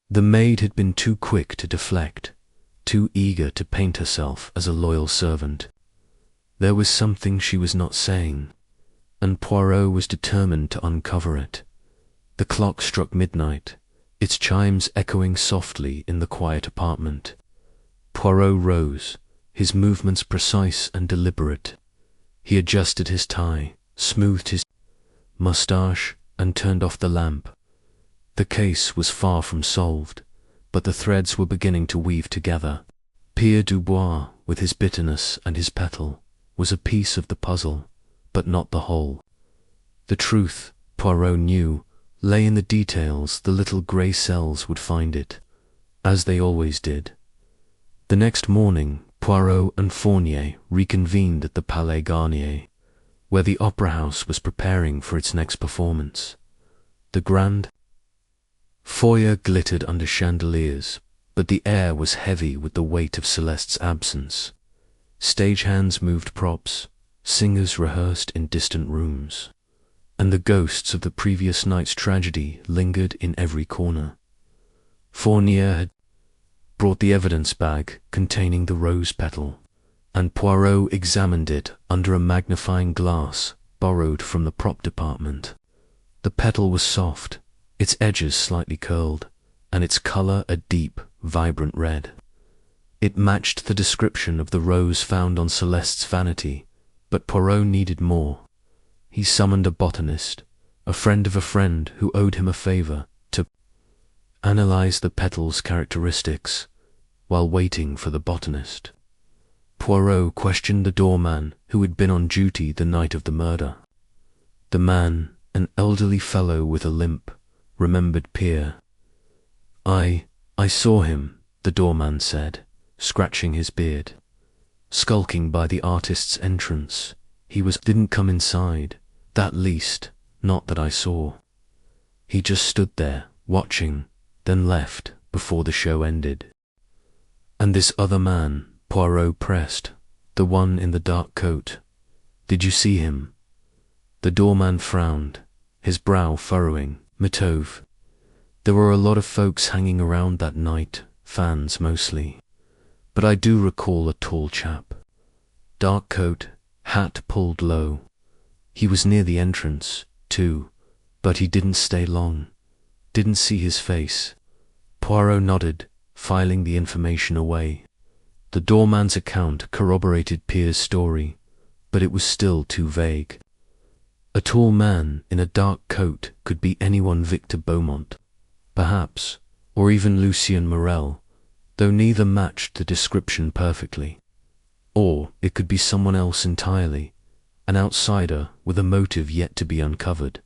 The maid had been too quick to deflect, too eager to paint herself as a loyal servant. There was something she was not saying, and Poirot was determined to uncover it. The clock struck midnight, its chimes echoing softly in the quiet apartment. Poirot rose, his movements precise and deliberate. He adjusted his tie, smoothed his moustache, and turned off the lamp. The case was far from solved, but the threads were beginning to weave together. Pierre Dubois, with his bitterness and his petal, was a piece of the puzzle, but not the whole. The truth, Poirot knew, lay in the details. The little grey cells would find it, as they always did. The next morning, Poirot and Fournier reconvened at the Palais Garnier, where the opera house was preparing for its next performance. The grand foyer glittered under chandeliers, but the air was heavy with the weight of Celeste's absence. Stagehands moved props, singers rehearsed in distant rooms, and the ghosts of the previous night's tragedy lingered in every corner. Fournier had brought the evidence bag containing the rose petal, and Poirot examined it under a magnifying glass borrowed from the prop department. The petal was soft, its edges slightly curled, and its color a deep, vibrant red. It matched the description of the rose found on Celeste's vanity, but Poirot needed more. He summoned a botanist, a friend of a friend who owed him a favor, to analyze the petal's characteristics while waiting for the botanist. Poirot questioned the doorman who had been on duty the night of the murder. The man, an elderly fellow with a limp, remembered Pierre. I saw him, the doorman said, scratching his beard. Skulking by the artist's entrance. He didn't come inside, that least, not that I saw. He just stood there, watching, then left before the show ended. And this other man, Poirot pressed, the one in the dark coat. Did you see him? The doorman frowned, his brow furrowing. Matove. There were a lot of folks hanging around that night, fans mostly. But I do recall a tall chap. Dark coat, hat pulled low. He was near the entrance, too, but he didn't stay long. Didn't see his face. Poirot nodded, filing the information away. The doorman's account corroborated Pierre's story, but it was still too vague. A tall man in a dark coat could be anyone Victor Beaumont, perhaps, or even Lucien Morel, though neither matched the description perfectly. Or it could be someone else entirely, an outsider with a motive yet to be uncovered.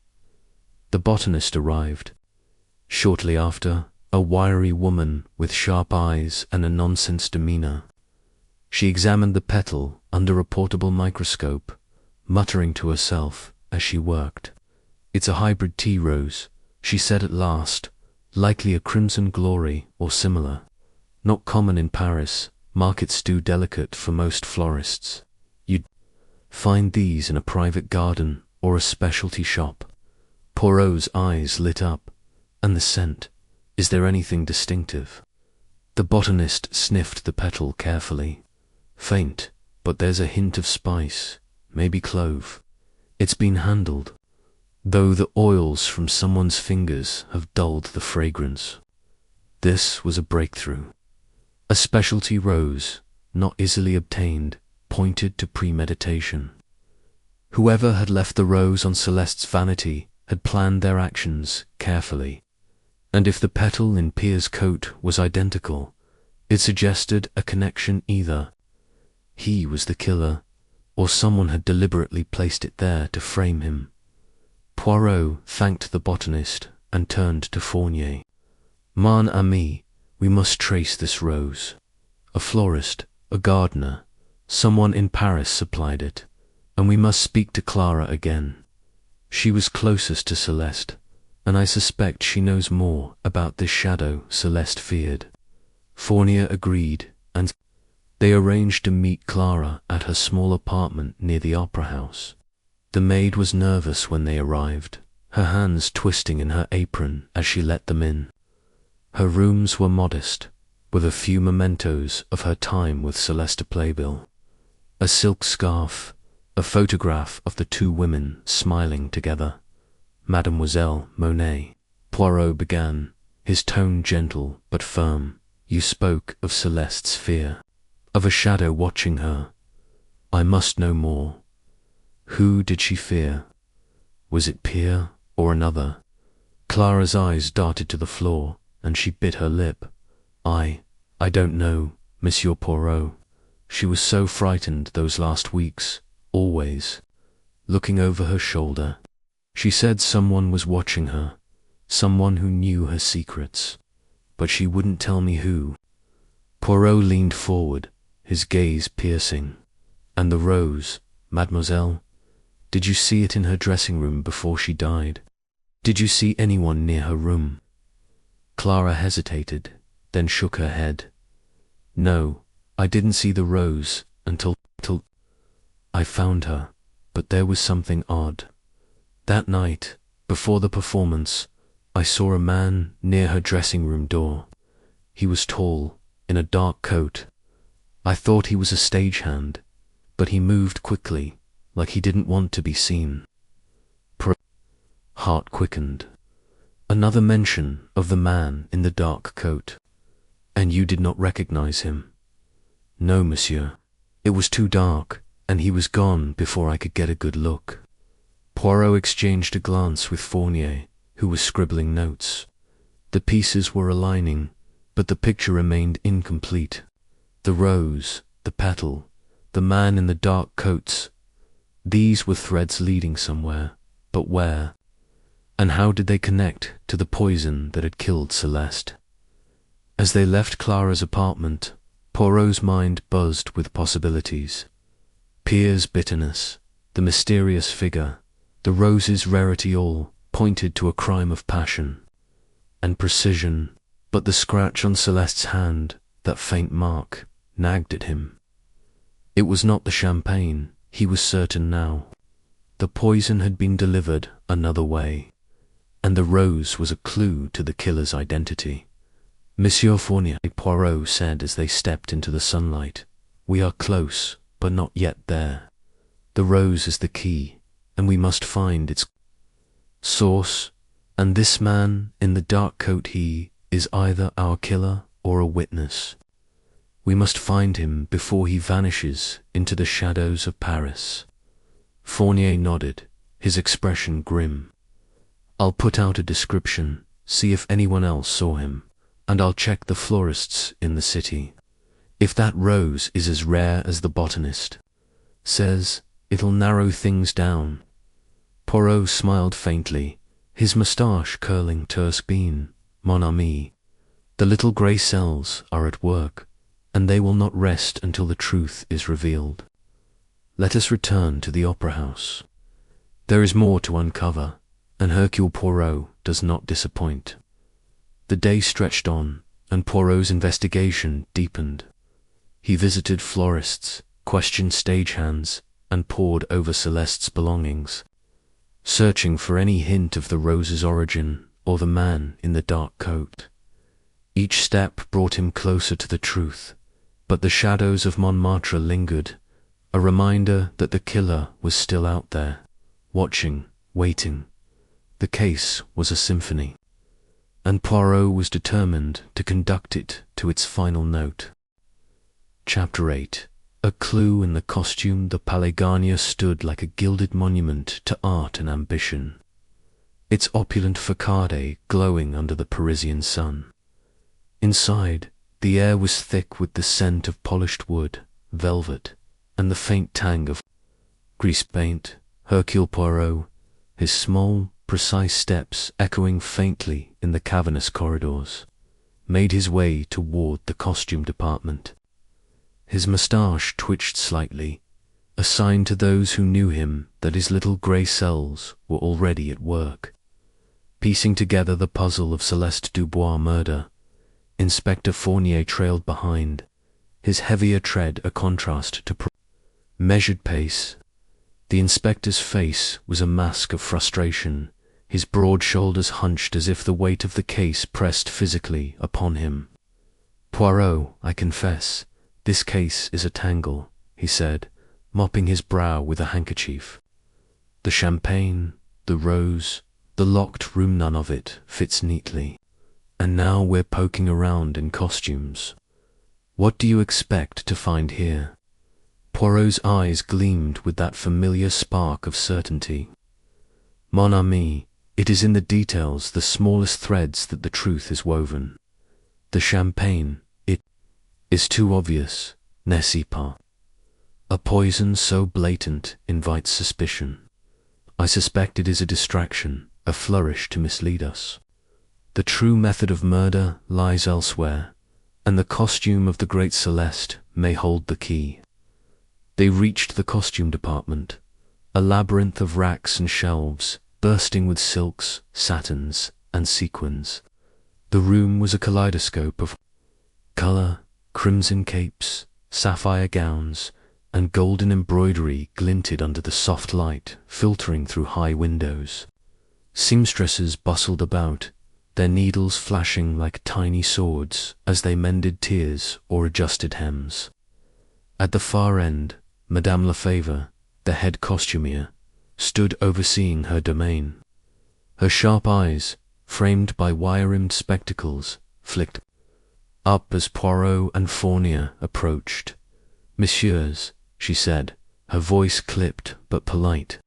The botanist arrived. Shortly after, a wiry woman with sharp eyes and a nonsense demeanor. She examined the petal under a portable microscope, muttering to herself as she worked. It's a hybrid tea rose, she said at last, likely a crimson glory or similar. Not common in Paris, markets too delicate for most florists. You'd find these in a private garden or a specialty shop. Poirot's eyes lit up. And the scent, is there anything distinctive? The botanist sniffed the petal carefully. Faint, but there's a hint of spice, maybe clove. It's been handled, though the oils from someone's fingers have dulled the fragrance. This was a breakthrough. A specialty rose, not easily obtained, pointed to premeditation. Whoever had left the rose on Celeste's vanity had planned their actions carefully, and if the petal in Pierre's coat was identical, it suggested a connection. Either he was the killer, or someone had deliberately placed it there to frame him. Poirot thanked the botanist and turned to Fournier. Mon ami, we must trace this rose. A florist, a gardener, someone in Paris supplied it, and we must speak to Clara again. She was closest to Celeste, and I suspect she knows more about this shadow Celeste feared. Fournier agreed, and they arranged to meet Clara at her small apartment near the opera house. The maid was nervous when they arrived, her hands twisting in her apron as she let them in. Her rooms were modest, with a few mementos of her time with Celeste Playbill. A silk scarf, a photograph of the two women smiling together. Mademoiselle Monet, Poirot began, his tone gentle but firm. You spoke of Celeste's fear, of a shadow watching her. I must know more. Who did she fear? Was it Pierre or another? Clara's eyes darted to the floor, and she bit her lip. I don't know, Monsieur Poirot. She was so frightened those last weeks, always. Looking over her shoulder. She said someone was watching her, someone who knew her secrets, but she wouldn't tell me who. Poirot leaned forward, his gaze piercing. And the rose, mademoiselle, did you see it in her dressing room before she died? Did you see anyone near her room? Clara hesitated, then shook her head. No, I didn't see the rose until I found her, but there was something odd. That night, before the performance, I saw a man near her dressing room door. He was tall, in a dark coat. I thought he was a stagehand, but he moved quickly, like he didn't want to be seen. Heart quickened. Another mention of the man in the dark coat. And you did not recognize him? No, monsieur. It was too dark, and he was gone before I could get a good look. Poirot exchanged a glance with Fournier, who was scribbling notes. The pieces were aligning, but the picture remained incomplete. The rose, the petal, the man in the dark coats. These were threads leading somewhere, but where? And how did they connect to the poison that had killed Celeste? As they left Clara's apartment, Poirot's mind buzzed with possibilities. Pierre's bitterness, the mysterious figure, the rose's rarity all pointed to a crime of passion and precision, but the scratch on Celeste's hand, that faint mark, nagged at him. It was not the champagne, he was certain now. The poison had been delivered another way, and the rose was a clue to the killer's identity. Monsieur Fournier, Poirot said as they stepped into the sunlight, we are close, but not yet there. The rose is the key, and we must find its source, and this man in the dark coat, he is either our killer or a witness. We must find him before he vanishes into the shadows of Paris. Fournier nodded, his expression grim. I'll put out a description, see if anyone else saw him, and I'll check the florists in the city. If that rose is as rare as the botanist says, it'll narrow things down. Poirot smiled faintly, his moustache curling. Tursbean, mon ami. The little grey cells are at work, and they will not rest until the truth is revealed. Let us return to the opera house. There is more to uncover, and Hercule Poirot does not disappoint. The day stretched on, and Poirot's investigation deepened. He visited florists, questioned stagehands, and pored over Celeste's belongings, searching for any hint of the rose's origin or the man in the dark coat. Each step brought him closer to the truth, but the shadows of Montmartre lingered, a reminder that the killer was still out there, watching, waiting. The case was a symphony, and Poirot was determined to conduct it to its final note. Chapter 8. A clue in the costume. The Palais Garnier stood like a gilded monument to art and ambition, its opulent facade glowing under the Parisian sun. Inside, the air was thick with the scent of polished wood, velvet, and the faint tang of grease paint. Hercule Poirot, his small, precise steps echoing faintly in the cavernous corridors, made his way toward the costume department. His moustache twitched slightly, a sign to those who knew him that his little grey cells were already at work, piecing together the puzzle of Celeste Dubois' murder. Inspector Fournier trailed behind, his heavier tread a contrast to measured pace. The inspector's face was a mask of frustration, his broad shoulders hunched as if the weight of the case pressed physically upon him. Poirot, I confess, this case is a tangle, he said, mopping his brow with a handkerchief. The champagne, the rose, the locked room, none of it fits neatly. And now we're poking around in costumes. What do you expect to find here? Poirot's eyes gleamed with that familiar spark of certainty. Mon ami, it is in the details, the smallest threads, that the truth is woven. The champagne, it is too obvious, n'est-ce pas? A poison so blatant invites suspicion. I suspect it is a distraction, a flourish to mislead us. The true method of murder lies elsewhere, and the costume of the great Celeste may hold the key. They reached the costume department, a labyrinth of racks and shelves, bursting with silks, satins, and sequins. The room was a kaleidoscope of color, crimson capes, sapphire gowns, and golden embroidery glinted under the soft light filtering through high windows. Seamstresses bustled about, their needles flashing like tiny swords as they mended tiers or adjusted hems. At the far end, Madame Lefebvre, the head costumier, stood overseeing her domain. Her sharp eyes, framed by wire-rimmed spectacles, flicked up as Poirot and Fournier approached. "Messieurs," she said, her voice clipped but polite.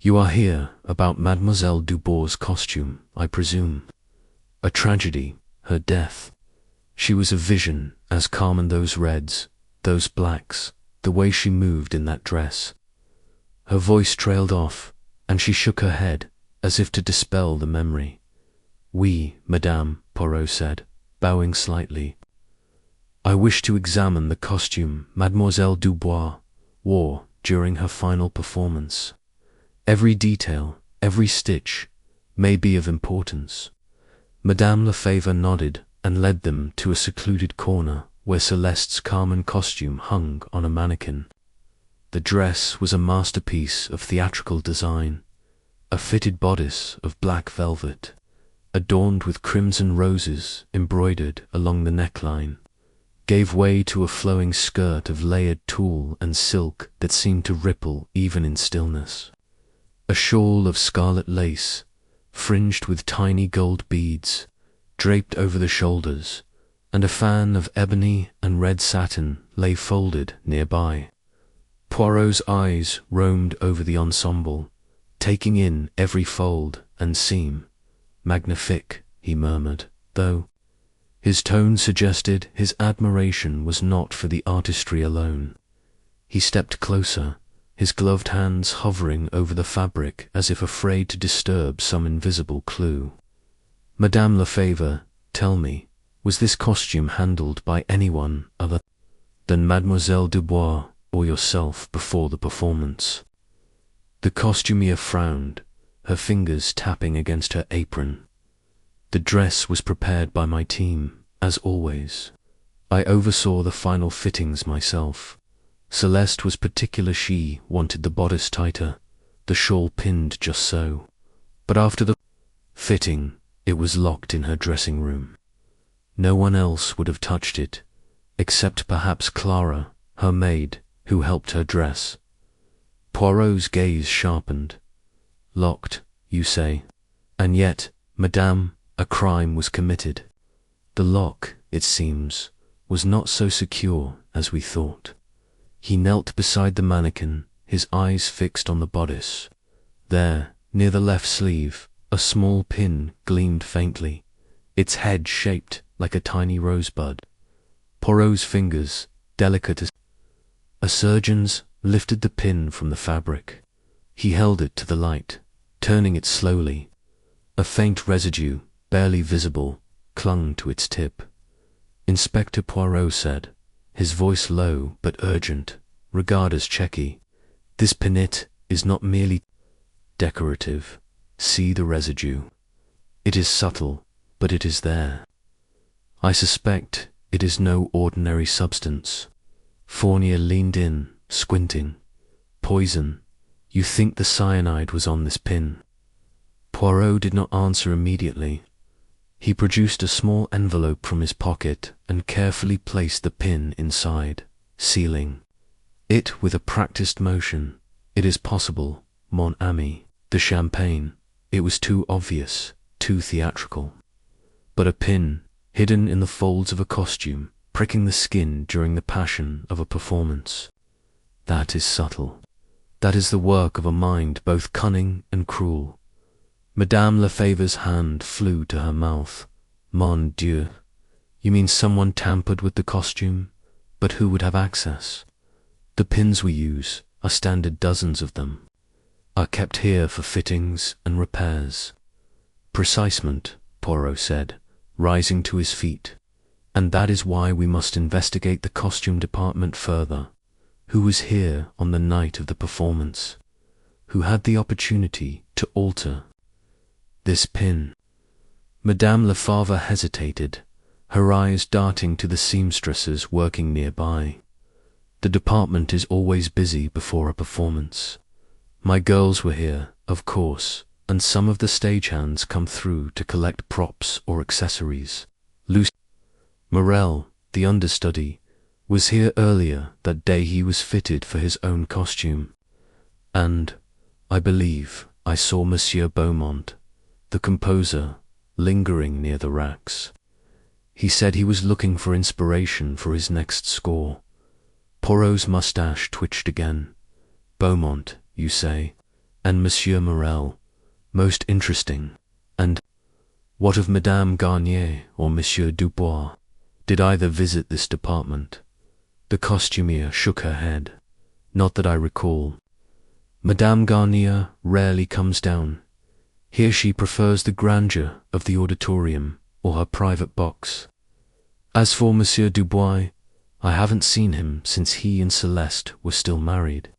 "You are here about Mademoiselle Dubourg's costume, I presume. A tragedy, her death. She was a vision, as calm in those reds, those blacks, the way she moved in that dress." Her voice trailed off, and she shook her head, as if to dispel the memory. "Oui, Madame," Poirot said, bowing slightly. "I wish to examine the costume Mademoiselle Dubois wore during her final performance. Every detail, every stitch, may be of importance." Madame Lefebvre nodded and led them to a secluded corner where Celeste's Carmen costume hung on a mannequin. The dress was a masterpiece of theatrical design, a fitted bodice of black velvet, adorned with crimson roses embroidered along the neckline, gave way to a flowing skirt of layered tulle and silk that seemed to ripple even in stillness. A shawl of scarlet lace, fringed with tiny gold beads, draped over the shoulders, and a fan of ebony and red satin lay folded nearby. Poirot's eyes roamed over the ensemble, taking in every fold and seam. "Magnifique," he murmured, though his tone suggested his admiration was not for the artistry alone. He stepped closer, his gloved hands hovering over the fabric as if afraid to disturb some invisible clue. "Madame Lefebvre, tell me, was this costume handled by anyone other than Mademoiselle Dubois or yourself before the performance?" The costumier frowned, her fingers tapping against her apron. "The dress was prepared by my team, as always. I oversaw the final fittings myself. Celeste was particular, she wanted the bodice tighter, the shawl pinned just so. But after the fitting, it was locked in her dressing room. No one else would have touched it, except perhaps Clara, her maid, who helped her dress." Poirot's gaze sharpened. "Locked, you say? And yet, Madame, a crime was committed. The lock, it seems, was not so secure as we thought." He knelt beside the mannequin, his eyes fixed on the bodice. There, near the left sleeve, a small pin gleamed faintly, its head shaped like a tiny rosebud. Poirot's fingers, delicate as a surgeon's, lifted the pin from the fabric. He held it to the light, turning it slowly. A faint residue, barely visible, clung to its tip. "Inspector Poirot said," his voice low but urgent, "Regardas Checky. This pinnet is not merely decorative. See the residue. It is subtle, but it is there. I suspect it is no ordinary substance." Fournier leaned in, squinting. "Poison. You think the cyanide was on this pin?" Poirot did not answer immediately. He produced a small envelope from his pocket and carefully placed the pin inside, sealing it with a practiced motion. "It is possible, mon ami. The champagne. It was too obvious, too theatrical. But a pin, hidden in the folds of a costume, pricking the skin during the passion of a performance. That is subtle. That is the work of a mind both cunning and cruel." Madame Lefebvre's hand flew to her mouth. "Mon Dieu, you mean someone tampered with the costume? But who would have access? The pins we use, are standard dozens of them, are kept here for fittings and repairs." "Precisement," Poirot said, rising to his feet. And that is why we must investigate the costume department further. Who was here on the night of the performance? Who had the opportunity to alter this pin? Madame Lefavre hesitated, her eyes darting to the seamstresses working nearby. The department is always busy before a performance. My girls were here, of course, and some of the stagehands come through to collect props or accessories. Lucien Morel, the understudy, was here earlier that day. He was fitted for his own costume. And, I believe, I saw Monsieur Beaumont, the composer, lingering near the racks. He said he was looking for inspiration for his next score. Poirot's moustache twitched again. Beaumont, you say, and Monsieur Morel. Most interesting. And what of Madame Garnier or Monsieur Dubois? Did either visit this department? The costumier shook her head. Not that I recall. Madame Garnier rarely comes down. Here she prefers the grandeur of the auditorium or her private box. As for Monsieur Dubois, I haven't seen him since he and Celeste were still married.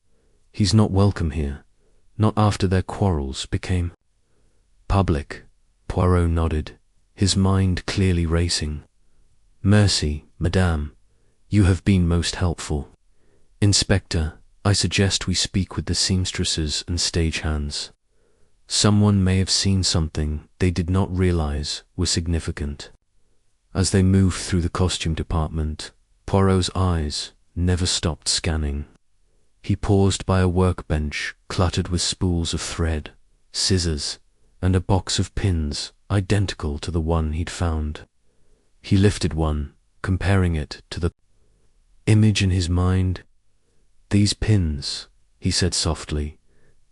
He's not welcome here, not after their quarrels became public. Poirot nodded, his mind clearly racing. Merci, madame. You have been most helpful. Inspector, I suggest we speak with the seamstresses and stagehands. Someone may have seen something they did not realize was significant. As they moved through the costume department, Poirot's eyes never stopped scanning. He paused by a workbench cluttered with spools of thread, scissors, and a box of pins identical to the one he'd found. He lifted one, comparing it to the image in his mind. These pins, he said softly,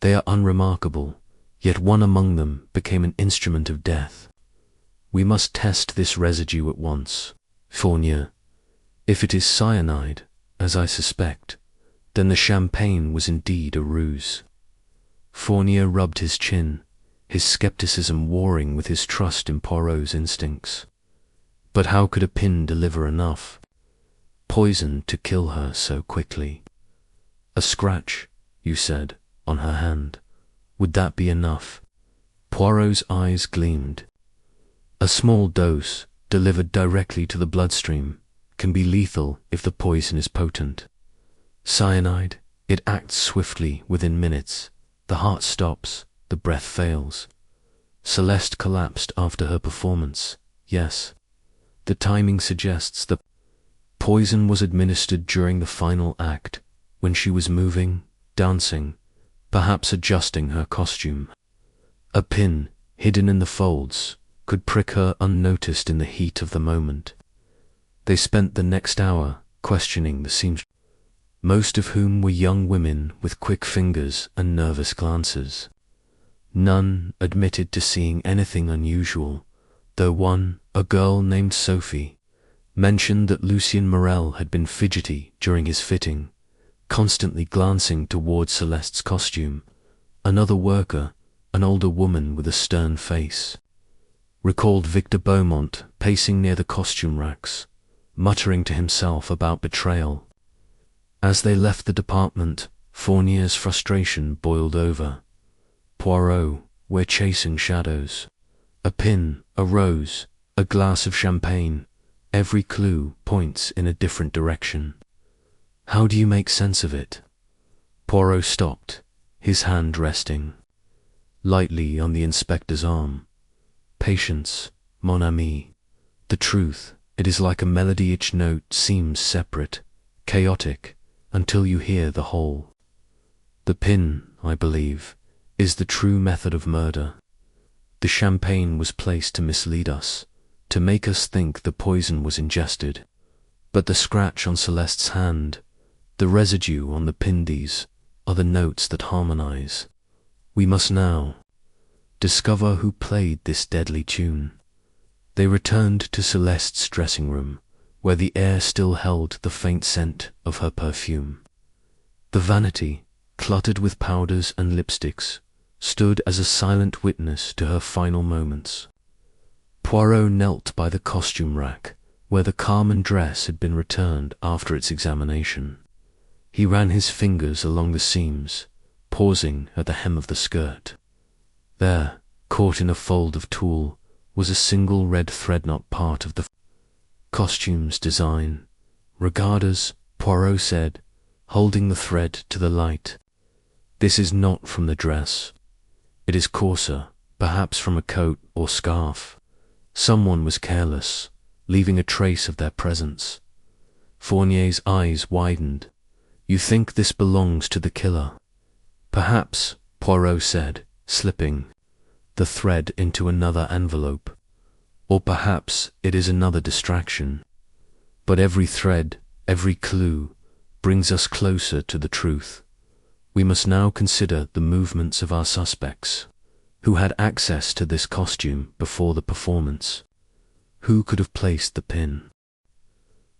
they are unremarkable, yet one among them became an instrument of death. We must test this residue at once, Fournier. If it is cyanide, as I suspect, then the champagne was indeed a ruse. Fournier rubbed his chin, his skepticism warring with his trust in Poirot's instincts. But how could a pin deliver enough poison to kill her so quickly? A scratch, you said, on her hand. Would that be enough? Poirot's eyes gleamed. A small dose, delivered directly to the bloodstream, can be lethal if the poison is potent. Cyanide, it acts swiftly within minutes. The heart stops, the breath fails. Celeste collapsed after her performance, yes. The timing suggests the poison was administered during the final act, when she was moving, dancing, perhaps adjusting her costume. A pin, hidden in the folds, could prick her unnoticed in the heat of the moment. They spent the next hour questioning the seamstress, most of whom were young women with quick fingers and nervous glances. None admitted to seeing anything unusual, though one, a girl named Sophie, mentioned that Lucien Morel had been fidgety during his fitting, constantly glancing toward Celeste's costume. Another worker, an older woman with a stern face, recalled Victor Beaumont pacing near the costume racks, muttering to himself about betrayal. As they left the department, Fournier's frustration boiled over. Poirot, we're chasing shadows. A pin, a rose, a glass of champagne. Every clue points in a different direction. How do you make sense of it? Poirot stopped, his hand resting lightly on the inspector's arm. Patience, mon ami. The truth, it is like a melody. Each note seems separate, chaotic, until you hear the whole. The pin, I believe, is the true method of murder. The champagne was placed to mislead us, to make us think the poison was ingested. But the scratch on Celeste's hand, the residue on the pin, these are the notes that harmonize. We must now discover who played this deadly tune. They returned to Celeste's dressing room, where the air still held the faint scent of her perfume. The vanity, cluttered with powders and lipsticks, stood as a silent witness to her final moments. Poirot knelt by the costume rack, where the Carmen dress had been returned after its examination. He ran his fingers along the seams, pausing at the hem of the skirt. There, caught in a fold of tulle, was a single red thread knot part of the costume's design. "Regard us," Poirot said, holding the thread to the light. "This is not from the dress. It is coarser, perhaps from a coat or scarf. Someone was careless, leaving a trace of their presence." Fournier's eyes widened. "You think this belongs to the killer?" "Perhaps," Poirot said, slipping the thread into another envelope. "Or perhaps it is another distraction. But every thread, every clue, brings us closer to the truth. We must now consider the movements of our suspects. Who had access to this costume before the performance? Who could have placed the pin?"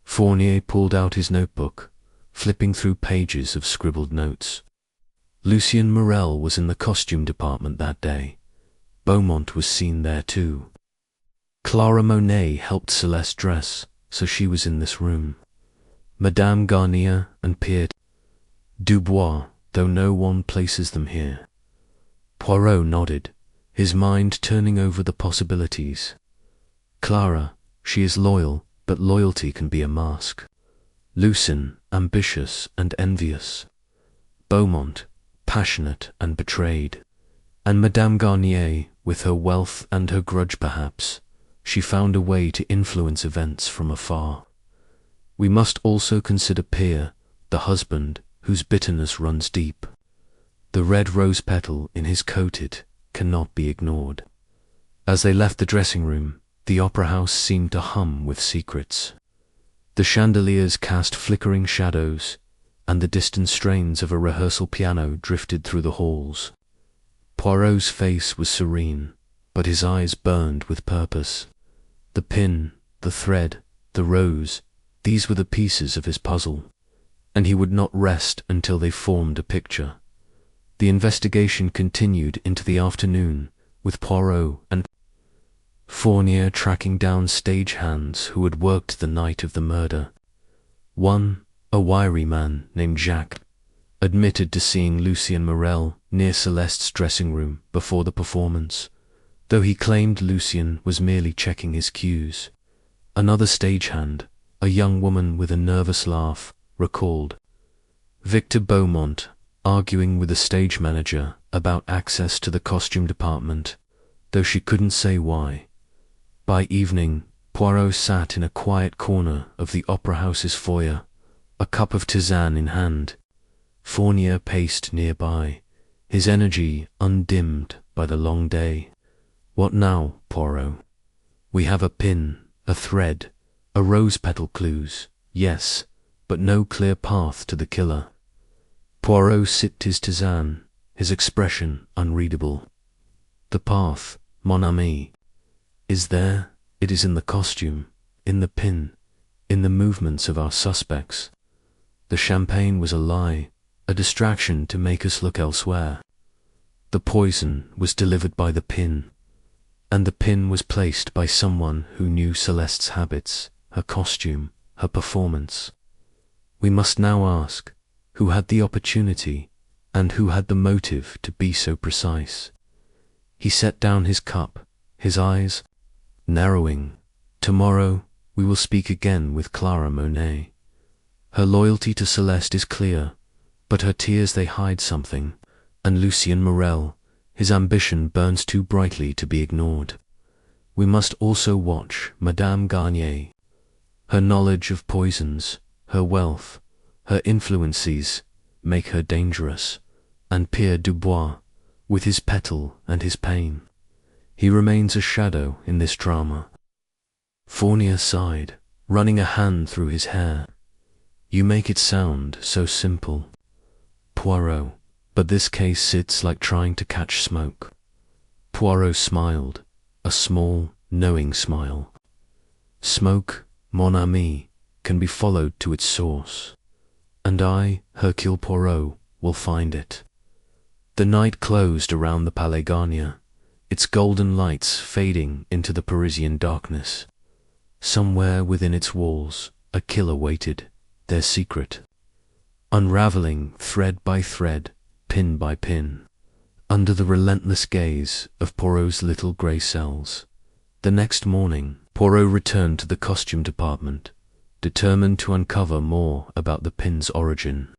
Fournier pulled out his notebook, flipping through pages of scribbled notes. Lucien Morel was in the costume department that day. Beaumont was seen there too. Clara Monet helped Celeste dress, so she was in this room. Madame Garnier and Pierre Dubois, though no one places them here. Poirot nodded, his mind turning over the possibilities. Clara, she is loyal, but loyalty can be a mask. Lucien, ambitious and envious. Beaumont, passionate and betrayed. And Madame Garnier, with her wealth and her grudge perhaps, she found a way to influence events from afar. We must also consider Pierre, the husband, whose bitterness runs deep. The red rose petal in his coated cannot be ignored. As they left the dressing room, the opera house seemed to hum with secrets. The chandeliers cast flickering shadows, and the distant strains of a rehearsal piano drifted through the halls. Poirot's face was serene, but his eyes burned with purpose. The pin, the thread, the rose, these were the pieces of his puzzle, and he would not rest until they formed a picture. The investigation continued into the afternoon, with Poirot and Fournier tracking down stagehands who had worked the night of the murder. One, a wiry man named Jacques, admitted to seeing Lucien Morel near Celeste's dressing room before the performance, though he claimed Lucien was merely checking his cues. Another stagehand, a young woman with a nervous laugh, recalled Victor Beaumont arguing with the stage manager about access to the costume department, though she couldn't say why. By evening, Poirot sat in a quiet corner of the opera house's foyer, a cup of tisane in hand. Fournier paced nearby, his energy undimmed by the long day. "What now, Poirot? We have a pin, a thread, a rose petal clues, yes, but no clear path to the killer." Poirot sipped his tisane, his expression unreadable. "The path, mon ami, is there. It is in the costume, in the pin, in the movements of our suspects. The champagne was a lie, a distraction to make us look elsewhere. The poison was delivered by the pin, and the pin was placed by someone who knew Celeste's habits, her costume, her performance. We must now ask, who had the opportunity and who had the motive to be so precise?" He set down his cup, his eyes narrowing. "Tomorrow we will speak again with Clara Monet. Her loyalty to Celeste is clear, but her tears they hide something, and Lucien Morel, his ambition burns too brightly to be ignored. We must also watch Madame Garnier. Her knowledge of poisons, her wealth, her influences make her dangerous, and Pierre Dubois, with his petal and his pain. He remains a shadow in this drama." Fournier sighed, running a hand through his hair. "You make it sound so simple, Poirot, but this case sits like trying to catch smoke." Poirot smiled, a small, knowing smile. "Smoke, mon ami, can be followed to its source, and I, Hercule Poirot, will find it." The night closed around the Palais Garnier. its golden lights fading into the Parisian darkness. Somewhere within its walls, a killer waited, their secret, unraveling thread by thread, pin by pin, under the relentless gaze of Poirot's little grey cells. The next morning, Poirot returned to the costume department, determined to uncover more about the pin's origin.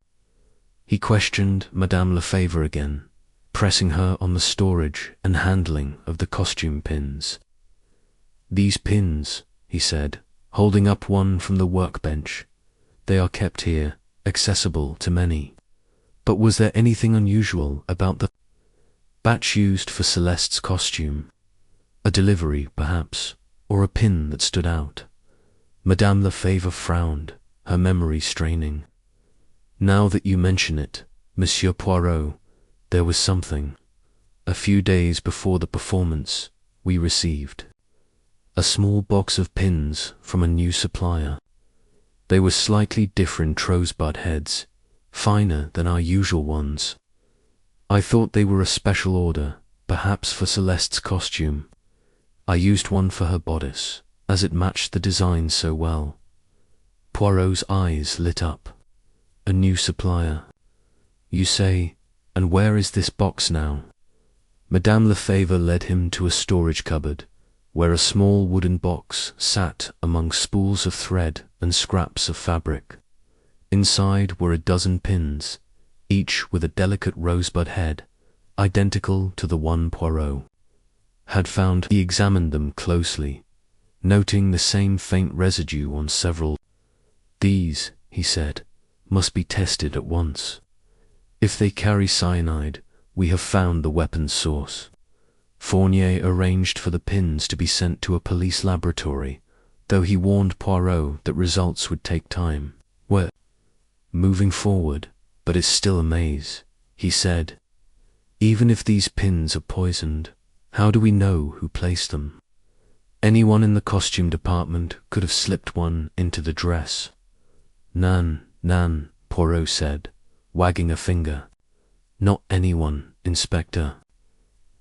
He questioned Madame Lefebvre again, pressing her on the storage and handling of the costume pins. "These pins," he said, holding up one from the workbench, "they are kept here, accessible to many. But was there anything unusual about the batch used for Celeste's costume? A delivery, perhaps, or a pin that stood out?" Madame Lefebvre frowned, her memory straining. "Now that you mention it, Monsieur Poirot, there was something. A few days before the performance, we received a small box of pins from a new supplier. They were slightly different rosebud heads, finer than our usual ones. I thought they were a special order, perhaps for Celeste's costume. I used one for her bodice, as it matched the design so well." Poirot's eyes lit up. "A new supplier, you say, and where is this box now?" Madame Lefebvre led him to a storage cupboard, where a small wooden box sat among spools of thread and scraps of fabric. Inside were a dozen pins, each with a delicate rosebud head, identical to the one Poirot had found. He examined them closely, noting the same faint residue on several. "These," he said, "must be tested at once. If they carry cyanide, we have found the weapon's source." Fournier arranged for the pins to be sent to a police laboratory, though he warned Poirot that results would take time. "We're moving forward, but it's still a maze," he said. "Even if these pins are poisoned, how do we know who placed them? Anyone in the costume department could have slipped one into the dress." Nan, Poirot said, wagging a finger. "Not anyone, Inspector.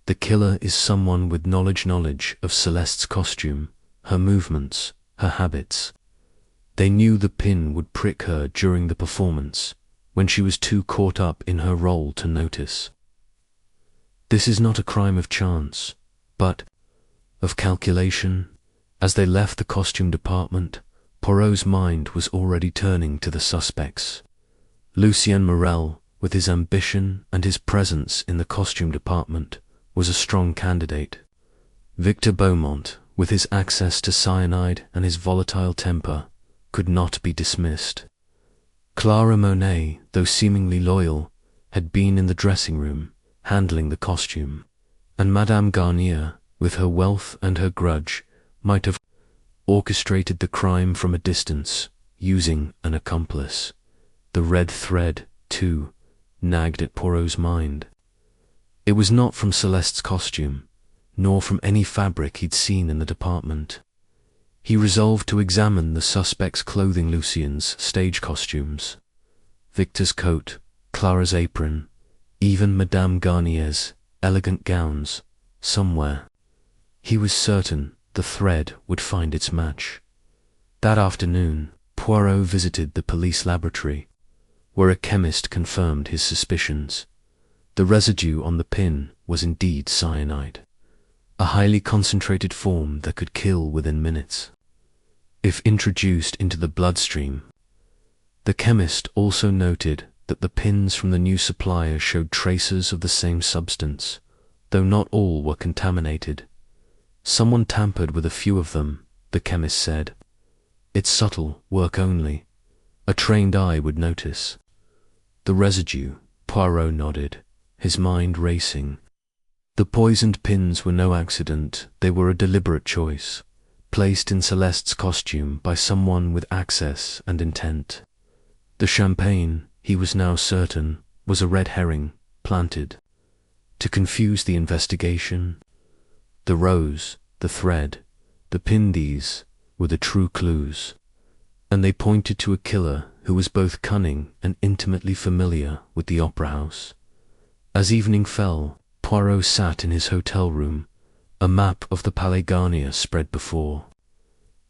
The killer is someone with knowledge of Celeste's costume, her movements, her habits. They knew the pin would prick her during the performance, when she was too caught up in her role to notice. This is not a crime of chance, but of calculation." As they left the costume department, Poirot's mind was already turning to the suspects. Lucien Morel, with his ambition and his presence in the costume department, was a strong candidate. Victor Beaumont, with his access to cyanide and his volatile temper, could not be dismissed. Clara Monet, though seemingly loyal, had been in the dressing room, handling the costume, and Madame Garnier, with her wealth and her grudge, might have orchestrated the crime from a distance, using an accomplice. The red thread, too, nagged at Poirot's mind. It was not from Celeste's costume, nor from any fabric he'd seen in the department. He resolved to examine the suspect's clothing, Lucien's stage costumes, Victor's coat, Clara's apron, even Madame Garnier's elegant gowns. Somewhere, he was certain, the thread would find its match. That afternoon, Poirot visited the police laboratory, where a chemist confirmed his suspicions. The residue on the pin was indeed cyanide, a highly concentrated form that could kill within minutes, if introduced into the bloodstream. The chemist also noted that the pins from the new supplier showed traces of the same substance, though not all were contaminated. "Someone tampered with a few of them," the chemist said. "It's subtle work only. A trained eye would notice." "The residue," Poirot nodded, his mind racing. "The poisoned pins were no accident, they were a deliberate choice, placed in Celeste's costume by someone with access and intent. The champagne, he was now certain, was a red herring, planted to confuse the investigation. The rose, the thread, the pin, these were the true clues, and they pointed to a killer who was both cunning and intimately familiar with the opera house. As evening fell, Poirot sat in his hotel room, A map of the Palaegania spread before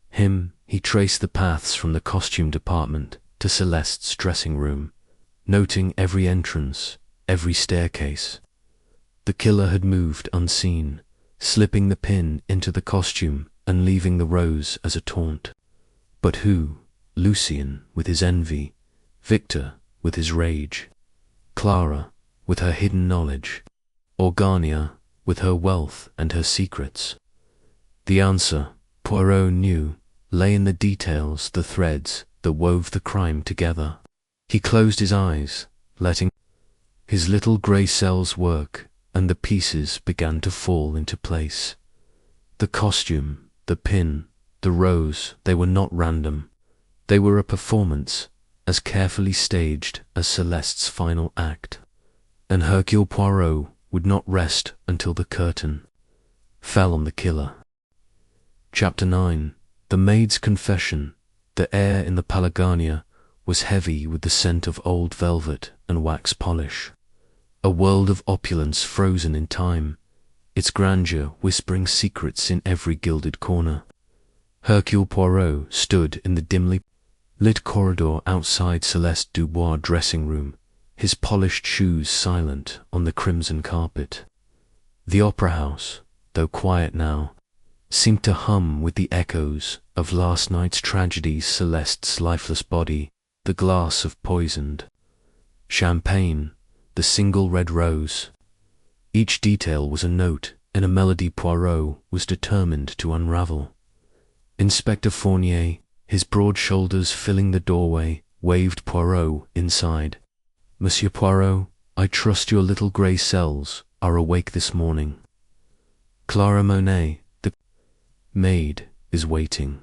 him. He traced the paths from the costume department to Celeste's dressing room, noting every entrance, every staircase. The killer had moved unseen, slipping the pin into the costume and leaving the rose as a taunt. But who? Lucien with his envy, Victor with his rage, Clara with her hidden knowledge, or Garnier with her wealth and her secrets? The answer, Poirot knew, lay in the details, the threads that wove the crime together. He closed his eyes, letting his little grey cells work, and the pieces began to fall into place. The costume, the pin, the rose, they were not random. They were a performance, as carefully staged as Celeste's final act. And Hercule Poirot would not rest until the curtain fell on the killer. Chapter 9. The maid's confession. The air in the Palaegania was heavy with the scent of old velvet and wax polish. A world of opulence frozen in time, its grandeur whispering secrets in every gilded corner. Hercule Poirot stood in the dimly lit corridor outside Celeste Dubois' dressing room, his polished shoes silent on the crimson carpet. The opera house, though quiet now, seemed to hum with the echoes of last night's tragedy. Celeste's lifeless body, the glass of poisoned champagne, the single red rose. Each detail was a note in a melody Poirot was determined to unravel. Inspector Fournier, his broad shoulders filling the doorway, waved Poirot inside. Monsieur Poirot, I trust your little grey cells are awake this morning. Clara Monet, the maid, is waiting.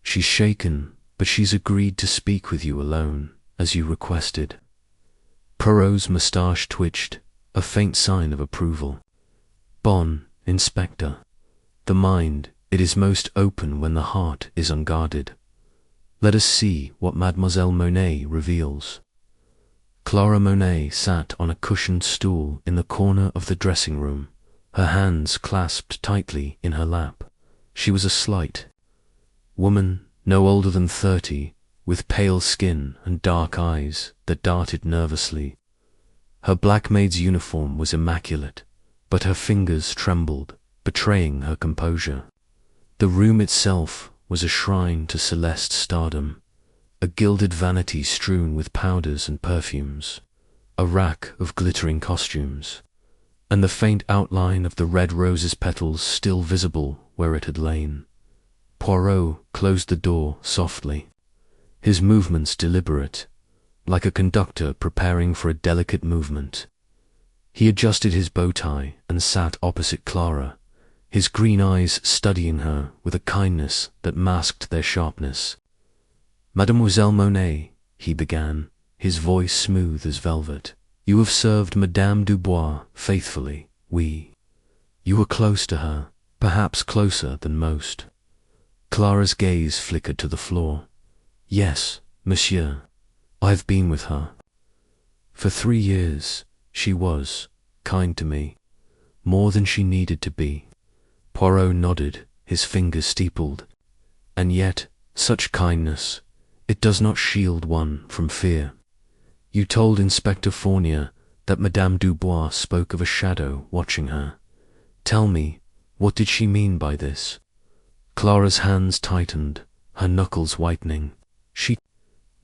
She's shaken, but she's agreed to speak with you alone, as you requested. Poirot's moustache twitched, a faint sign of approval. Bon, Inspector. The mind, it is most open when the heart is unguarded. Let us see what Mademoiselle Monet reveals. Clara Monet sat on a cushioned stool in the corner of the dressing room, her hands clasped tightly in her lap. She was a slight woman, no older than 30, with pale skin and dark eyes that darted nervously. Her black maid's uniform was immaculate, but her fingers trembled, betraying her composure. The room itself was a shrine to Celeste's stardom, a gilded vanity strewn with powders and perfumes, a rack of glittering costumes, and the faint outline of the red rose's petals still visible where it had lain. Poirot closed the door softly, his movements deliberate, like a conductor preparing for a delicate movement. He adjusted his bow tie and sat opposite Clara, his green eyes studying her with a kindness that masked their sharpness. Mademoiselle Monet, he began, his voice smooth as velvet, you have served Madame Dubois faithfully. You were close to her, perhaps closer than most. Clara's gaze flickered to the floor. Yes, monsieur, I've been with her. For 3 years, she was kind to me, more than she needed to be. Poirot nodded, his fingers steepled. And yet, such kindness, it does not shield one from fear. You told Inspector Fournier that Madame Dubois spoke of a shadow watching her. Tell me, what did she mean by this? Clara's hands tightened, her knuckles whitening. She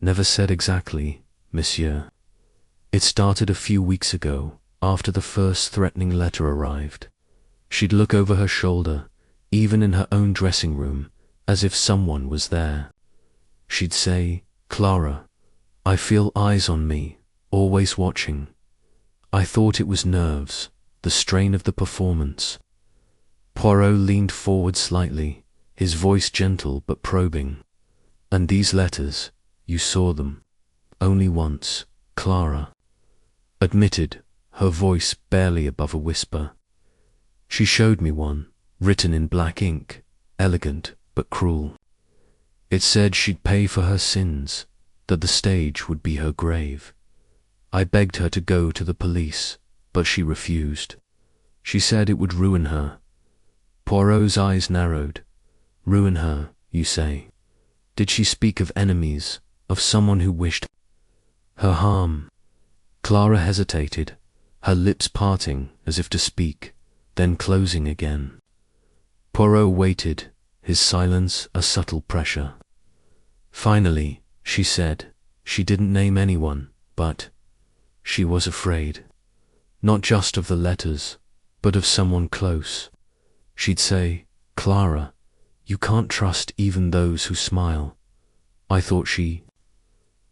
never said exactly, monsieur. It started a few weeks ago, after the first threatening letter arrived. She'd look over her shoulder, even in her own dressing room, as if someone was there. She'd say, Clara, I feel eyes on me, always watching. I thought it was nerves, the strain of the performance. Poirot leaned forward slightly, his voice gentle but probing. And these letters, you saw them. Only once, Clara admitted, her voice barely above a whisper. She showed me one, written in black ink, elegant but cruel. It said she'd pay for her sins, that the stage would be her grave. I begged her to go to the police, but she refused. She said it would ruin her. Poirot's eyes narrowed. Ruin her, you say? Did she speak of enemies, of someone who wished her harm? Clara hesitated, her lips parting as if to speak, then closing again. Poirot waited, his silence a subtle pressure. Finally, she said, she didn't name anyone, but she was afraid. Not just of the letters, but of someone close. She'd say, Clara, you can't trust even those who smile. I thought she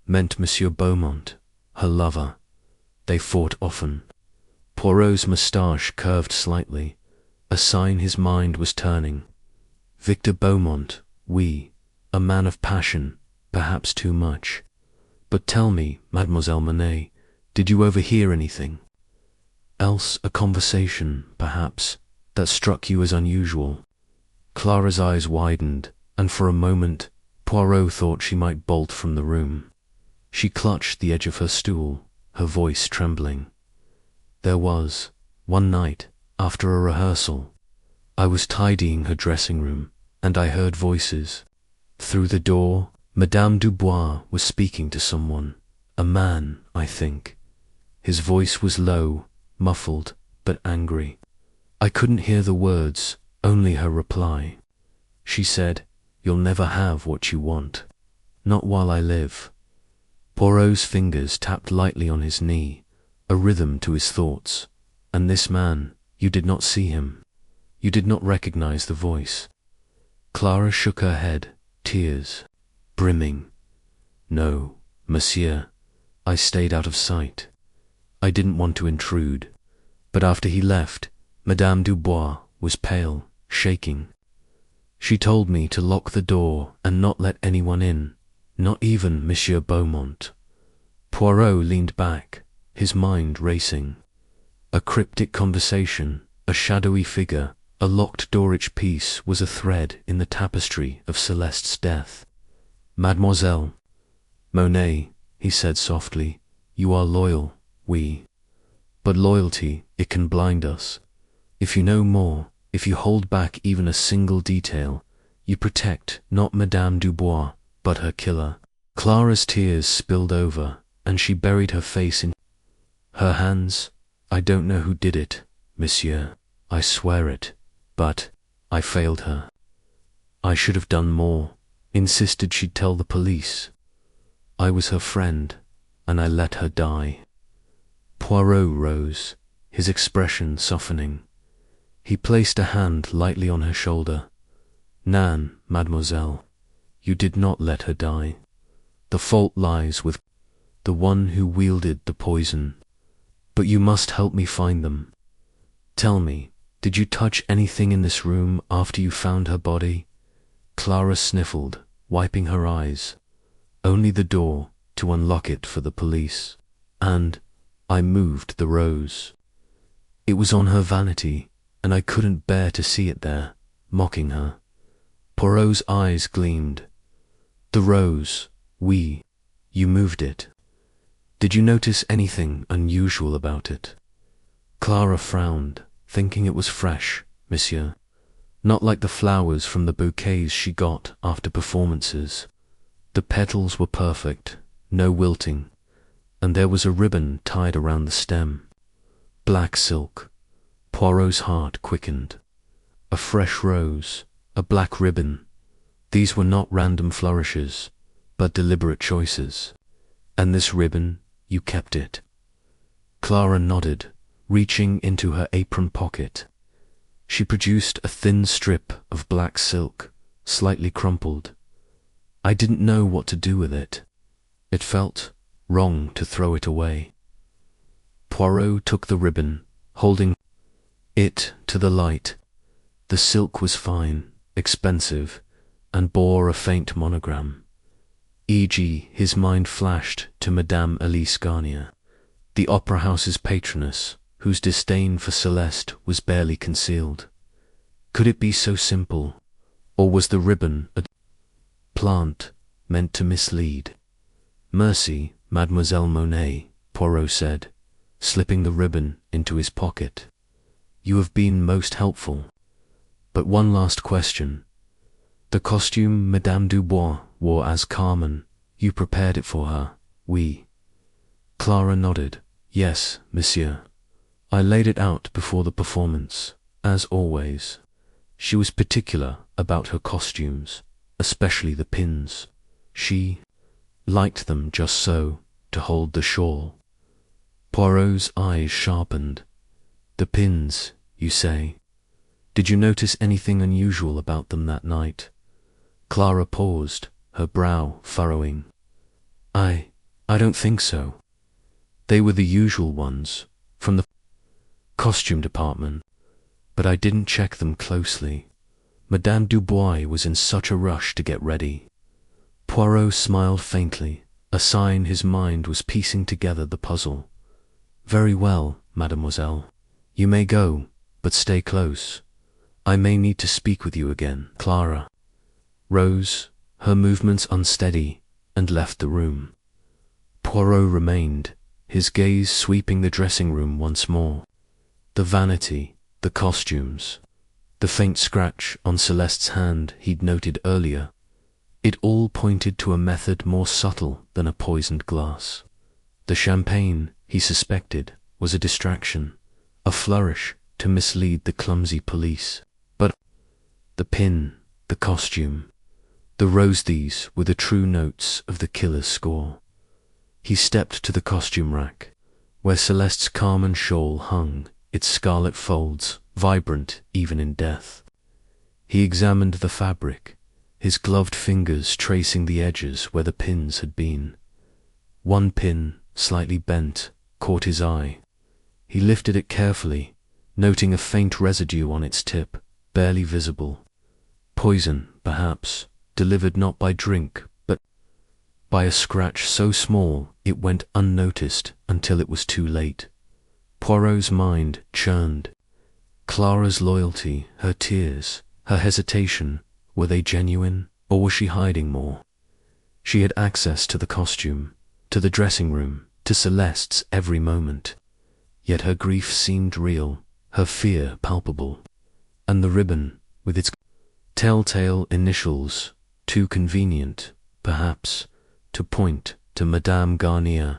meant Monsieur Beaumont, her lover. They fought often. Poirot's moustache curved slightly, a sign his mind was turning. Victor Beaumont, oui, a man of passion, perhaps too much. But tell me, Mademoiselle Monet, did you overhear anything else, a conversation, perhaps, that struck you as unusual? Clara's eyes widened, and for a moment, Poirot thought she might bolt from the room. She clutched the edge of her stool, her voice trembling. There was, one night, after a rehearsal, I was tidying her dressing room, and I heard voices. Through the door, Madame Dubois was speaking to someone, a man, I think. His voice was low, muffled, but angry. I couldn't hear the words, only her reply. She said, "You'll never have what you want. Not while I live." Poirot's fingers tapped lightly on his knee, a rhythm to his thoughts. And this man, you did not see him. You did not recognize the voice. Clara shook her head, tears brimming. No, monsieur, I stayed out of sight. I didn't want to intrude. But after he left, Madame Dubois was pale, shaking. She told me to lock the door and not let anyone in, not even Monsieur Beaumont. Poirot leaned back, his mind racing. A cryptic conversation, a shadowy figure, a locked door-each piece was a thread in the tapestry of Celeste's death. Mademoiselle Monet, he said softly, you are loyal, oui. But loyalty, it can blind us. If you know more, if you hold back even a single detail, you protect not Madame Dubois, but her killer. Clara's tears spilled over, and she buried her face in her hands. I don't know who did it, monsieur, I swear it, but I failed her. I should have done more, insisted she'd tell the police. I was her friend, and I let her die. Poirot rose, his expression softening. He placed a hand lightly on her shoulder. Nan, mademoiselle, you did not let her die. The fault lies with the one who wielded the poison. But you must help me find them. Tell me, did you touch anything in this room after you found her body? Clara sniffled, wiping her eyes. Only the door, to unlock it for the police. And I moved the rose. It was on her vanity, and I couldn't bear to see it there, mocking her. Poirot's eyes gleamed. The rose, oui, you moved it. Did you notice anything unusual about it? Clara frowned, thinking it was fresh, monsieur. Not like the flowers from the bouquets she got after performances. The petals were perfect, no wilting, and there was a ribbon tied around the stem. Black silk. Poirot's heart quickened. A fresh rose, a black ribbon. These were not random flourishes, but deliberate choices. And this ribbon, you kept it. Clara nodded, reaching into her apron pocket. She produced a thin strip of black silk, slightly crumpled. I didn't know what to do with it. It felt wrong to throw it away. Poirot took the ribbon, holding it to the light. The silk was fine, expensive, and bore a faint monogram. E.g., his mind flashed to Madame Elise Garnier, the opera house's patroness, whose disdain for Celeste was barely concealed. Could it be so simple, or was the ribbon a plant meant to mislead? Merci, Mademoiselle Monet, Poirot said, slipping the ribbon into his pocket. You have been most helpful. But one last question. The costume Madame Dubois wore as Carmen, you prepared it for her, oui? Clara nodded. Yes, monsieur. I laid it out before the performance, as always. She was particular about her costumes, especially the pins. She liked them just so, to hold the shawl. Poirot's eyes sharpened. The pins, you say? Did you notice anything unusual about them that night? Clara paused, her brow furrowing. I don't think so. They were the usual ones, from the costume department, but I didn't check them closely. Madame Dubois was in such a rush to get ready. Poirot smiled faintly, a sign his mind was piecing together the puzzle. Very well, mademoiselle. You may go, but stay close. I may need to speak with you again. Clara rose, her movements unsteady, and left the room. Poirot remained, his gaze sweeping the dressing room once more. The vanity, the costumes, the faint scratch on Celeste's hand he'd noted earlier, it all pointed to a method more subtle than a poisoned glass. The champagne, he suspected, was a distraction, a flourish to mislead the clumsy police. But the pin, the costume, the rose, these were the true notes of the killer's score. He stepped to the costume rack, where Celeste's Carmen shawl hung, its scarlet folds vibrant even in death. He examined the fabric, his gloved fingers tracing the edges where the pins had been. One pin, slightly bent, caught his eye. He lifted it carefully, noting a faint residue on its tip, barely visible. Poison, perhaps, delivered not by drink, but by a scratch so small it went unnoticed until it was too late. Poirot's mind churned. Clara's loyalty, her tears, her hesitation, were they genuine, or was she hiding more? She had access to the costume, to the dressing room, to Celeste's every moment. Yet her grief seemed real, her fear palpable. And the ribbon, with its telltale initials, too convenient, perhaps, to point to Madame Garnier.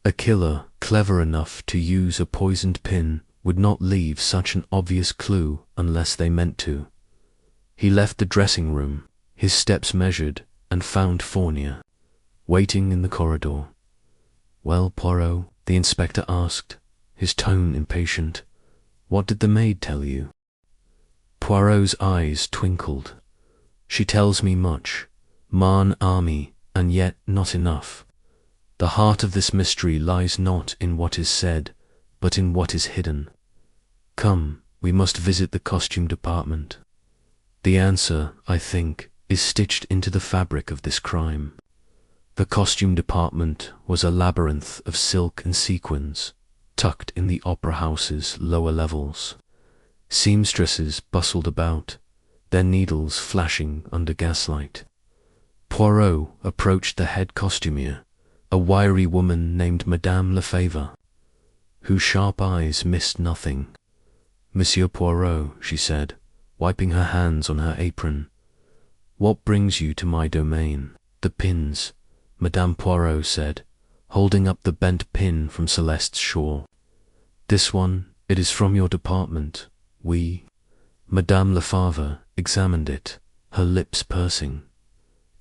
A killer clever enough to use a poisoned pin would not leave such an obvious clue unless they meant to. He left the dressing room, his steps measured, and found Fournier, waiting in the corridor. Well, Poirot, the inspector asked, his tone impatient, what did the maid tell you? Poirot's eyes twinkled. She tells me much, Marne army, and yet not enough. The heart of this mystery lies not in what is said, but in what is hidden. Come, we must visit the costume department. The answer, I think, is stitched into the fabric of this crime. The costume department was a labyrinth of silk and sequins, tucked in the opera house's lower levels. Seamstresses bustled about, their needles flashing under gaslight. Poirot approached the head costumier, a wiry woman named Madame Lefebvre, whose sharp eyes missed nothing. Monsieur Poirot, she said, wiping her hands on her apron, what brings you to my domain? The pins, Madame Poirot said, holding up the bent pin from Celeste's shawl. This one, it is from your department. We, Madame Lefebvre, examined it, her lips pursing.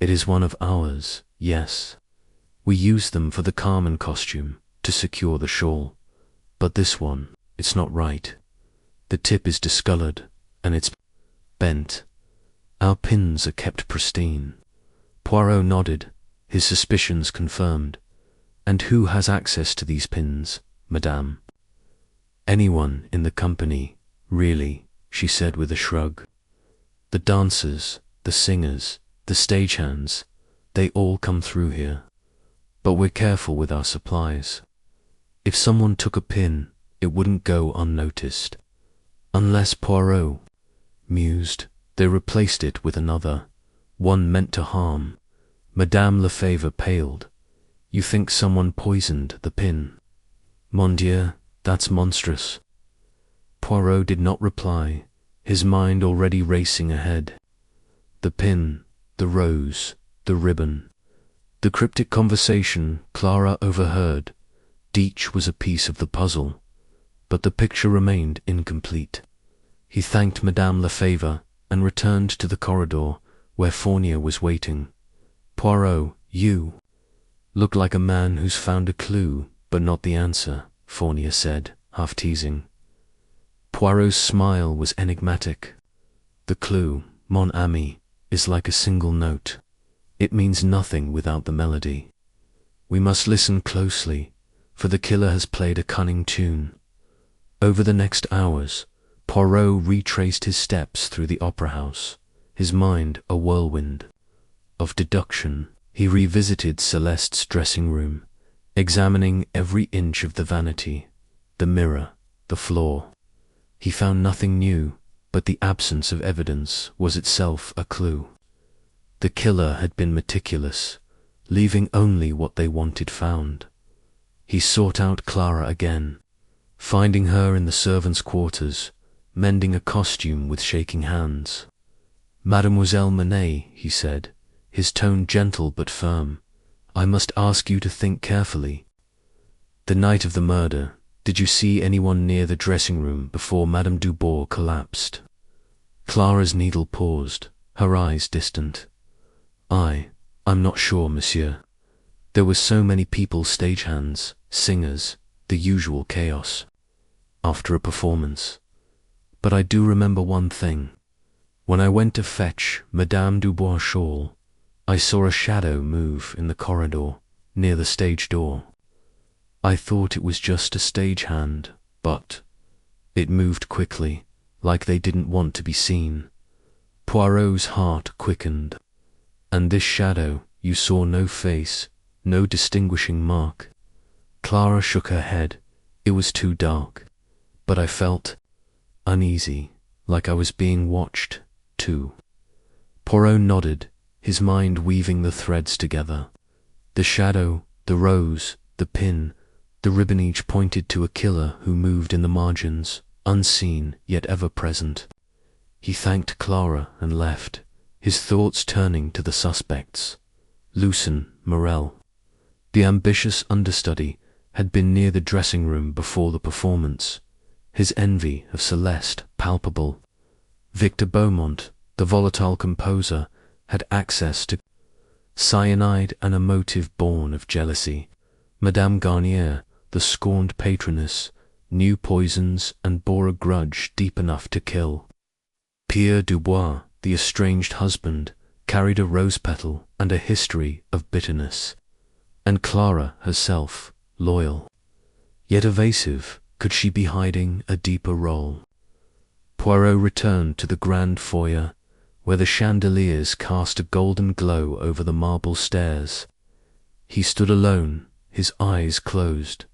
It is one of ours, yes. We used them for the Carmen costume, to secure the shawl. But this one, it's not right. The tip is discolored, and it's bent. Our pins are kept pristine. Poirot nodded, his suspicions confirmed. And who has access to these pins, madame? Anyone in the company, really, she said with a shrug. The dancers, the singers, the stagehands, they all come through here. But we're careful with our supplies. If someone took a pin, it wouldn't go unnoticed. Unless Poirot mused, they replaced it with another, one meant to harm. Madame Lefebvre paled. You think someone poisoned the pin? Mon Dieu, that's monstrous. Poirot did not reply, his mind already racing ahead. The pin, the rose, the ribbon. The cryptic conversation Clara overheard. Each was a piece of the puzzle, but the picture remained incomplete. He thanked Madame Lefebvre and returned to the corridor where Fournier was waiting. Poirot, you look like a man who's found a clue, but not the answer, Fournier said, half teasing. Poirot's smile was enigmatic. The clue, mon ami, is like a single note. It means nothing without the melody. We must listen closely, for the killer has played a cunning tune. Over the next hours, Poirot retraced his steps through the opera house, his mind a whirlwind of deduction. He revisited Celeste's dressing room, examining every inch of the vanity, the mirror, the floor. He found nothing new, but the absence of evidence was itself a clue. The killer had been meticulous, leaving only what they wanted found. He sought out Clara again, finding her in the servants' quarters, mending a costume with shaking hands. Mademoiselle Manet, he said, his tone gentle but firm, I must ask you to think carefully. The night of the murder, did you see anyone near the dressing room before Madame Dubourg collapsed? Clara's needle paused, her eyes distant. I'm not sure, monsieur. There were so many people, stagehands, singers, the usual chaos, after a performance. But I do remember one thing. When I went to fetch Madame Dubourg's shawl, I saw a shadow move in the corridor, near the stage door. I thought it was just a stagehand, but it moved quickly, like they didn't want to be seen. Poirot's heart quickened. And this shadow, you saw no face, no distinguishing mark. Clara shook her head. It was too dark. But I felt uneasy, like I was being watched, too. Poirot nodded, his mind weaving the threads together. The shadow, the rose, the pin, the ribbon each pointed to a killer who moved in the margins, unseen yet ever present. He thanked Clara and left, his thoughts turning to the suspects. Lucien Morel. The ambitious understudy had been near the dressing room before the performance, his envy of Celeste palpable. Victor Beaumont, the volatile composer, had access to cyanide and a motive born of jealousy. Madame Garnier, the scorned patroness, knew poisons and bore a grudge deep enough to kill. Pierre Dubois, the estranged husband, carried a rose petal and a history of bitterness. And Clara herself, loyal, yet evasive, could she be hiding a deeper role? Poirot returned to the grand foyer, where the chandeliers cast a golden glow over the marble stairs. He stood alone, his eyes closed,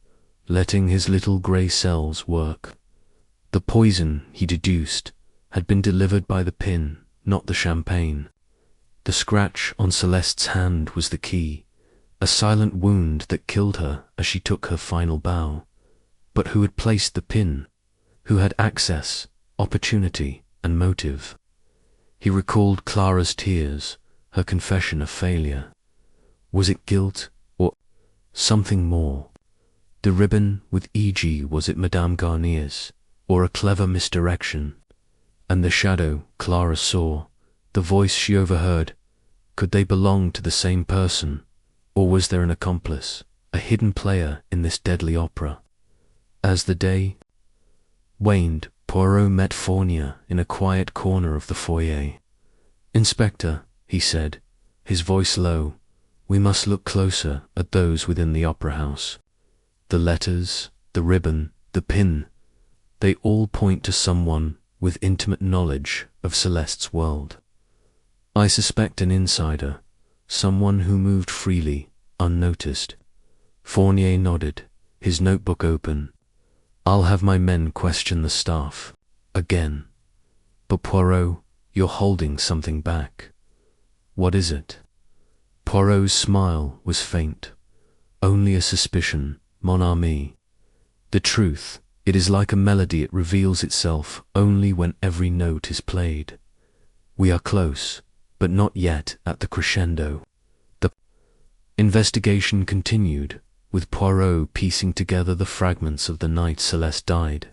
letting his little grey cells work. The poison, he deduced, had been delivered by the pin, not the champagne. The scratch on Celeste's hand was the key, a silent wound that killed her as she took her final bow. But who had placed the pin? Who had access, opportunity, and motive? He recalled Clara's tears, her confession of failure. Was it guilt, or something more? The ribbon with E.G., was it Madame Garnier's, or a clever misdirection? And the shadow Clara saw, the voice she overheard, could they belong to the same person, or was there an accomplice, a hidden player in this deadly opera? As the day waned, Poirot met Fournier in a quiet corner of the foyer. "Inspector," he said, his voice low, "we must look closer at those within the opera house. The letters, the ribbon, the pin, they all point to someone with intimate knowledge of Celeste's world. I suspect an insider, someone who moved freely, unnoticed." Fournier nodded, his notebook open. "I'll have my men question the staff. Again. But Poirot, you're holding something back. What is it?" Poirot's smile was faint. "Only a suspicion, mon ami. The truth, It is like a melody, it reveals itself only when every note is played. We are close, but not yet at the crescendo. The investigation continued, with Poirot piecing together the fragments of the night Celeste died.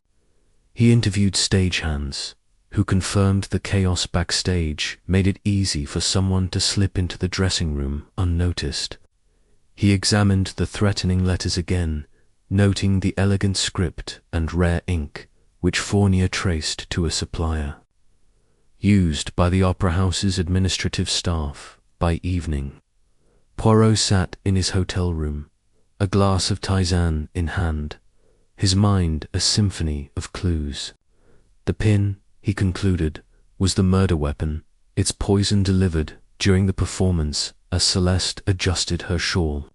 He interviewed stagehands, who confirmed the chaos backstage made it easy for someone to slip into the dressing room unnoticed. He examined the threatening letters again, noting the elegant script and rare ink, which Fournier traced to a supplier. Used by the Opera House's administrative staff by evening. Poirot sat in his hotel room, a glass of tisane in hand, his mind a symphony of clues. The pin, he concluded, was the murder weapon, its poison delivered during the performance as Celeste adjusted her shawl.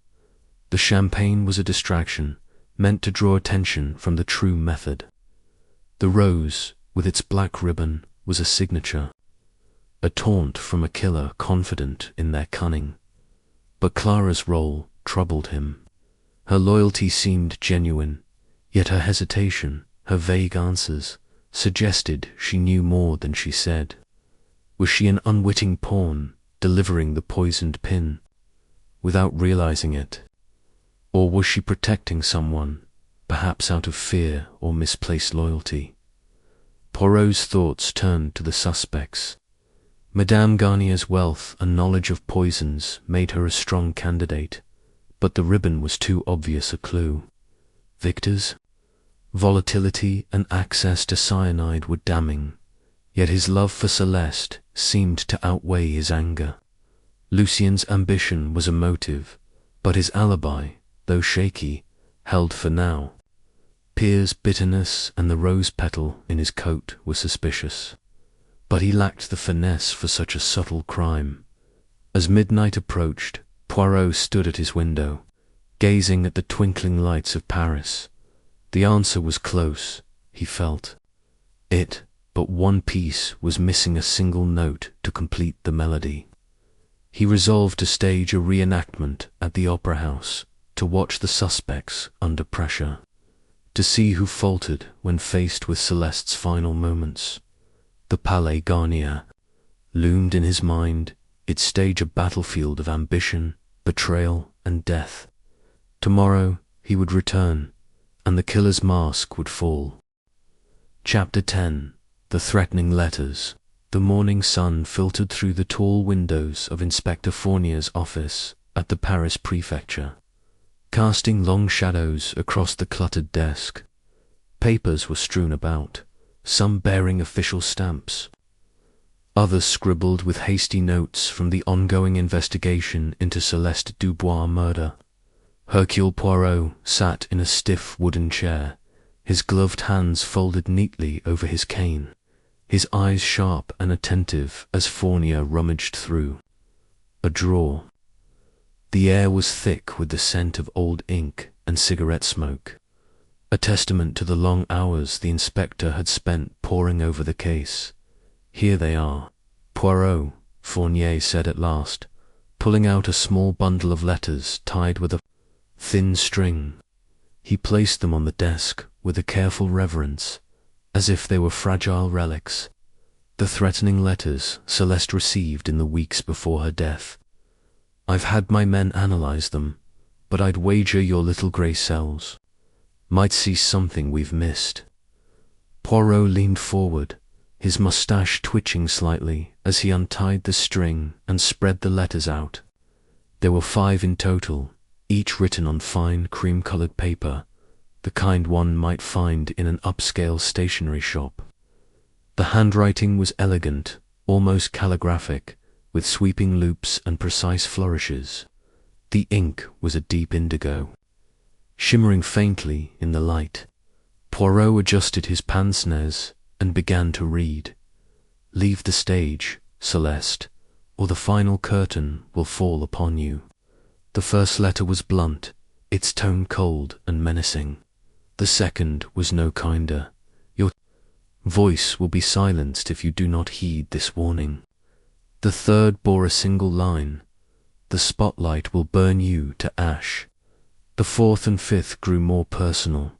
The champagne was a distraction, meant to draw attention from the true method. The rose, with its black ribbon, was a signature, a taunt from a killer confident in their cunning. But Clara's role troubled him. Her loyalty seemed genuine, yet her hesitation, her vague answers, suggested she knew more than she said. Was she an unwitting pawn, delivering the poisoned pin, without realizing it? Or was she protecting someone, perhaps out of fear or misplaced loyalty? Poirot's thoughts turned to the suspects. Madame Garnier's wealth and knowledge of poisons made her a strong candidate, but the ribbon was too obvious a clue. Victor's volatility and access to cyanide were damning, yet his love for Celeste seemed to outweigh his anger. Lucien's ambition was a motive, but his alibi, though shaky, held for now. Pierre's bitterness and the rose petal in his coat were suspicious, but he lacked the finesse for such a subtle crime. As midnight approached, Poirot stood at his window, gazing at the twinkling lights of Paris. The answer was close, he felt. But one piece was missing, a single note to complete the melody. He resolved to stage a reenactment at the Opera House, to watch the suspects under pressure, to see who faltered when faced with Celeste's final moments. The Palais Garnier loomed in his mind, its stage a battlefield of ambition, betrayal, and death. Tomorrow he would return, and the killer's mask would fall. Chapter 10. The Threatening Letters. The morning sun filtered through the tall windows of Inspector Fournier's office at the Paris Prefecture, casting long shadows across the cluttered desk. Papers were strewn about, some bearing official stamps, others scribbled with hasty notes from the ongoing investigation into Celeste Dubois' murder. Hercule Poirot sat in a stiff wooden chair, his gloved hands folded neatly over his cane, his eyes sharp and attentive as Fournier rummaged through a drawer. The air was thick with the scent of old ink and cigarette smoke, a testament to the long hours the inspector had spent poring over the case. "Here they are, Poirot," Fournier said at last, pulling out a small bundle of letters tied with a thin string. He placed them on the desk with a careful reverence, as if they were fragile relics. The threatening letters Celeste received in the weeks before her death. "I've had my men analyze them, but I'd wager your little grey cells might see something we've missed." Poirot leaned forward, his moustache twitching slightly as he untied the string and spread the letters out. There were 5 in total, each written on fine cream-colored paper, the kind one might find in an upscale stationery shop. The handwriting was elegant, almost calligraphic, with sweeping loops and precise flourishes. The ink was a deep indigo, shimmering faintly in the light. Poirot adjusted his pince-nez and began to read. "Leave the stage, Celeste, or the final curtain will fall upon you." The first letter was blunt, its tone cold and menacing. The second was no kinder. "Your voice will be silenced if you do not heed this warning." The third bore a single line. "The spotlight will burn you to ash." The fourth and fifth grew more personal.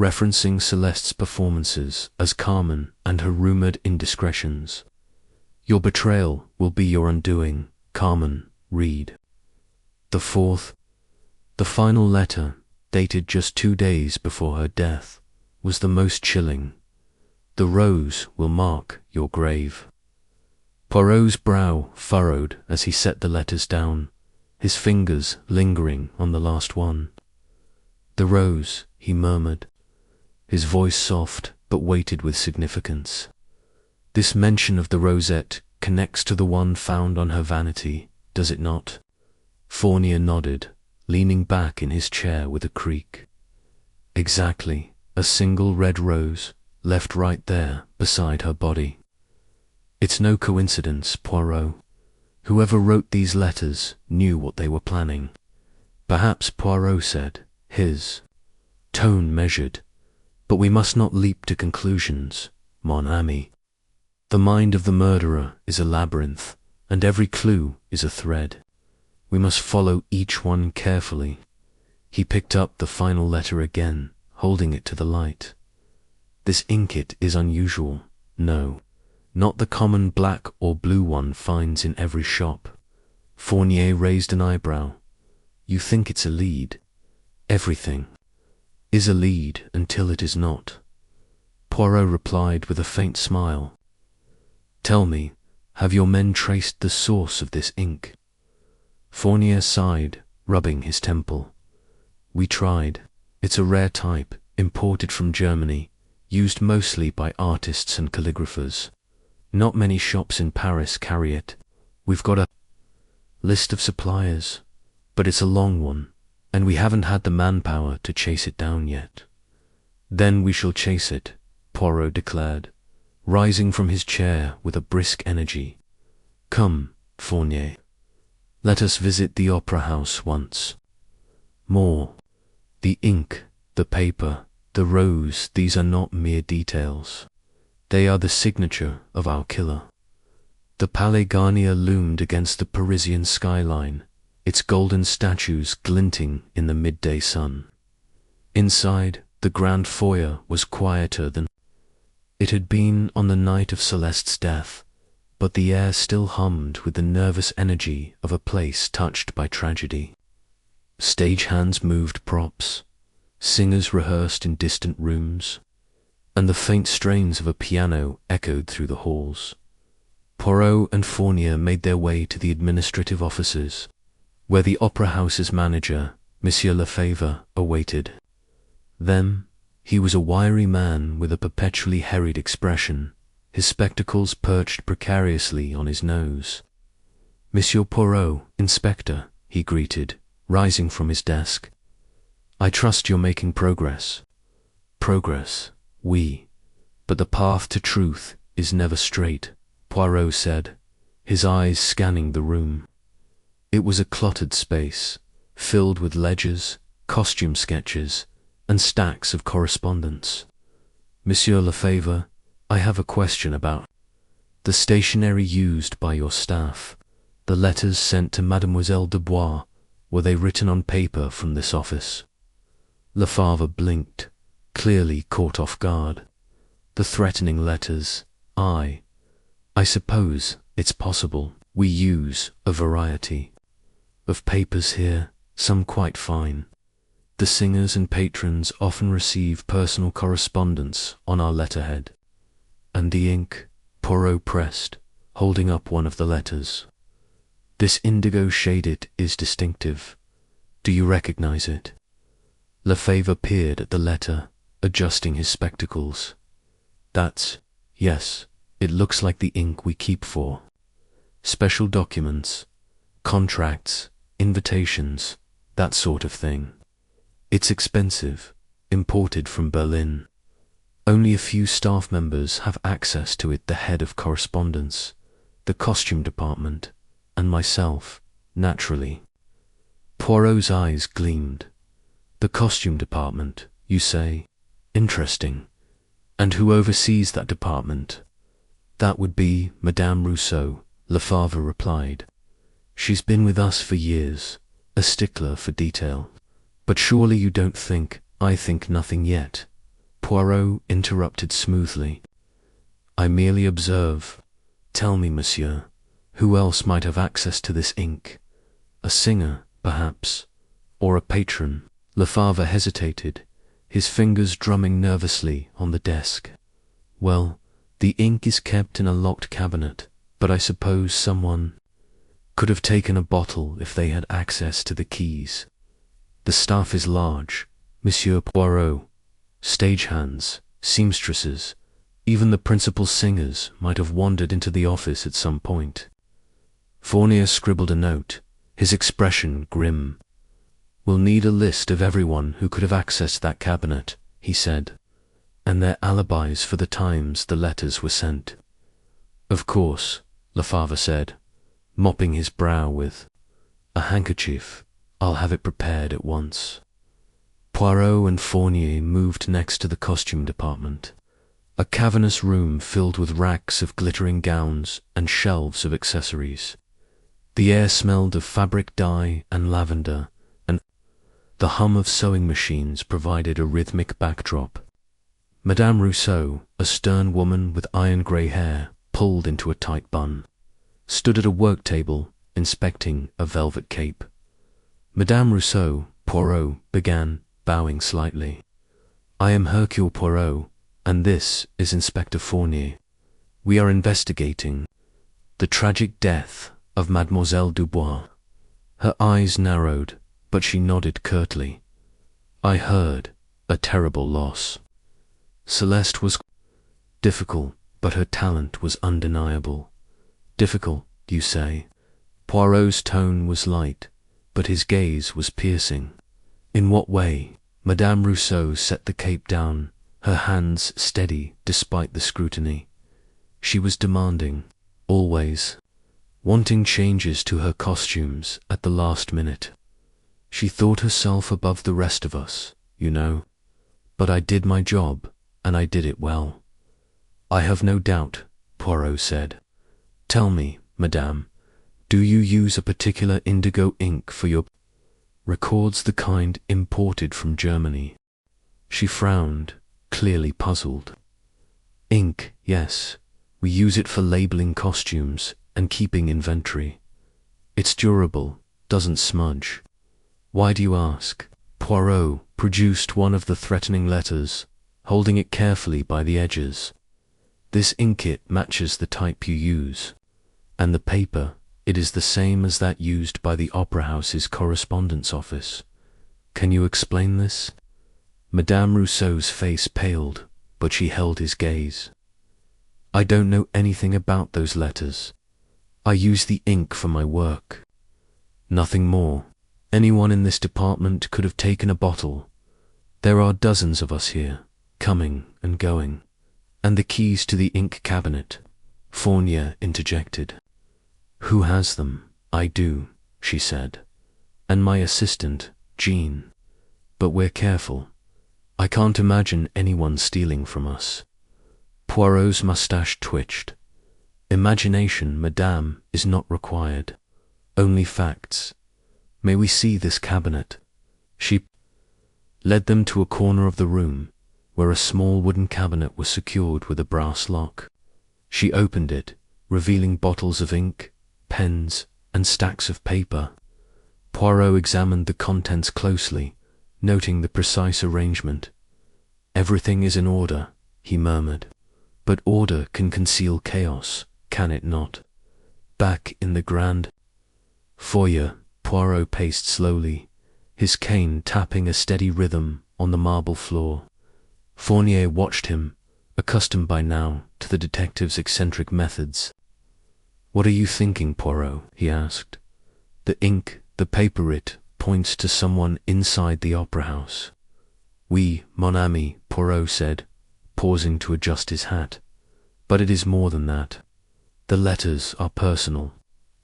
referencing Celeste's performances as Carmen and her rumored indiscretions. Your betrayal will be your undoing, Carmen, read. The fourth, the final letter, dated just 2 days before her death, was the most chilling. The rose will mark your grave. Poirot's brow furrowed as he set the letters down, his fingers lingering on the last one. The rose, he murmured, his voice soft but weighted with significance. This mention of the rosette connects to the one found on her vanity, does it not? Fournier nodded, leaning back in his chair with a creak. Exactly, a single red rose, left right there beside her body. It's no coincidence, Poirot. Whoever wrote these letters knew what they were planning. Perhaps, Poirot said, his tone measured. But we must not leap to conclusions, mon ami. The mind of the murderer is a labyrinth, and every clue is a thread. We must follow each one carefully. He picked up the final letter again, holding it to the light. This inket is unusual. No, not the common black or blue one finds in every shop. Fournier raised an eyebrow. You think it's a lead? Everything is a lead until it is not. Poirot replied with a faint smile. Tell me, have your men traced the source of this ink? Fournier sighed, rubbing his temple. We tried. It's a rare type, imported from Germany, used mostly by artists and calligraphers. Not many shops in Paris carry it. We've got a list of suppliers, but it's a long one, and we haven't had the manpower to chase it down yet. Then we shall chase it, Poirot declared, rising from his chair with a brisk energy. Come, Fournier. Let us visit the opera house once more. The ink, the paper, the rose, these are not mere details. They are the signature of our killer. The Palais Garnier loomed against the Parisian skyline, its golden statues glinting in the midday sun. Inside, the grand foyer was quieter than it had been on the night of Celeste's death, but the air still hummed with the nervous energy of a place touched by tragedy. Stagehands moved props, singers rehearsed in distant rooms, and the faint strains of a piano echoed through the halls. Poirot and Fournier made their way to the administrative offices, where the opera house's manager, Monsieur Lefebvre, awaited them. He was a wiry man with a perpetually harried expression, his spectacles perched precariously on his nose. Monsieur Poirot, Inspector, he greeted, rising from his desk. I trust you're making progress. Progress, oui. But the path to truth is never straight, Poirot said, his eyes scanning the room. It was a cluttered space, filled with ledgers, costume sketches, and stacks of correspondence. Monsieur Lefebvre, I have a question about the stationery used by your staff. The letters sent to Mademoiselle Dubois, were they written on paper from this office? Lefebvre blinked, clearly caught off guard. The threatening letters, I suppose it's possible. We use a variety of papers here, some quite fine. The singers and patrons often receive personal correspondence on our letterhead. And the ink, Poirot pressed, holding up one of the letters. This indigo shaded is distinctive. Do you recognize it? Lefebvre peered at the letter, adjusting his spectacles. Yes, it looks like the ink we keep for special documents, contracts, invitations, that sort of thing. It's expensive, imported from Berlin. Only a few staff members have access to it, the head of correspondence, the costume department, and myself, naturally. Poirot's eyes gleamed. The costume department, you say? Interesting. And who oversees that department? That would be Madame Rousseau, Lefebvre replied. She's been with us for years, a stickler for detail. But surely you don't think I think nothing yet. Poirot interrupted smoothly. I merely observe. Tell me, monsieur, who else might have access to this ink? A singer, perhaps, or a patron? Lefebvre hesitated, his fingers drumming nervously on the desk. Well, the ink is kept in a locked cabinet, but I suppose someone could have taken a bottle if they had access to the keys. The staff is large, Monsieur Poirot. Stagehands, seamstresses, even the principal singers might have wandered into the office at some point. Fournier scribbled a note, his expression grim. We'll need a list of everyone who could have accessed that cabinet, he said, and their alibis for the times the letters were sent. Of course, Lefebvre said, mopping his brow with a handkerchief. I'll have it prepared at once. Poirot and Fournier moved next to the costume department, a cavernous room filled with racks of glittering gowns and shelves of accessories. The air smelled of fabric dye and lavender, and the hum of sewing machines provided a rhythmic backdrop. Madame Rousseau, a stern woman with iron-grey hair pulled into a tight bun, stood at a work table inspecting a velvet cape. Madame Rousseau, Poirot began, bowing slightly. I am Hercule Poirot, and this is Inspector Fournier. We are investigating the tragic death of Mademoiselle Dubois. Her eyes narrowed, but she nodded curtly. I heard a terrible loss. Celeste was difficult, but her talent was undeniable. Difficult, you say? Poirot's tone was light, but his gaze was piercing. In what way? Madame Rousseau set the cape down, her hands steady despite the scrutiny. She was demanding, always, wanting changes to her costumes at the last minute. She thought herself above the rest of us, you know. But I did my job, and I did it well. I have no doubt, Poirot said. Tell me, madame, do you use a particular indigo ink for your records, the kind imported from Germany? She frowned, clearly puzzled. Ink, yes. We use it for labeling costumes and keeping inventory. It's durable, doesn't smudge. Why do you ask? Poirot produced one of the threatening letters, holding it carefully by the edges. This inket matches the type you use, and the paper, it is the same as that used by the Opera House's correspondence office. Can you explain this? Madame Rousseau's face paled, but she held his gaze. I don't know anything about those letters. I use the ink for my work. Nothing more. Anyone in this department could have taken a bottle. There are dozens of us here, coming and going. And the keys to the ink cabinet, Fournier interjected. Who has them? I do, she said. And my assistant, Jean. But we're careful. I can't imagine anyone stealing from us. Poirot's moustache twitched. Imagination, madame, is not required. Only facts. May we see this cabinet? She led them to a corner of the room, where a small wooden cabinet was secured with a brass lock. She opened it, revealing bottles of ink, pens, and stacks of paper. Poirot examined the contents closely, noting the precise arrangement. Everything is in order, he murmured. But order can conceal chaos, can it not? Back in the grand foyer, Poirot paced slowly, his cane tapping a steady rhythm on the marble floor. Fournier watched him, accustomed by now to the detective's eccentric methods. What are you thinking, Poirot? He asked. The ink, the paper, it points to someone inside the opera house. Oui, mon ami, Poirot said, pausing to adjust his hat. But it is more than that. The letters are personal.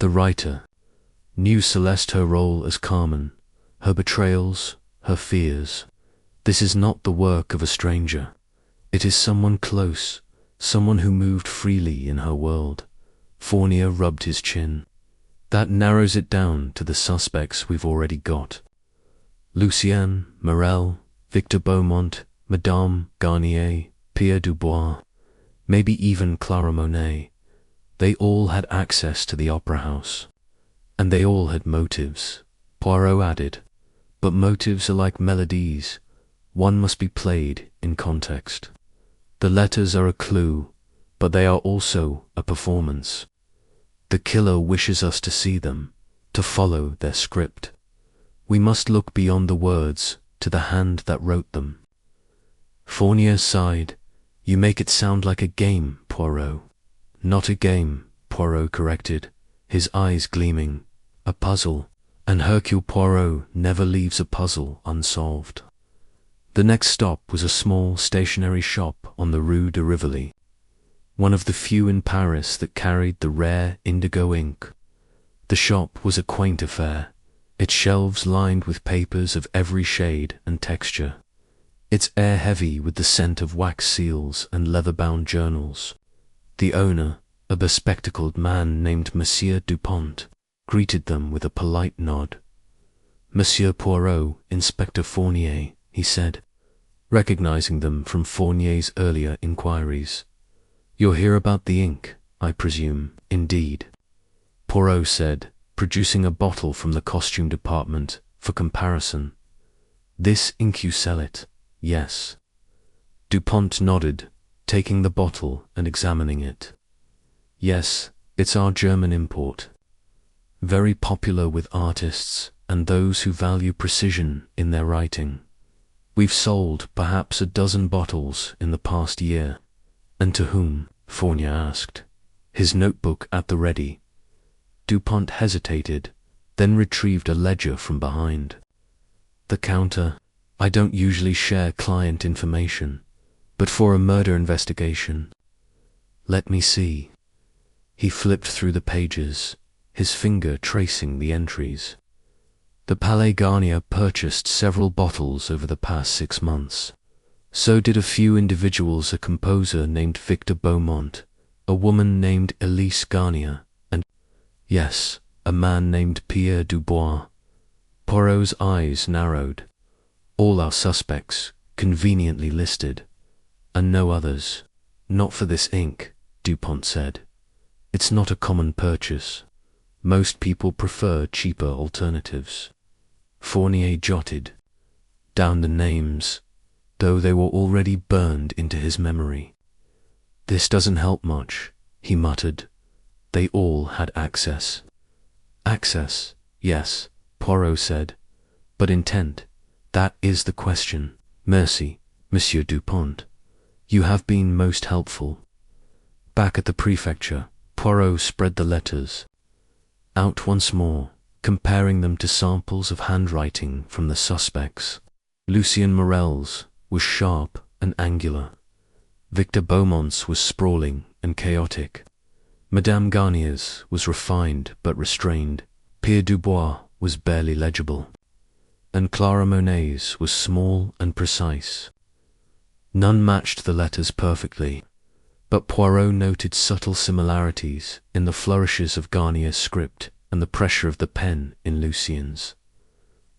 The writer knew Celeste, her role as Carmen, her betrayals, her fears. This is not the work of a stranger. It is someone close, someone who moved freely in her world. Fournier rubbed his chin. That narrows it down to the suspects we've already got. Lucien, Morel, Victor Beaumont, Madame Garnier, Pierre Dubois, maybe even Clara Monet. They all had access to the opera house. And they all had motives, Poirot added. But motives are like melodies. One must be played in context. The letters are a clue, but they are also a performance. The killer wishes us to see them, to follow their script. We must look beyond the words to the hand that wrote them. Fournier sighed. You make it sound like a game, Poirot. Not a game, Poirot corrected, his eyes gleaming. A puzzle, and Hercule Poirot never leaves a puzzle unsolved. The next stop was a small stationery shop on the Rue de Rivoli, one of the few in Paris that carried the rare indigo ink. The shop was a quaint affair, its shelves lined with papers of every shade and texture, its air heavy with the scent of wax seals and leather-bound journals. The owner, a bespectacled man named Monsieur Dupont, greeted them with a polite nod. Monsieur Poirot, Inspector Fournier, he said, recognizing them from Fournier's earlier inquiries. You're here about the ink, I presume. Indeed, Poirot said, producing a bottle from the costume department for comparison. This ink you sell it? Yes. Dupont nodded, taking the bottle and examining it. Yes, it's our German import. Very popular with artists and those who value precision in their writing. We've sold perhaps a dozen bottles in the past year. And to whom? Fournier asked, his notebook at the ready. Dupont hesitated, then retrieved a ledger from behind the counter. I don't usually share client information, but for a murder investigation. Let me see. He flipped through the pages, his finger tracing the entries. The Palais Garnier purchased several bottles over the past 6 months. So did a few individuals, a composer named Victor Beaumont, a woman named Elise Garnier, and, yes, a man named Pierre Dubois. Poirot's eyes narrowed. All our suspects, conveniently listed, and no others. Not for this ink, Dupont said. It's not a common purchase. Most people prefer cheaper alternatives. Fournier jotted down the names, though they were already burned into his memory. This doesn't help much, he muttered. They all had access. Access, yes, Poirot said, but intent, that is the question. Merci, Monsieur Dupont. You have been most helpful. Back at the prefecture, Poirot spread the letters out once more, comparing them to samples of handwriting from the suspects. Lucien Morel's was sharp and angular. Victor Beaumont's was sprawling and chaotic. Madame Garnier's was refined but restrained. Pierre Dubois was barely legible. And Clara Monet's was small and precise. None matched the letters perfectly, but Poirot noted subtle similarities in the flourishes of Garnier's script and the pressure of the pen in Lucien's.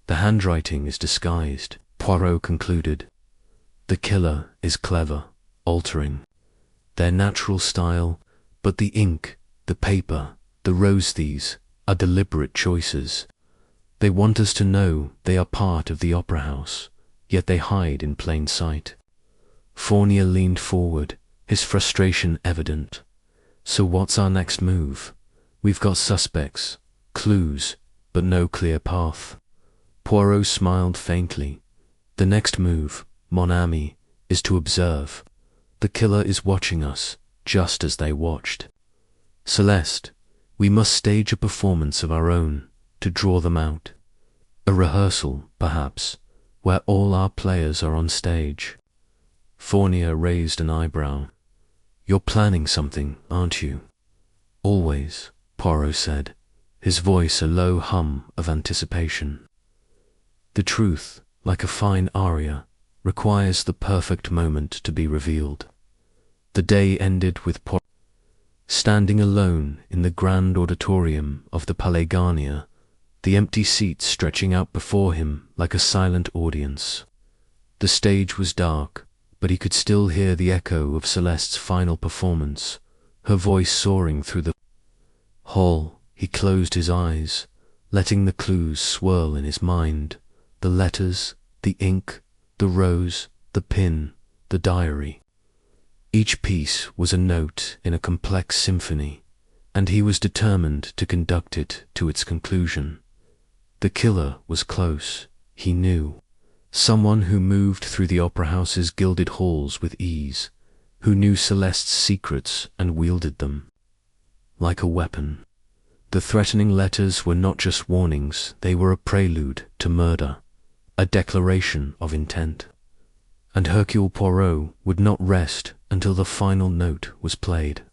The handwriting is disguised, Poirot concluded. The killer is clever, altering their natural style, but the ink, the paper, the rose thieves are deliberate choices. They want us to know they are part of the opera house, yet they hide in plain sight. Fournier leaned forward, his frustration evident. So what's our next move? We've got suspects, clues, but no clear path. Poirot smiled faintly. The next move, mon ami, is to observe. The killer is watching us, just as they watched. Celeste, we must stage a performance of our own, to draw them out. A rehearsal, perhaps, where all our players are on stage. Fournier raised an eyebrow. You're planning something, aren't you? Always, Poirot said, his voice a low hum of anticipation. The truth, like a fine aria, requires the perfect moment to be revealed. The day ended with Poirot standing alone in the grand auditorium of the Palais Garnier, the empty seats stretching out before him like a silent audience. The stage was dark, but he could still hear the echo of Celeste's final performance, her voice soaring through the hall. He closed his eyes, letting the clues swirl in his mind, the letters, the ink, the rose, the pin, the diary. Each piece was a note in a complex symphony, and he was determined to conduct it to its conclusion. The killer was close, he knew. Someone who moved through the opera house's gilded halls with ease, who knew Celeste's secrets and wielded them like a weapon. The threatening letters were not just warnings, they were a prelude to murder, a declaration of intent. And Hercule Poirot would not rest until the final note was played.